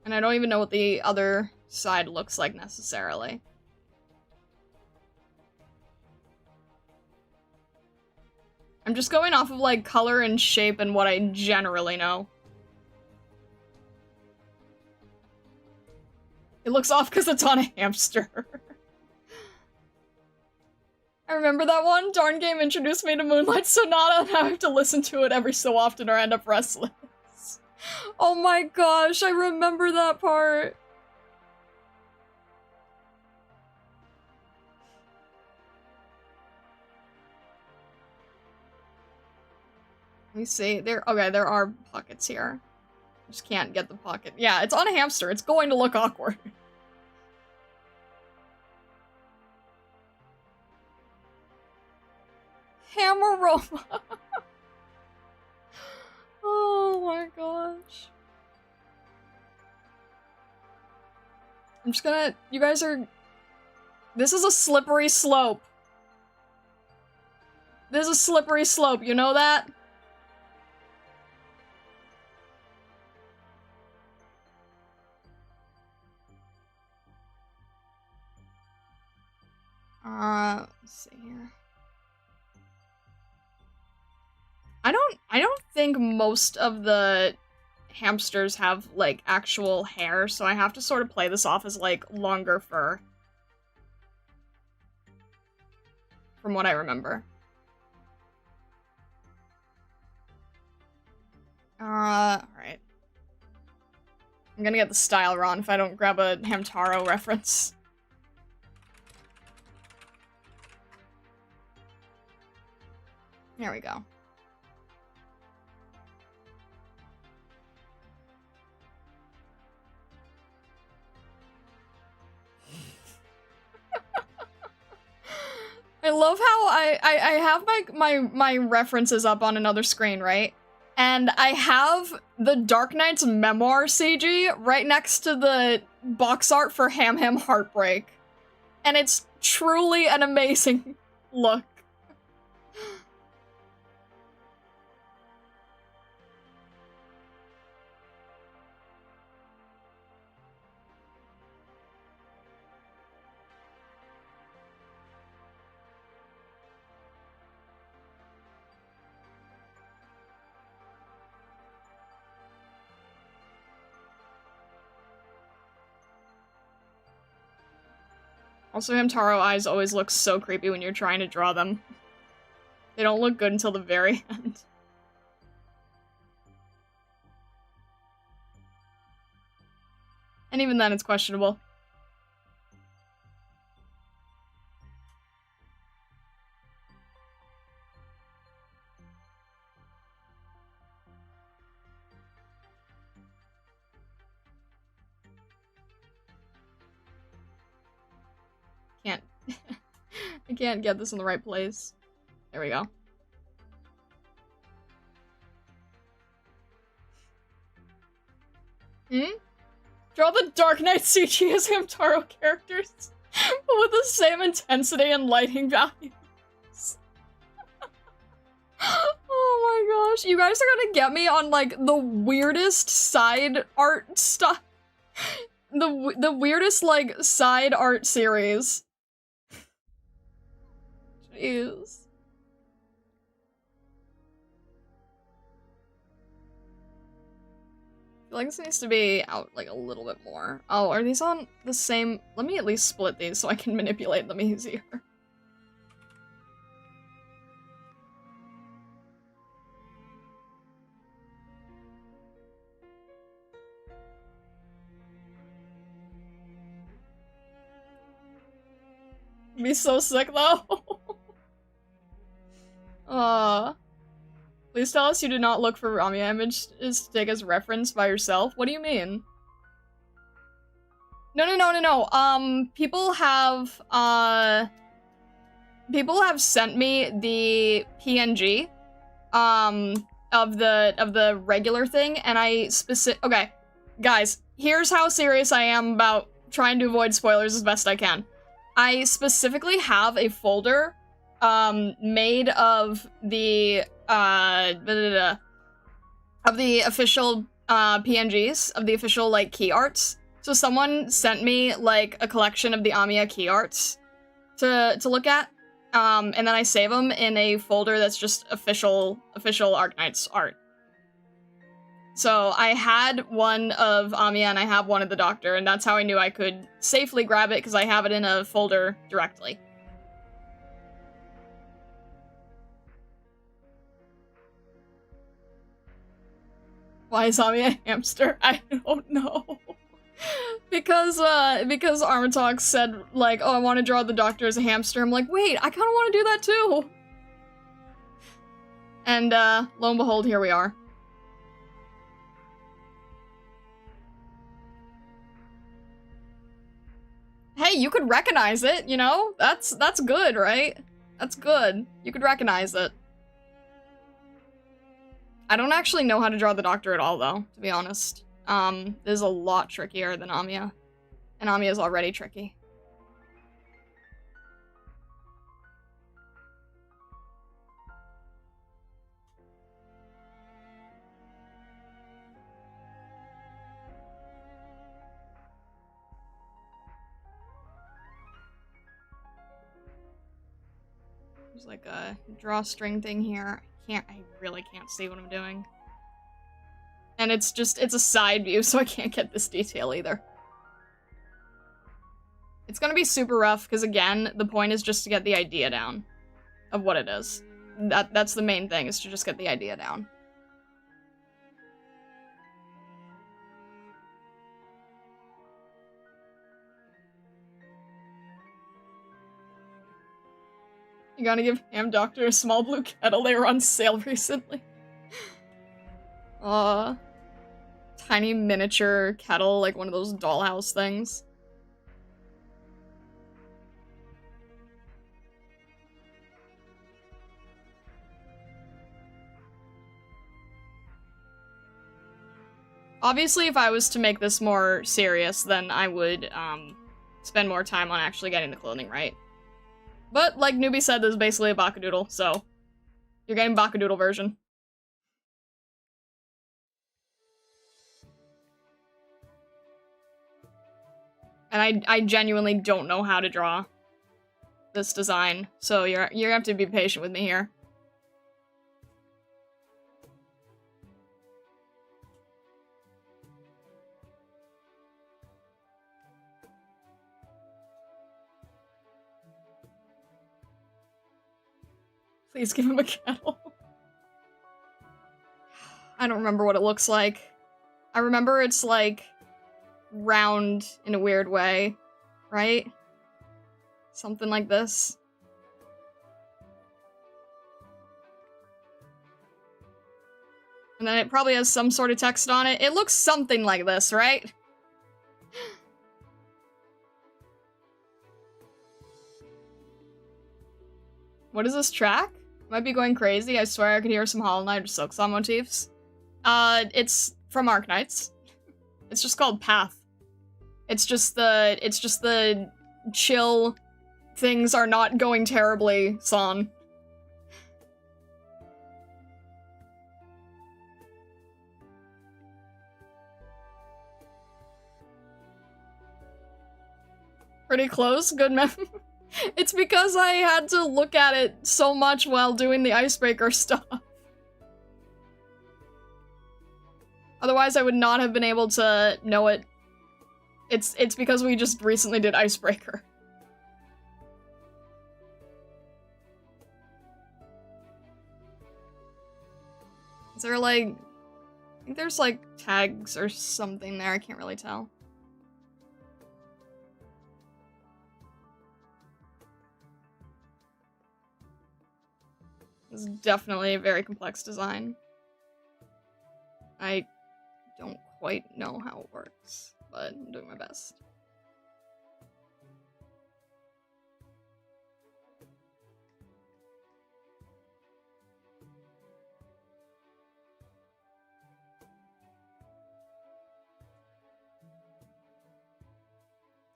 And I don't even know what the other side looks like necessarily. I'm just going off of, like, color and shape and what I generally know. It looks off because it's on a hamster. I remember that one. Darn game introduced me to Moonlight Sonata, and I have to listen to it every so often or end up restless. Oh my gosh, I remember that part. Let me see. There are pockets here. Just can't get the pocket. Yeah, it's on a hamster. It's going to look awkward. Hammeroma. Oh my gosh. I'm just gonna... You guys are... This is a slippery slope. This is a slippery slope, you know that? Let's see here. I don't think most of the hamsters have, like, actual hair, so I have to sort of play this off as, like, longer fur. From what I remember. Alright. I'm gonna get the style wrong if I don't grab a Hamtaro reference. There we go. I love how I have my references up on another screen, right? And I have the Darknights Memoir CG right next to the box art for Ham Ham Heartbreak. And it's truly an amazing look. Also, Hamtaro eyes always look so creepy when you're trying to draw them. They don't look good until the very end. And even then, it's questionable. Can't. I can't get this in the right place. There we go. Draw the Darknight CG as Hamtaro characters, but with the same intensity and lighting values. Oh my gosh. You guys are gonna get me on, like, the weirdest side art stuff. The weirdest, like, side art series. Jeez. I feel like this needs to be out, like, a little bit more. Oh, are these on the same... Let me at least split these so I can manipulate them easier. Be so sick, though. Please tell us you did not look for Ramia images to take as reference by yourself. What do you mean? No. People have sent me the PNG, of the regular thing, and okay, guys, here's how serious I am about trying to avoid spoilers as best I can. I specifically have a folder, made of the official PNGs of the official, like, key arts. So someone sent me, like, a collection of the Amiya key arts to look at. And then I save them in a folder that's just official Arknights art. So I had one of Amiya and I have one of the Doctor, and that's how I knew I could safely grab it, because I have it in a folder directly. Why is Amiya a hamster? I don't know. because Armatalk said, like, oh, I want to draw the Doctor as a hamster. I'm like, wait, I kind of want to do that too. And lo and behold, here we are. Hey, you could recognize it, you know? That's good, right? That's good. You could recognize it. I don't actually know how to draw the Doctor at all, though, to be honest. This is a lot trickier than Amiya. And Amiya's already tricky. There's like a drawstring thing here. I really can't see what I'm doing. And it's a side view, so I can't get this detail either. It's gonna be super rough, because again, the point is just to get the idea down of what it is. That's the main thing, is to just get the idea down. You gotta give Ham Doctor a small blue kettle. They were on sale recently. Tiny miniature kettle, like one of those dollhouse things. Obviously, if I was to make this more serious, then I would, spend more time on actually getting the clothing right. But, like Newbie said, this is basically a Bakadoodle, so you're getting Bakadoodle version. And I genuinely don't know how to draw this design, so you're gonna have to be patient with me here. Please give him a kettle. I don't remember what it looks like. I remember it's, like, round in a weird way, right? Something like this. And then it probably has some sort of text on it. It looks something like this, right? What is this track? Might be going crazy. I swear I could hear some Hollow Knight or Silksong motifs. It's from Arknights. It's just called Path. It's just the chill, things are not going terribly song. Pretty close, good mem. It's because I had to look at it so much while doing the icebreaker stuff. Otherwise, I would not have been able to know it. It's because we just recently did icebreaker. Is there, like... I think there's, like, tags or something there. I can't really tell. This is definitely a very complex design. I don't quite know how it works, but I'm doing my best.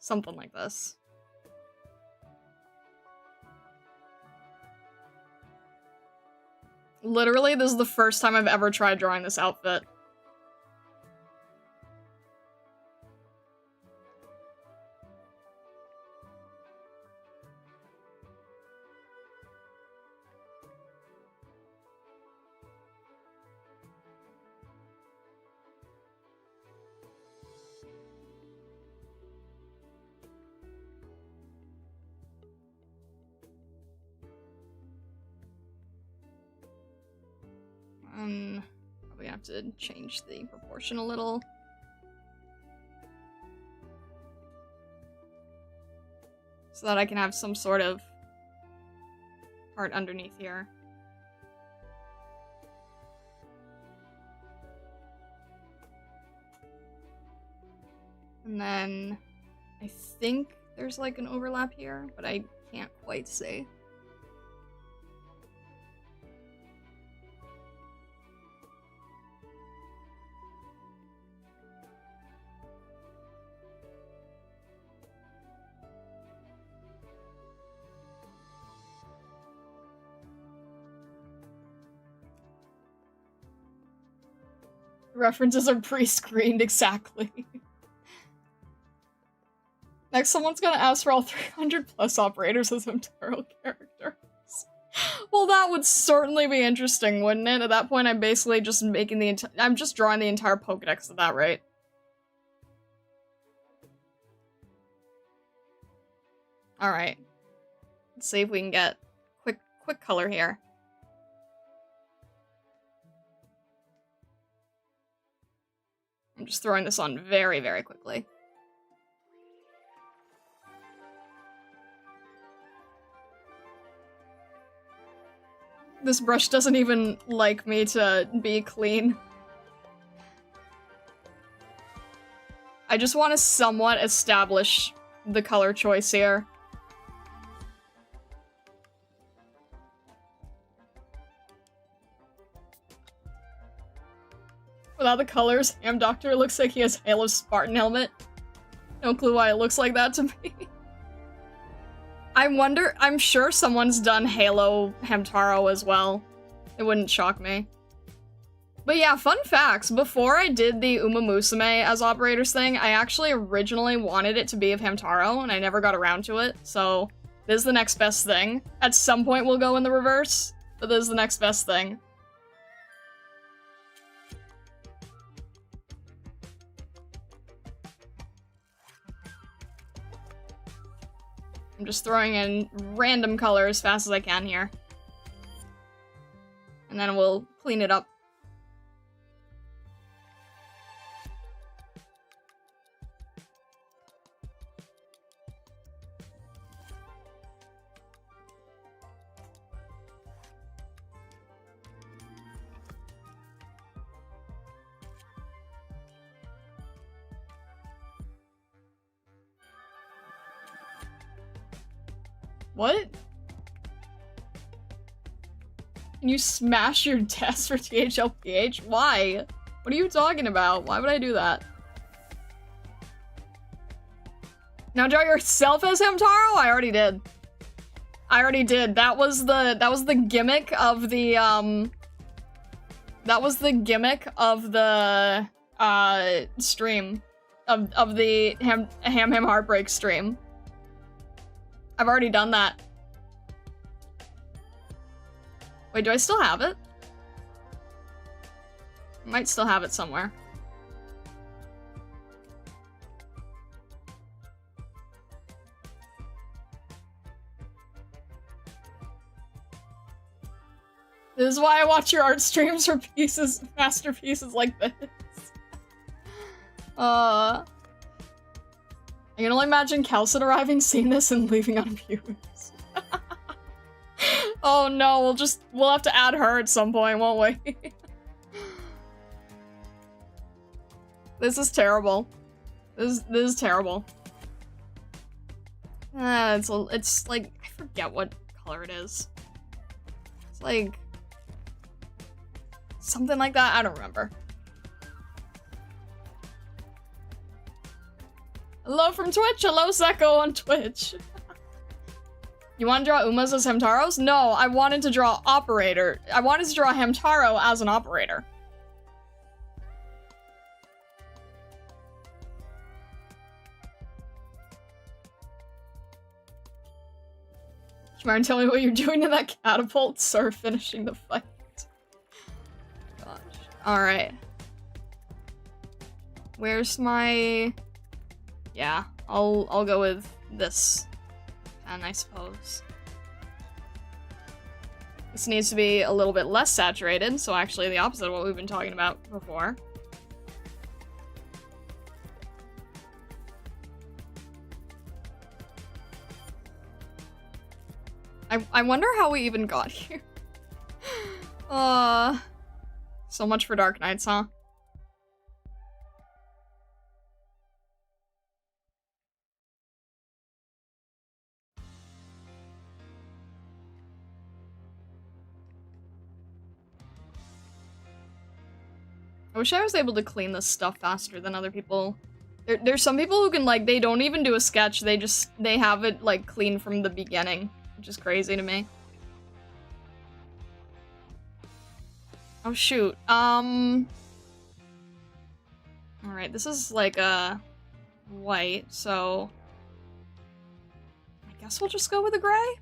Something like this. Literally, this is the first time I've ever tried drawing this outfit. have to change the proportion a little. So that I can have some sort of part underneath here. And then I think there's like an overlap here, but I can't quite see. References are pre-screened, exactly. Next, someone's gonna ask for all 300 plus operators as Hamtaro characters. Well, that would certainly be interesting, wouldn't it? At that point, I'm basically just making the I'm just drawing the entire Pokedex of that, right? Alright. Let's see if we can get quick color here. I'm just throwing this on very, very quickly. This brush doesn't even like me to be clean. I just want to somewhat establish the color choice here. Without the colors, Ham Doctor looks like he has Halo's Spartan helmet. No clue why it looks like that to me. I'm sure someone's done Halo Hamtaro as well. It wouldn't shock me. But yeah, fun facts. Before I did the Uma Musume as operators thing, I actually originally wanted it to be of Hamtaro, and I never got around to it, so this is the next best thing. At some point we'll go in the reverse, but this is the next best thing. I'm just throwing in random color as fast as I can here. And then we'll clean it up. What? Can you smash your test for THLPH? Why? What are you talking about? Why would I do that? Now draw yourself as Hamtaro? I already did. I already did. That was the gimmick of the that was the gimmick of the stream of the Ham Heartbreak stream. I've already done that. Wait, do I still have it? I might still have it somewhere. This is why I watch your art streams for masterpieces like this. I can only imagine Calcid arriving, seeing this, and leaving unabused. Oh no, we'll have to add her at some point, won't we? This is terrible. This is terrible. It's like, I forget what color it is. It's like something like that, I don't remember. Hello from Twitch! Hello, Seko on Twitch! You want to draw Umas as Hamtaros? No, I wanted to draw operator. I wanted to draw Hamtaro as an operator. Shmarn, tell me what you're doing to that catapult, sir, finishing the fight. Gosh. Alright. Where's my... Yeah, I'll go with this pen, I suppose. This needs to be a little bit less saturated, so actually the opposite of what we've been talking about before. I wonder how we even got here. So much for Darknights, huh? I wish I was able to clean this stuff faster than other people. There's some people who can, like, they don't even do a sketch, they have it, like, clean from the beginning, which is crazy to me. Oh, shoot. Alright, this is, like, white, so... I guess we'll just go with a gray?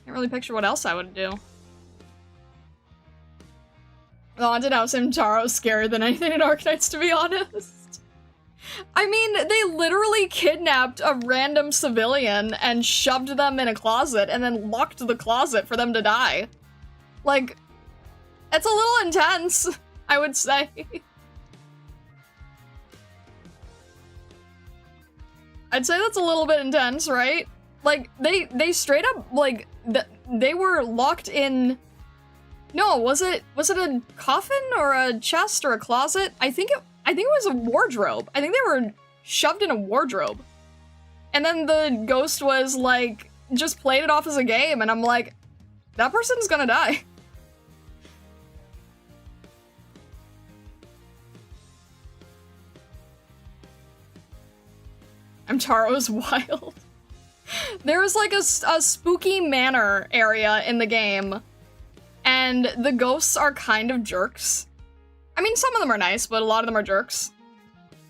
Can't really picture what else I would do. The haunted house in Taro is scarier than anything in Arknights, to be honest. I mean, they literally kidnapped a random civilian and shoved them in a closet and then locked the closet for them to die. Like, it's a little intense, I would say. I'd say that's a little bit intense, right? Like, they straight up, like, they were locked in... No, was it a coffin or a chest or a closet? I think it was a wardrobe. I think they were shoved in a wardrobe. And then the ghost was like, just played it off as a game, and I'm like, that person's gonna die. Taro's wild. There was like a spooky manor area in the game. And the ghosts are kind of jerks. I mean, some of them are nice, but a lot of them are jerks.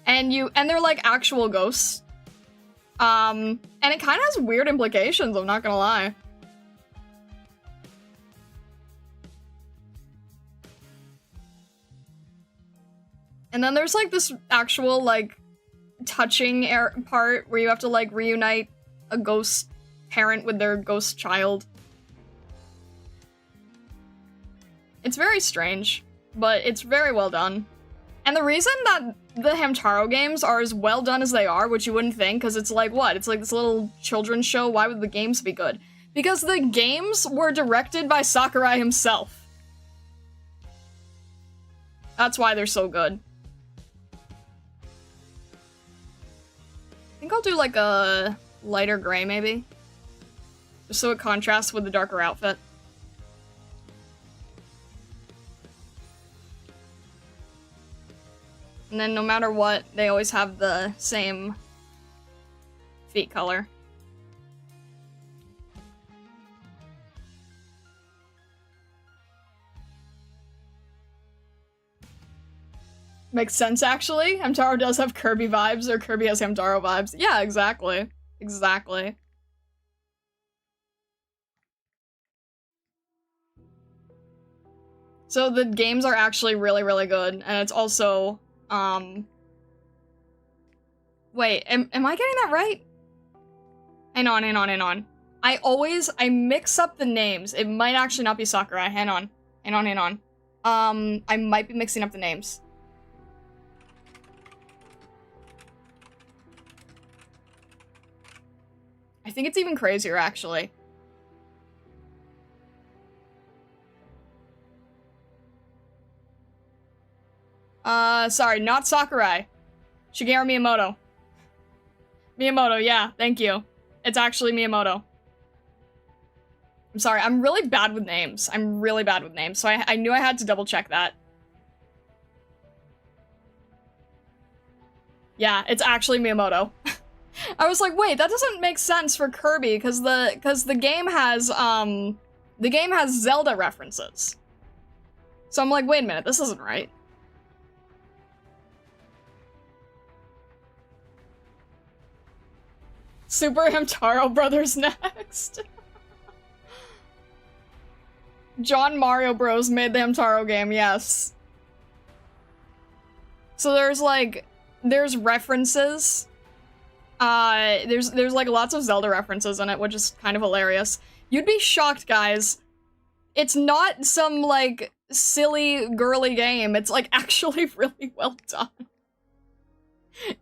And they're like actual ghosts. And it kind of has weird implications, I'm not gonna lie. And then there's like this actual like touching part where you have to like reunite a ghost parent with their ghost child. It's very strange, but it's very well done. And the reason that the Hamtaro games are as well done as they are, which you wouldn't think, because it's like, what? It's like this little children's show, why would the games be good? Because the games were directed by Sakurai himself. That's why they're so good. I think I'll do like a lighter gray, maybe. Just so it contrasts with the darker outfit. And then no matter what, they always have the same feet color. Makes sense, actually. Hamtaro does have Kirby vibes, or Kirby has Hamtaro vibes. Yeah, exactly. Exactly. So the games are actually really, really good, and it's also... Wait, am I getting that right? Hang on. I mix up the names. It might actually not be Sakurai. Hang on. I might be mixing up the names. I think it's even crazier, actually. Sorry, not Sakurai. Shigeru Miyamoto. Miyamoto, yeah, thank you. It's actually Miyamoto. I'm sorry, I'm really bad with names. So I knew I had to double check that. Yeah, it's actually Miyamoto. I was like, wait, that doesn't make sense for Kirby, because the game has Zelda references. So I'm like, wait a minute, this isn't right. Super Hamtaro Brothers next. John Mario Bros. Made the Hamtaro game, yes. So there's references. There's like lots of Zelda references in it, which is kind of hilarious. You'd be shocked, guys. it's not some, like, silly, girly game. It's, like, actually really well done.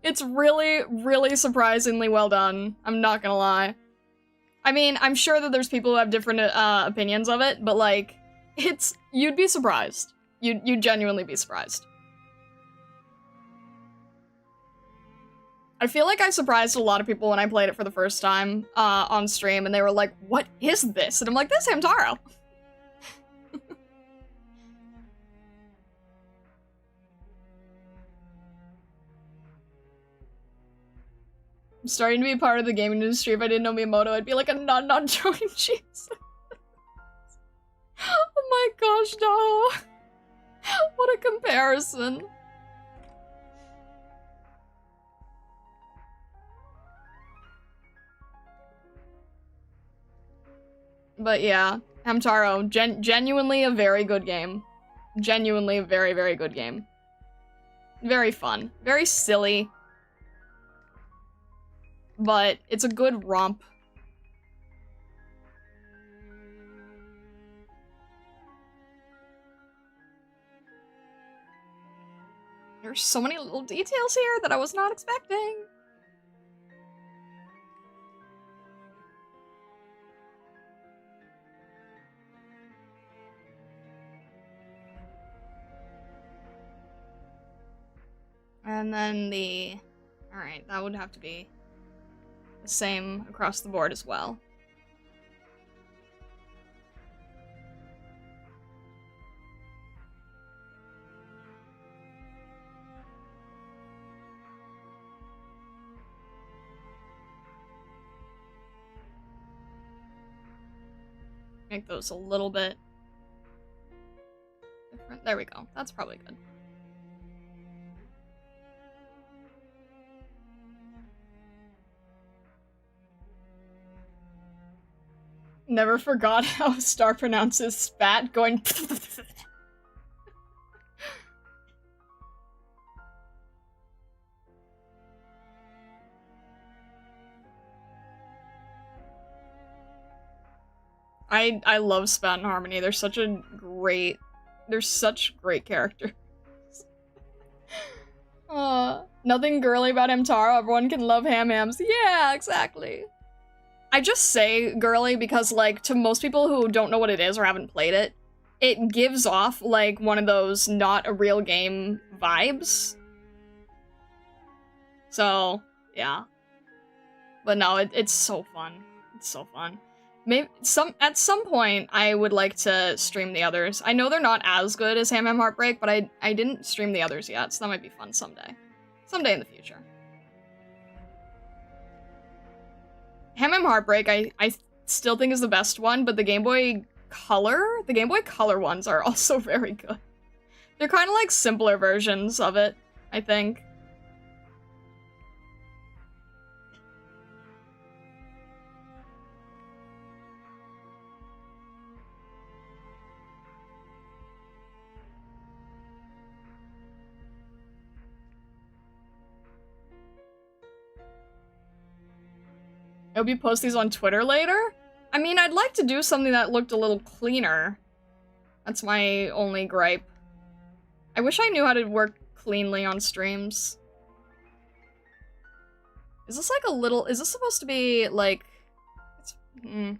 It's really, really surprisingly well done. I'm not gonna lie. I mean, I'm sure that there's people who have different opinions of it, but, like, you'd be surprised. You'd genuinely be surprised. I feel like I surprised a lot of people when I played it for the first time on stream, and they were like, what is this? And I'm like, this is Hamtaro. I'm starting to be part of the gaming industry. If I didn't know Miyamoto, I'd be like a non join Jesus. Oh my gosh, no. What a comparison. But yeah, Hamtaro, genuinely a very good game. Genuinely a very, very good game. Very fun. Very silly. But it's a good romp. There's so many little details here that I was not expecting. And then alright, that would have to be the same across the board as well. Make those a little bit different. There we go. That's probably good. Never forgot how Star pronounces spat, going I love Spat and Harmony. They're such great characters. Nothing girly about Hamtaro. Everyone can love ham-hams. Yeah, exactly. I just say girly because, like, to most people who don't know what it is or haven't played it, it gives off, like, one of those not a real game vibes. So, yeah. But no, it's so fun. It's so fun. Maybe at some point I would like to stream the others. I know they're not as good as Ham Ham Heartbreak, but I didn't stream the others yet, so that might be fun someday. Someday in the future. Ham Ham Heartbreak I still think is the best one, but the Game Boy Color ones are also very good. They're kind of like simpler versions of it, I think. I hope you post these on Twitter later? I mean, I'd like to do something that looked a little cleaner. That's my only gripe. I wish I knew how to work cleanly on streams. Is this like a little... Is this supposed to be, like... Let me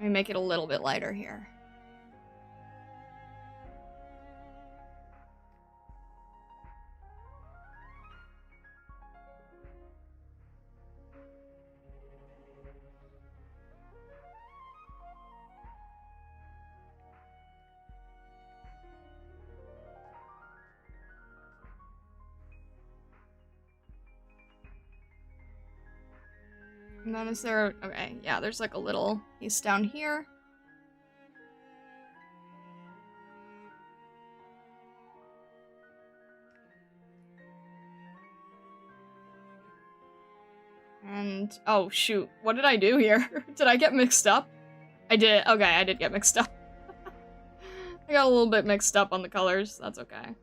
make it a little bit lighter here. And then is there... Okay, yeah, there's like a little piece down here. And... Oh, shoot. What did I do here? Did I get mixed up? I did. Okay, I did get mixed up. I got a little bit mixed up on the colors. That's okay.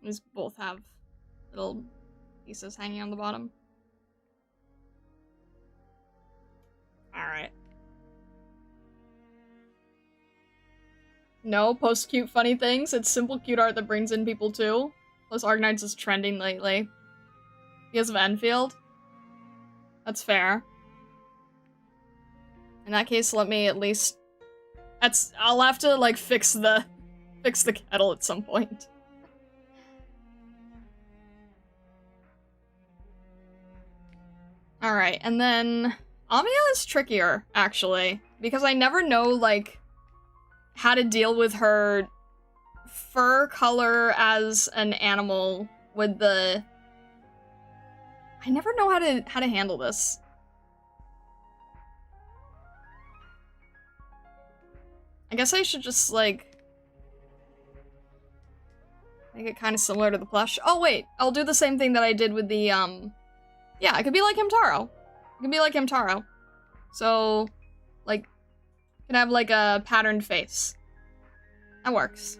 These both have little pieces hanging on the bottom. Alright. No, post cute funny things. It's simple cute art that brings in people too. Plus Arknights is trending lately. Because of Enfield. That's fair. In that case, let me at least... I'll have to, like, fix the kettle at some point. Alright, and then... Amiya is trickier, actually. Because I never know, like, how to deal with her fur color as an animal with the... I never know how to handle this. I guess I should just, like... make it kind of similar to the plush. Oh, wait. I'll do the same thing that I did with the, Yeah, I could be like Hamtaro. It could be like Hamtaro. So, like, can have, like, a patterned face. That works.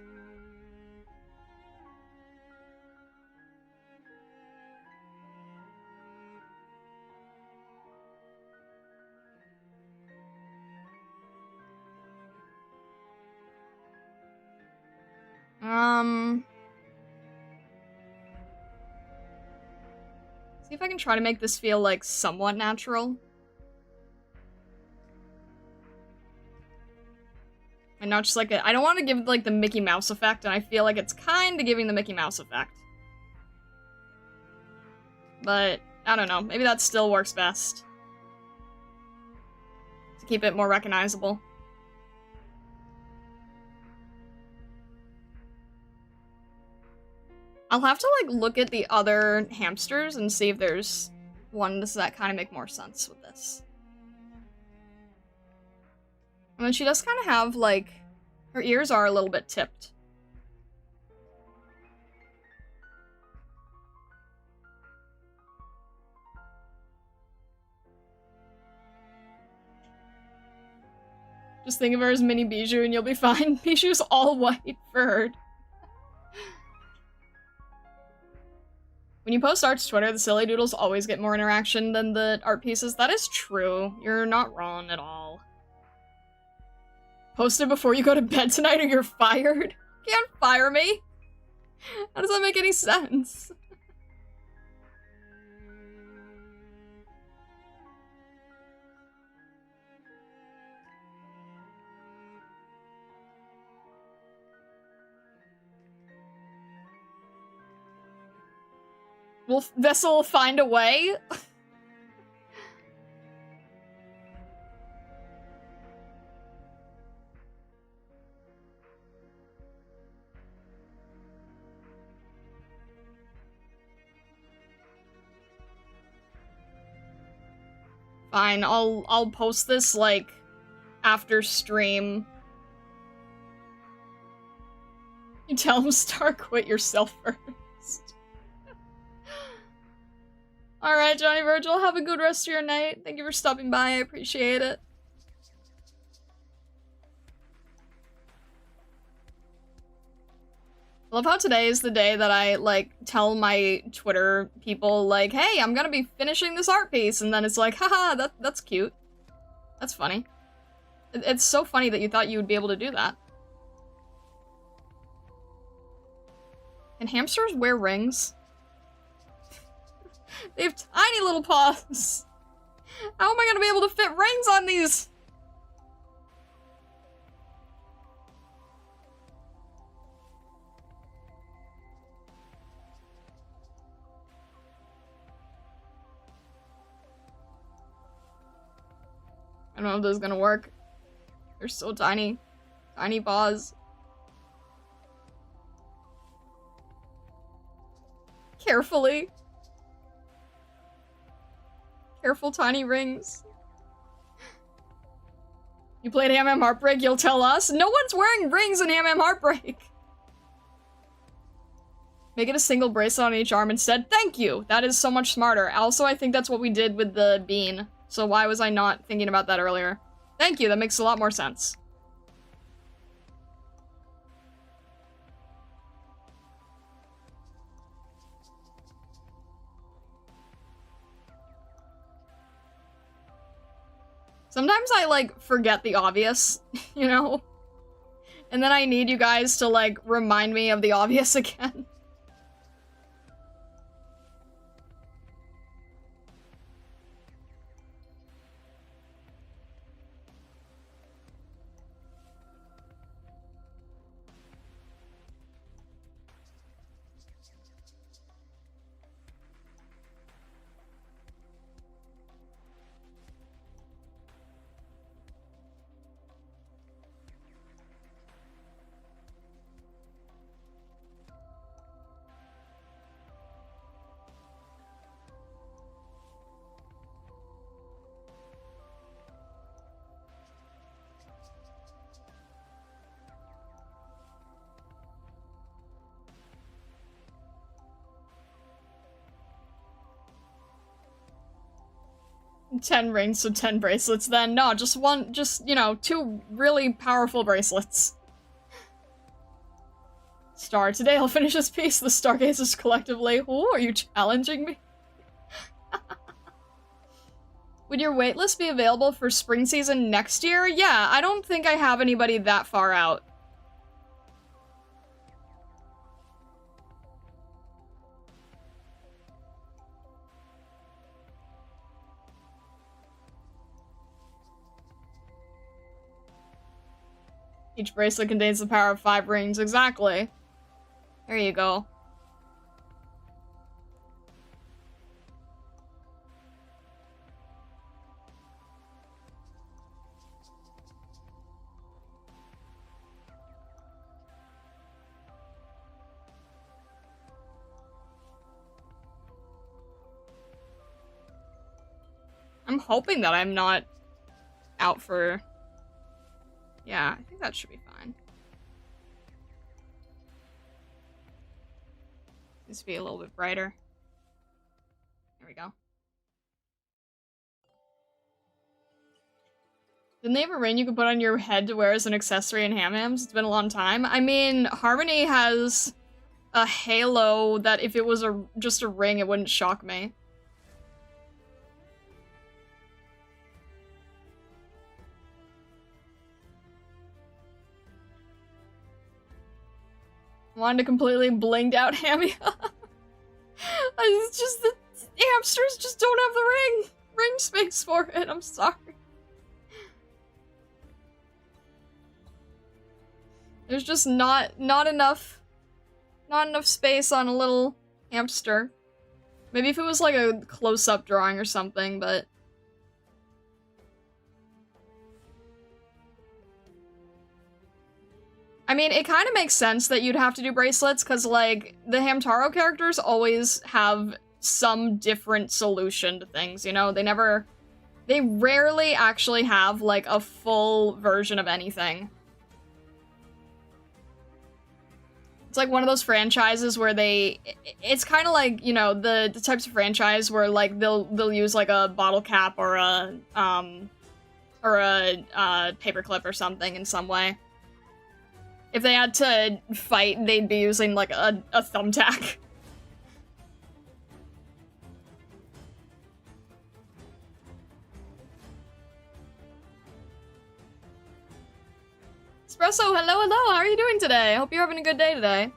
See if I can try to make this feel, like, somewhat natural. And not just, like, I don't want to give, like, the Mickey Mouse effect, and I feel like it's kind of giving the Mickey Mouse effect. But, I don't know, maybe that still works best. To keep it more recognizable. I'll have to, like, look at the other hamsters and see if there's ones that kind of make more sense with this. And then she does kind of have, like, her ears are a little bit tipped. Just think of her as mini Bijou and you'll be fine. Bijou's all white furred. When you post art to Twitter, the silly doodles always get more interaction than the art pieces. That is true. You're not wrong at all. Post it before you go to bed tonight or you're fired? You can't fire me! How does that make any sense? Will Vessel find a way? Fine, I'll post this, like, after stream. You tell him start quit yourself first. Alright, Johnny Virgil, have a good rest of your night. Thank you for stopping by, I appreciate it. I love how today is the day that I, like, tell my Twitter people, like, hey, I'm gonna be finishing this art piece, and then it's like, haha, that's cute. That's funny. It's so funny that you thought you would be able to do that. Can hamsters wear rings? They have tiny little paws. How am I gonna be able to fit rings on these? I don't know if this is gonna work. They're so tiny. Tiny paws. Carefully. Careful, tiny rings. You played Ham Ham Heartbreak, you'll tell us? No one's wearing rings in Ham Ham Heartbreak! Make it a single bracelet on each arm instead. Thank you! That is so much smarter. Also, I think that's what we did with the bean. So why was I not thinking about that earlier? Thank you, that makes a lot more sense. Sometimes I, like, forget the obvious, you know? And then I need you guys to, like, remind me of the obvious again. Ten rings, so 10 bracelets then. No, just one, just, you know, 2 really powerful bracelets. Star, today I'll finish this piece, the Stargazers collectively. Ooh, are you challenging me? Would your waitlist be available for spring season next year? Yeah, I don't think I have anybody that far out. Each bracelet contains the power of 5 rings, exactly. There you go. I'm hoping that I'm not out for... Yeah, I think that should be fine. Needs to be a little bit brighter. There we go. Didn't they have a ring you could put on your head to wear as an accessory in Ham Hams? It's been a long time. I mean, Harmony has a halo that if it was just a ring, it wouldn't shock me. Wanted to completely blinged out Hammy. It's just the hamsters just don't have the ring space for it. I'm sorry. There's just not enough space on a little hamster. Maybe if it was like a close-up drawing or something, but I mean, it kind of makes sense that you'd have to do bracelets, because, like, the Hamtaro characters always have some different solution to things, you know? They rarely actually have, like, a full version of anything. It's like one of those franchises where it's kind of like, you know, the types of franchise where, like, they'll use, like, a bottle cap or a paperclip or something in some way. If they had to fight, they'd be using, like, a thumbtack. Espresso, hello, hello! How are you doing today? I hope you're having a good day today.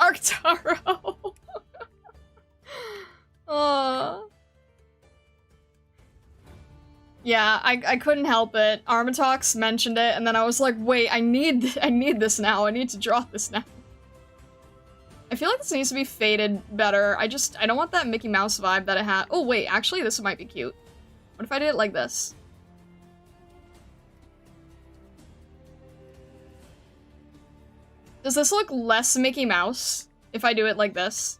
Arctaro! Yeah, I couldn't help it. Armatox mentioned it, and then I was like, wait, I need this now. I need to draw this now. I feel like this needs to be faded better. I don't want that Mickey Mouse vibe that it had. Oh, wait, actually, this might be cute. What if I did it like this? Does this look less Mickey Mouse if I do it like this?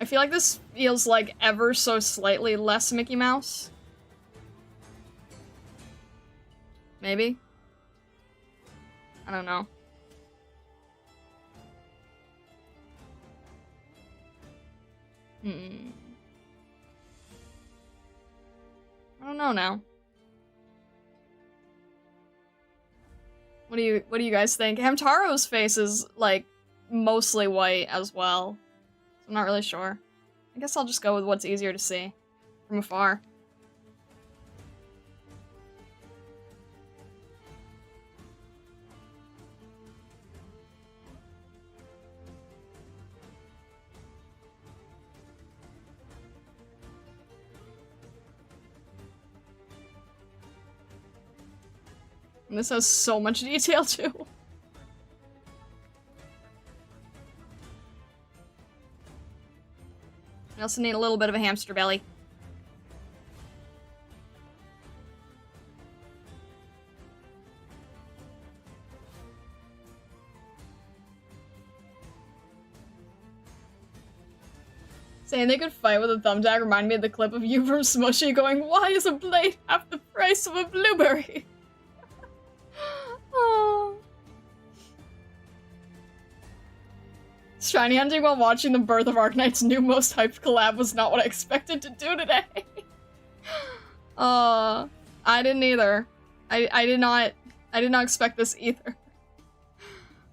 I feel like this feels like ever so slightly less Mickey Mouse. Maybe? I don't know. know now. What do you guys think? Hamtaro's face is, like, mostly white as well. I'm not really sure. I guess I'll just go with what's easier to see from afar. And this has so much detail, too. I also need a little bit of a hamster belly. Saying they could fight with a thumbtack reminded me of the clip of you from Smushy going, "Why is a blade half the price of a blueberry?" Oh. Shiny hunting while watching the birth of Arknights' new most hyped collab was not what I expected to do today. I didn't either. I did not expect this either.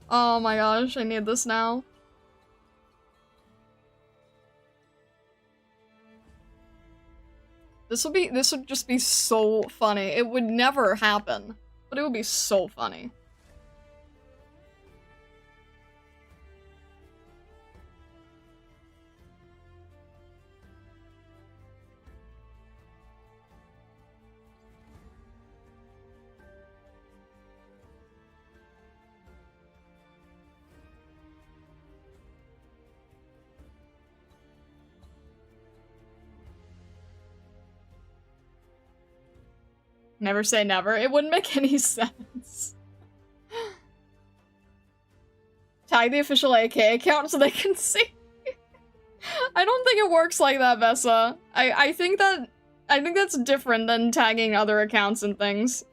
Oh my gosh, I need this now. This would just be so funny. It would never happen, but it would be so funny. Never say never. It wouldn't make any sense. Tag the official AK account so they can see. I don't think it works like that, Vessa. I think that's different than tagging other accounts and things.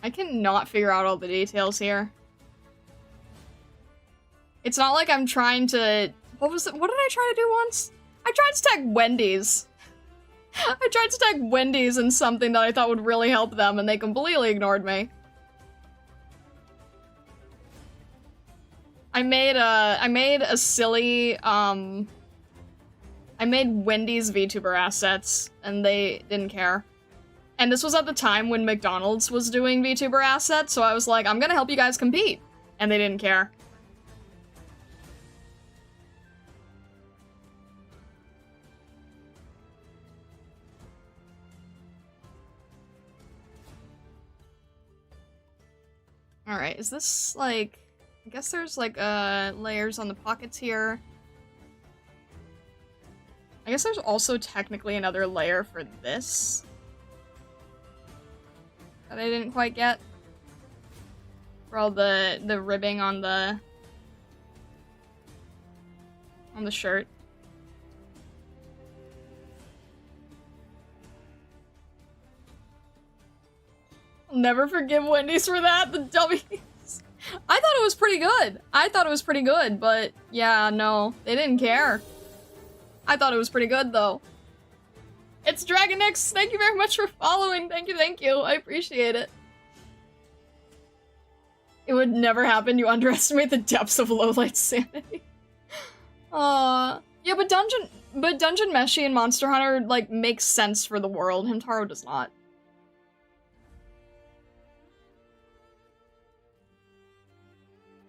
I cannot figure out all the details here. It's not like I'm trying to... What did I try to do once? I tried to tag Wendy's. I tried to tag Wendy's in something that I thought would really help them, and they completely ignored me. I made a silly, I made Wendy's VTuber assets, and they didn't care. And this was at the time when McDonald's was doing VTuber assets, so I was like, I'm gonna help you guys compete. And they didn't care. Alright, is this, like... I guess there's, like, layers on the pockets here. I guess there's also technically another layer for this. That I didn't quite get. For all the ribbing on the shirt. I'll never forgive Wendy's for that, the dummies. I thought it was pretty good. I thought it was pretty good, but yeah, no, they didn't care. I thought it was pretty good, though. It's Dragonix! Thank you very much for following. Thank you, thank you. I appreciate it. It would never happen. You underestimate the depths of Lowlight's sanity. Yeah, but Dungeon Meshi and Monster Hunter, like, makes sense for the world. Hamtaro does not.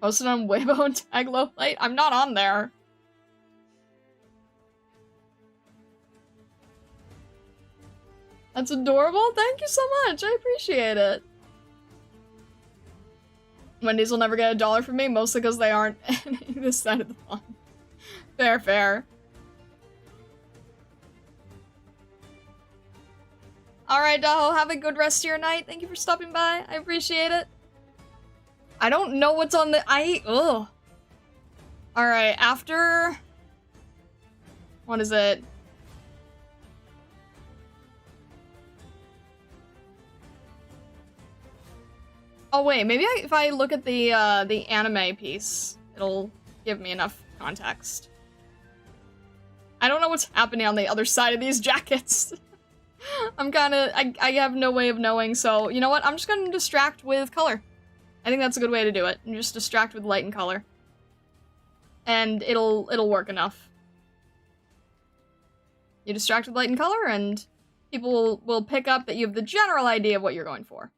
Posted on Weibo and tag Lowlight? I'm not on there. That's adorable. Thank you so much. I appreciate it. Wendy's will never get $1 from me, mostly because they aren't this side of the pond. Fair, fair. Alright, Daho, have a good rest of your night. Thank you for stopping by. I appreciate it. I don't know what's on the... Ugh. Alright, after... What is it? Oh wait, maybe if I look at the anime piece, it'll give me enough context. I don't know what's happening on the other side of these jackets. I have no way of knowing, so you know what? I'm just gonna distract with color. I think that's a good way to do it. And just distract with light and color. And it'll work enough. You distract with light and color, and people will pick up that you have the general idea of what you're going for.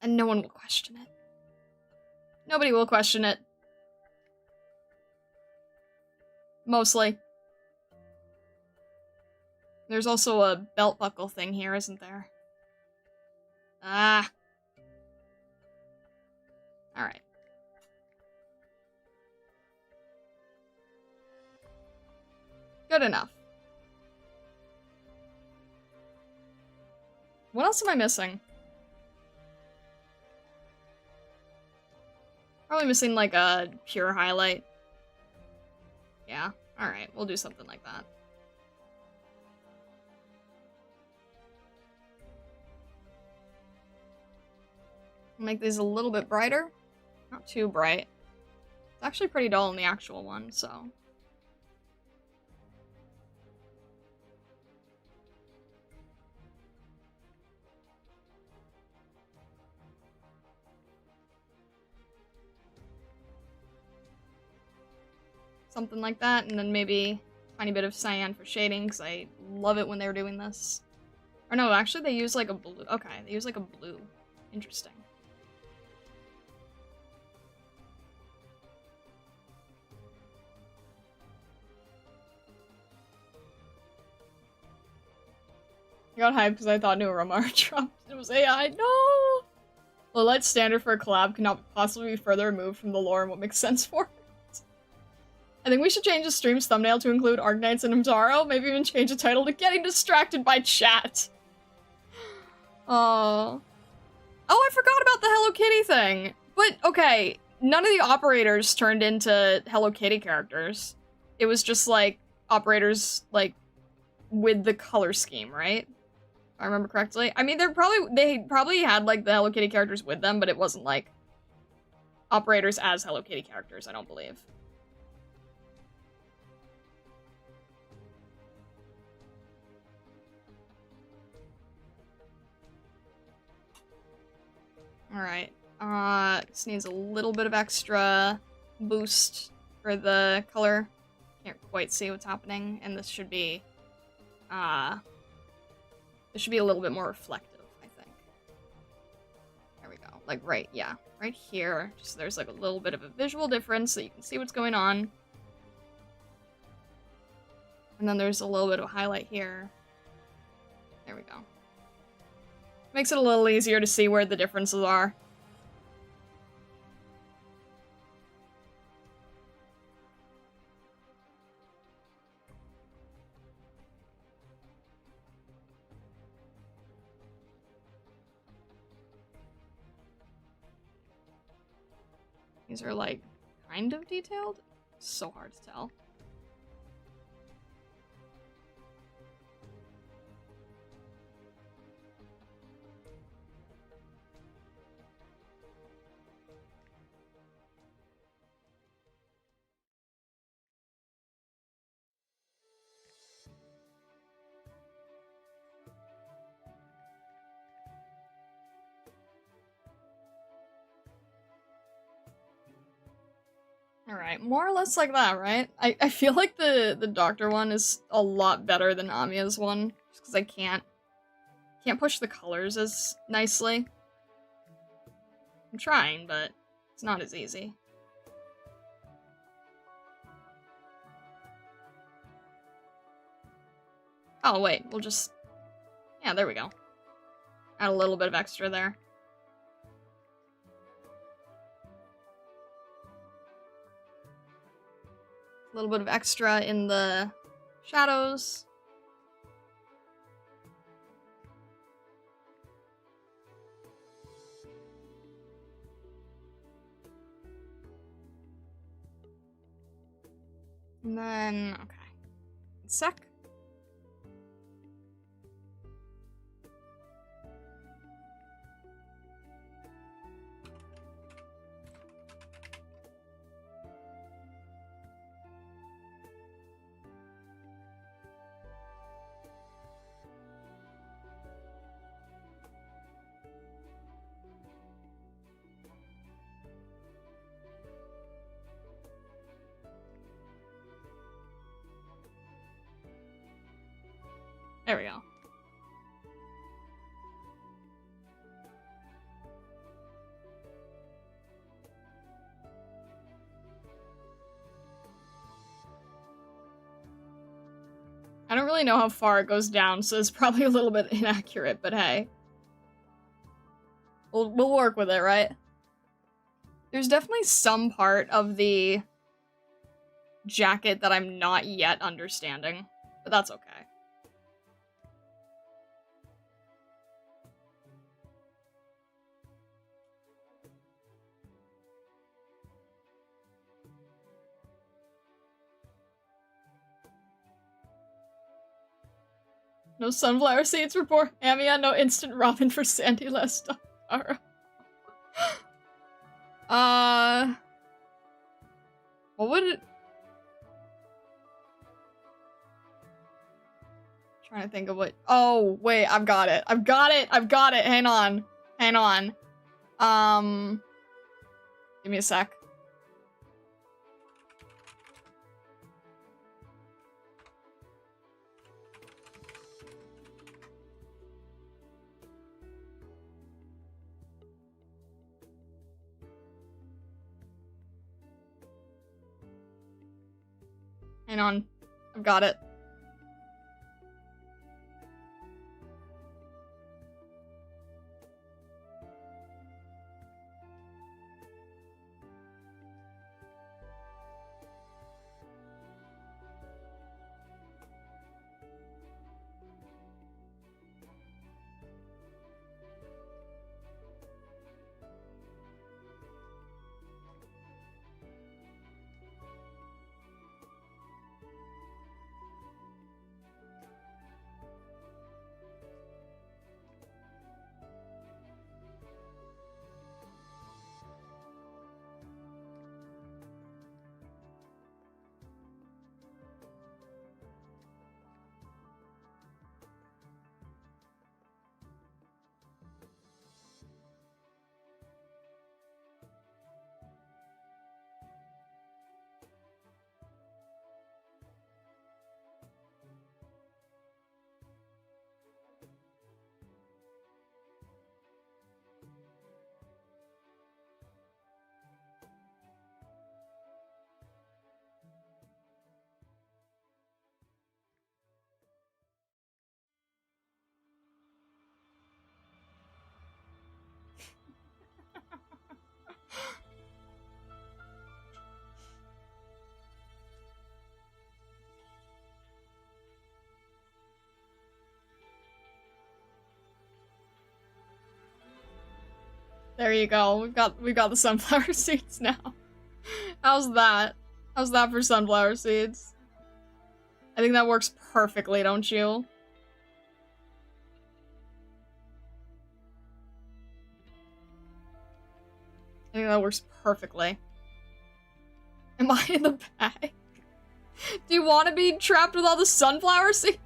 And no one will question it. Nobody will question it. Mostly. There's also a belt buckle thing here, isn't there? Ah. Alright. Good enough. What else am I missing? Probably missing, like, a pure highlight. Yeah, alright, we'll do something like that. Make these a little bit brighter. Not too bright. It's actually pretty dull in the actual one, so... something like that, and then maybe a tiny bit of cyan for shading, because I love it when they're doing this. Or no, actually they use like a blue. Okay, they use like a blue. Interesting. I got hyped because I thought new Memoir dropped. It was AI. No! Well, let's standard for a collab cannot possibly be further removed from the lore and what makes sense for it. I think we should change the stream's thumbnail to include Arknights and Hamtaro. Maybe even change the title to Getting Distracted by Chat. Oh, I forgot about the Hello Kitty thing. But, okay, none of the operators turned into Hello Kitty characters. It was just, like, operators, like, with the color scheme, right? If I remember correctly. I mean, they probably had, like, the Hello Kitty characters with them, but it wasn't, like, operators as Hello Kitty characters, I don't believe. Alright, this needs a little bit of extra boost for the color. Can't quite see what's happening, and this should be, a little bit more reflective, I think. There we go, like right here, just so there's like a little bit of a visual difference so you can see what's going on. And then there's a little bit of a highlight here. There we go. Makes it a little easier to see where the differences are. These are like kind of detailed. So hard to tell. Alright, more or less like that, right? I feel like the doctor one is a lot better than Amiya's one, just because I can't push the colors as nicely. I'm trying, but it's not as easy. Oh wait, we'll just... yeah, there we go. Add a little bit of extra there. A little bit of extra in the shadows. And then, okay. A sec. There we go. I don't really know how far it goes down, so it's probably a little bit inaccurate, but hey. We'll work with it, right? There's definitely some part of the jacket that I'm not yet understanding, but that's okay. No sunflower seeds for poor Amia, no instant ramen for Sandy last Tara. What would it... Trying to think of what... Oh, wait, I've got it. I've got it! Hang on. Give me a sec. Hang on. I've got it. There you go. We've got the sunflower seeds now. How's that? How's that for sunflower seeds? I think that works perfectly, don't you? I think that works perfectly. Am I in the bag? Do you want to be trapped with all the sunflower seeds?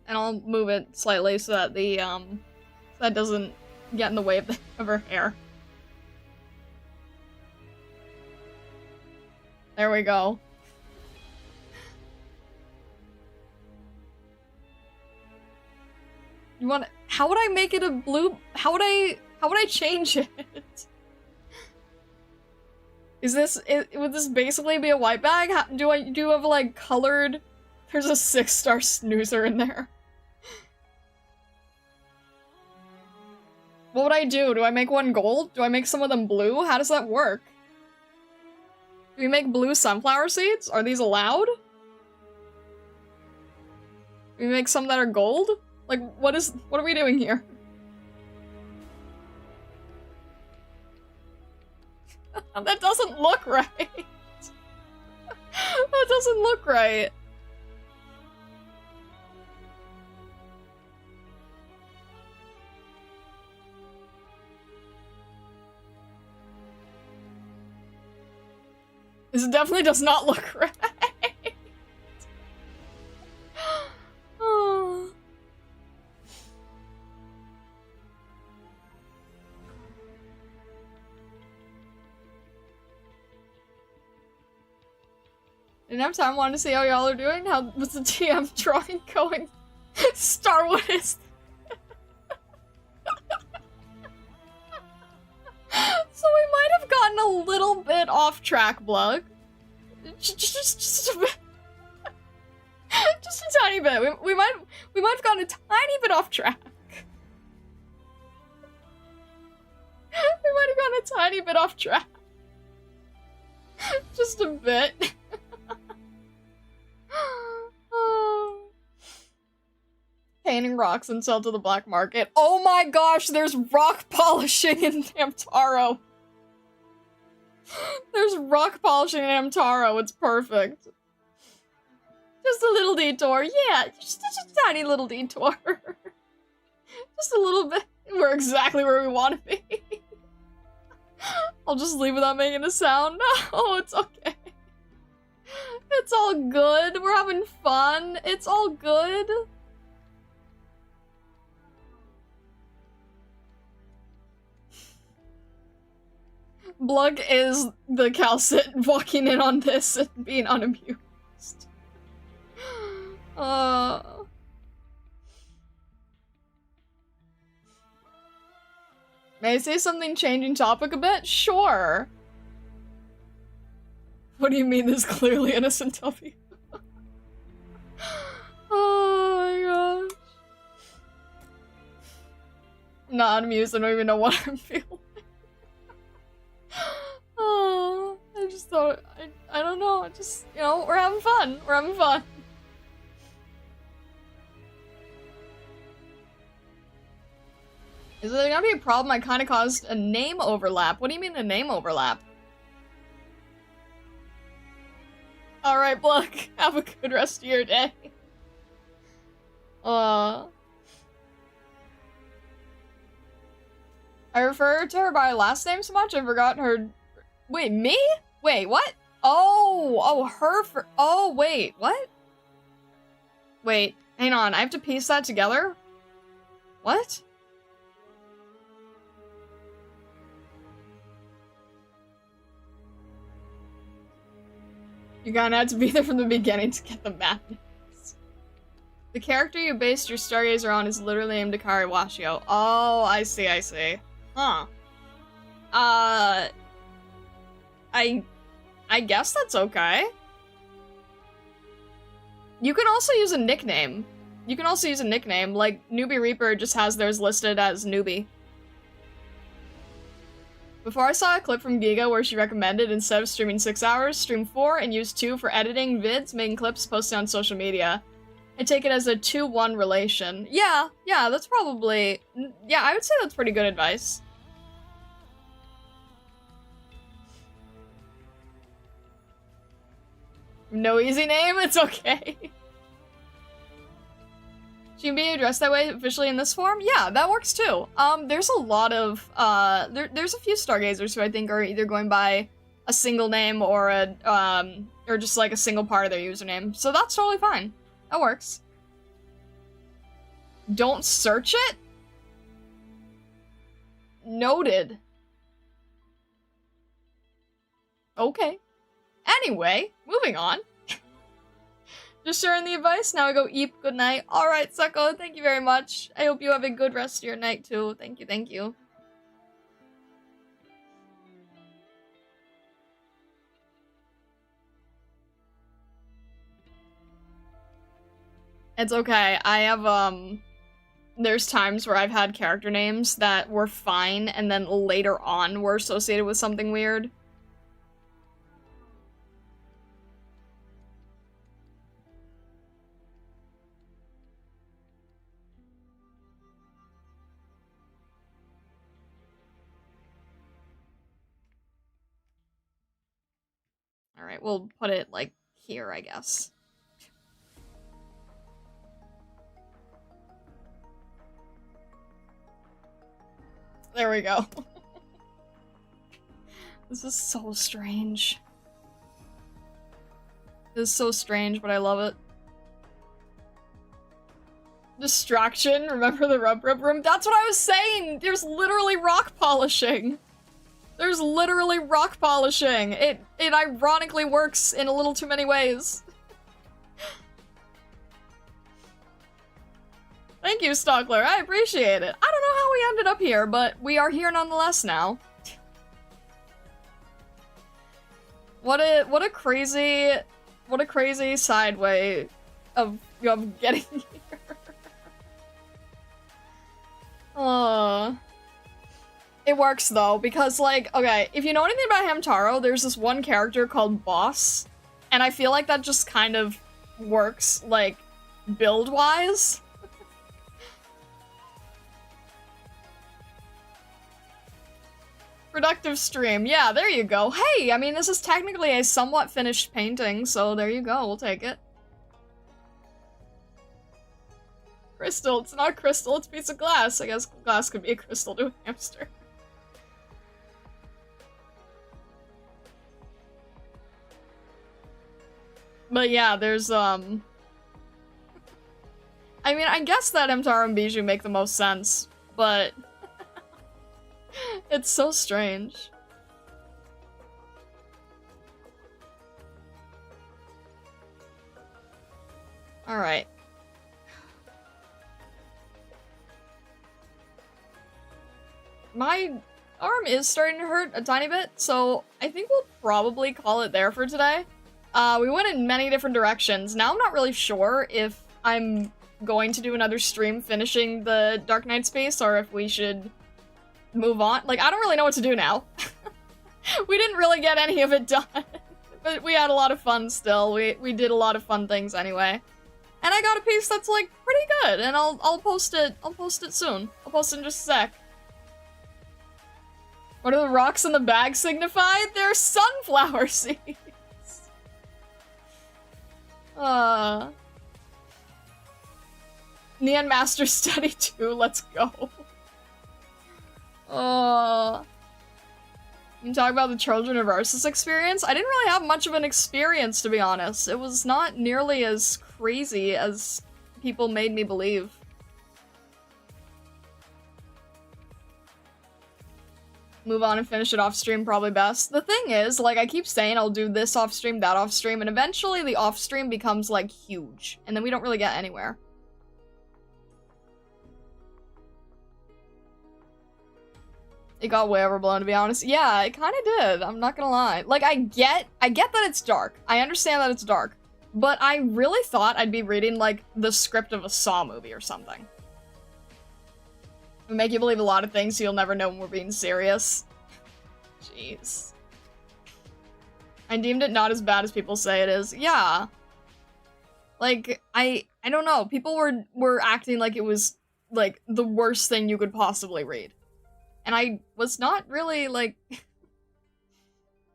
And I'll move it slightly so that the, that doesn't get in the way of her hair. There we go. You want- how would I make it a blue- how would I change it? Would this basically be a white bag? Do you have, like, colored- There's a 6-star snoozer in there. What would I do? Do I make one gold? Do I make some of them blue? How does that work? Do we make blue sunflower seeds? Are these allowed? Do we make some that are gold? Like, what are we doing here? That doesn't look right. That doesn't look right. This definitely does not look right. Oh. Didn't have time, wanted to see how y'all are doing. How was the TM drawing going? Star, what is So we might have gotten a little bit off track, Blug. Just a bit. Just a tiny bit. We might have gotten a tiny bit off track. We might have gotten a tiny bit off track. Just a bit. Painting rocks and sell to the black market. Oh my gosh, there's rock polishing in Hamtaro. There's rock polishing in Hamtaro. It's perfect. Just a little detour. Yeah, just a tiny little detour. Just a little bit. We're exactly where we want to be. I'll just leave without making a sound. No, it's okay. It's all good. We're having fun. It's all good. Blug is the Calcit walking in on this and being unamused. May I say something changing topic a bit? Sure. What do you mean there's clearly innocent W? Oh my gosh. I'm not amused, I don't even know what I'm feeling. Oh, I just thought, I don't know, just, you know, we're having fun. We're having fun. Is there gonna be a problem? I kinda caused a name overlap. What do you mean a name overlap? Alright, Blug, have a good rest of your day. I refer to her by her last name so much, I forgot her... Wait, me? Wait, what? Oh, her for... Oh, wait, what? Wait, hang on, I have to piece that together? What? You kinda had to be there from the beginning to get the madness. The character you based your Stargazer on is literally named Akari Washio. Oh, I see, I see. Huh. I guess that's okay. You can also use a nickname. You can also use a nickname, like Newbie Reaper just has theirs listed as Newbie. Before I saw a clip from Giga where she recommended instead of streaming 6 hours, stream 4 and use 2 for editing vids, making clips, posting on social media. I take it as a 2-1 relation. Yeah, that's probably... Yeah, I would say that's pretty good advice. No easy name? It's okay. She can be addressed that way officially in this form? Yeah, that works too. There's a lot of, there's a few Stargazers who I think are either going by a single name or or just like a single part of their username. So that's totally fine. That works. Don't search it? Noted. Okay. Anyway, moving on. Just sharing the advice, now I go eep, good night. Alright, Sucko, thank you very much. I hope you have a good rest of your night too. Thank you, thank you. It's okay, I have, there's times where I've had character names that were fine and then later on were associated with something weird. Alright, we'll put it, like, here, I guess. There we go. This is so strange. This is so strange, but I love it. Distraction, remember the rub room? That's what I was saying! There's literally rock polishing! There's literally rock polishing! It ironically works in a little too many ways. Thank you, Stockler, I appreciate it. I don't know how we ended up here, but we are here nonetheless now. What a crazy side way of getting here. It works though, because like, okay, if you know anything about Hamtaro, there's this one character called Boss, and I feel like that just kind of works, like, build-wise. Productive stream. Yeah, there you go. Hey, I mean, this is technically a somewhat finished painting, so there you go. We'll take it. Crystal. It's not crystal, it's a piece of glass. I guess glass could be a crystal to a hamster. But yeah, there's, I mean, I guess that Hamtaro and Bijou make the most sense, but... It's so strange. Alright. My arm is starting to hurt a tiny bit, so I think we'll probably call it there for today. We went in many different directions. Now I'm not really sure if I'm going to do another stream finishing the Darknights piece, or if we should move on. Like, I don't really know what to do now. We didn't really get any of it done. But we had a lot of fun still. We did a lot of fun things anyway. And I got a piece that's, like, pretty good, and I'll post it soon. I'll post it in just a sec. What do the rocks in the bag signify? They're sunflower seeds. Neon Master Study 2, let's go. You talk about the Children of Ursus experience? I didn't really have much of an experience, to be honest. It was not nearly as crazy as people made me believe. Move on and finish it off stream, probably best. The thing is, like, I keep saying I'll do this off stream, that off stream, and eventually the off stream becomes, like, huge. And then we don't really get anywhere. It got way overblown, to be honest. Yeah, it kind of did. I'm not gonna lie. Like, I get that it's dark. I understand that it's dark. But I really thought I'd be reading, like, the script of a Saw movie or something. It'll make you believe a lot of things so you'll never know when we're being serious. Jeez. I deemed it not as bad as people say it is. Yeah. Like, I don't know. People were acting like it was, like, the worst thing you could possibly read. And I was not really, like...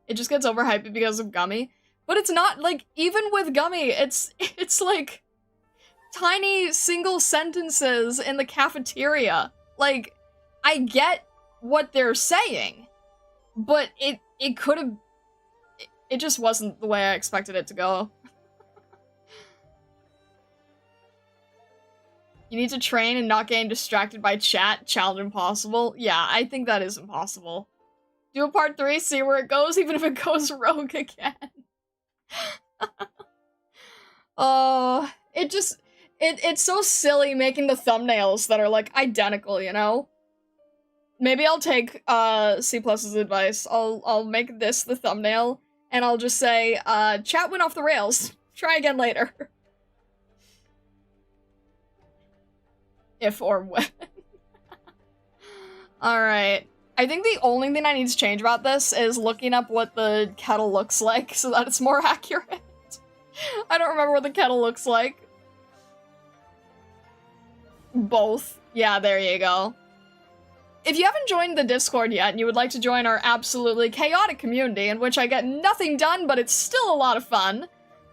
It just gets overhyped because of Gummy. But it's not, like, even with Gummy, it's like, tiny single sentences in the cafeteria. Like, I get what they're saying, but it could have... It just wasn't the way I expected it to go. You need to train and not getting distracted by chat. Challenge impossible. Yeah, I think that is impossible. Do a part 3, see where it goes, even if it goes rogue again. Oh, it's so silly making the thumbnails that are, like, identical, you know? Maybe I'll take, C+'s advice. I'll make this the thumbnail, and I'll just say, chat went off the rails. Try again later. If or when. Alright. I think the only thing I need to change about this is looking up what the kettle looks like so that it's more accurate. I don't remember what the kettle looks like. Both. Yeah, there you go. if you haven't joined the Discord yet and you would like to join our absolutely chaotic community in which I get nothing done, but it's still a lot of fun,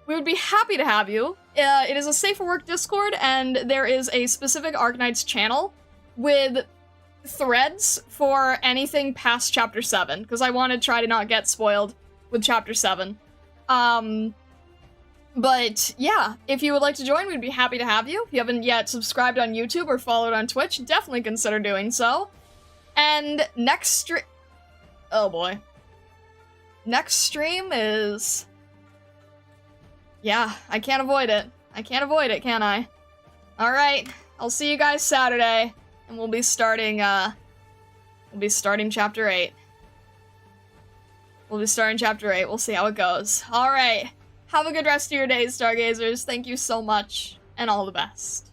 we would be happy to have you. It is a safe for work Discord, and there is a specific Arknights channel with threads for anything past Chapter 7, because I want to try to not get spoiled with Chapter 7. But yeah, if you would like to join, we'd be happy to have you. If you haven't yet subscribed on YouTube or followed on Twitch, definitely consider doing so. And next oh boy. Next stream is... yeah, I can't avoid it. I can't avoid it, can I? Alright, I'll see you guys Saturday, and we'll be starting Chapter 8. We'll be starting Chapter 8, we'll see how it goes. Alright, have a good rest of your days, Stargazers. Thank you so much, and all the best.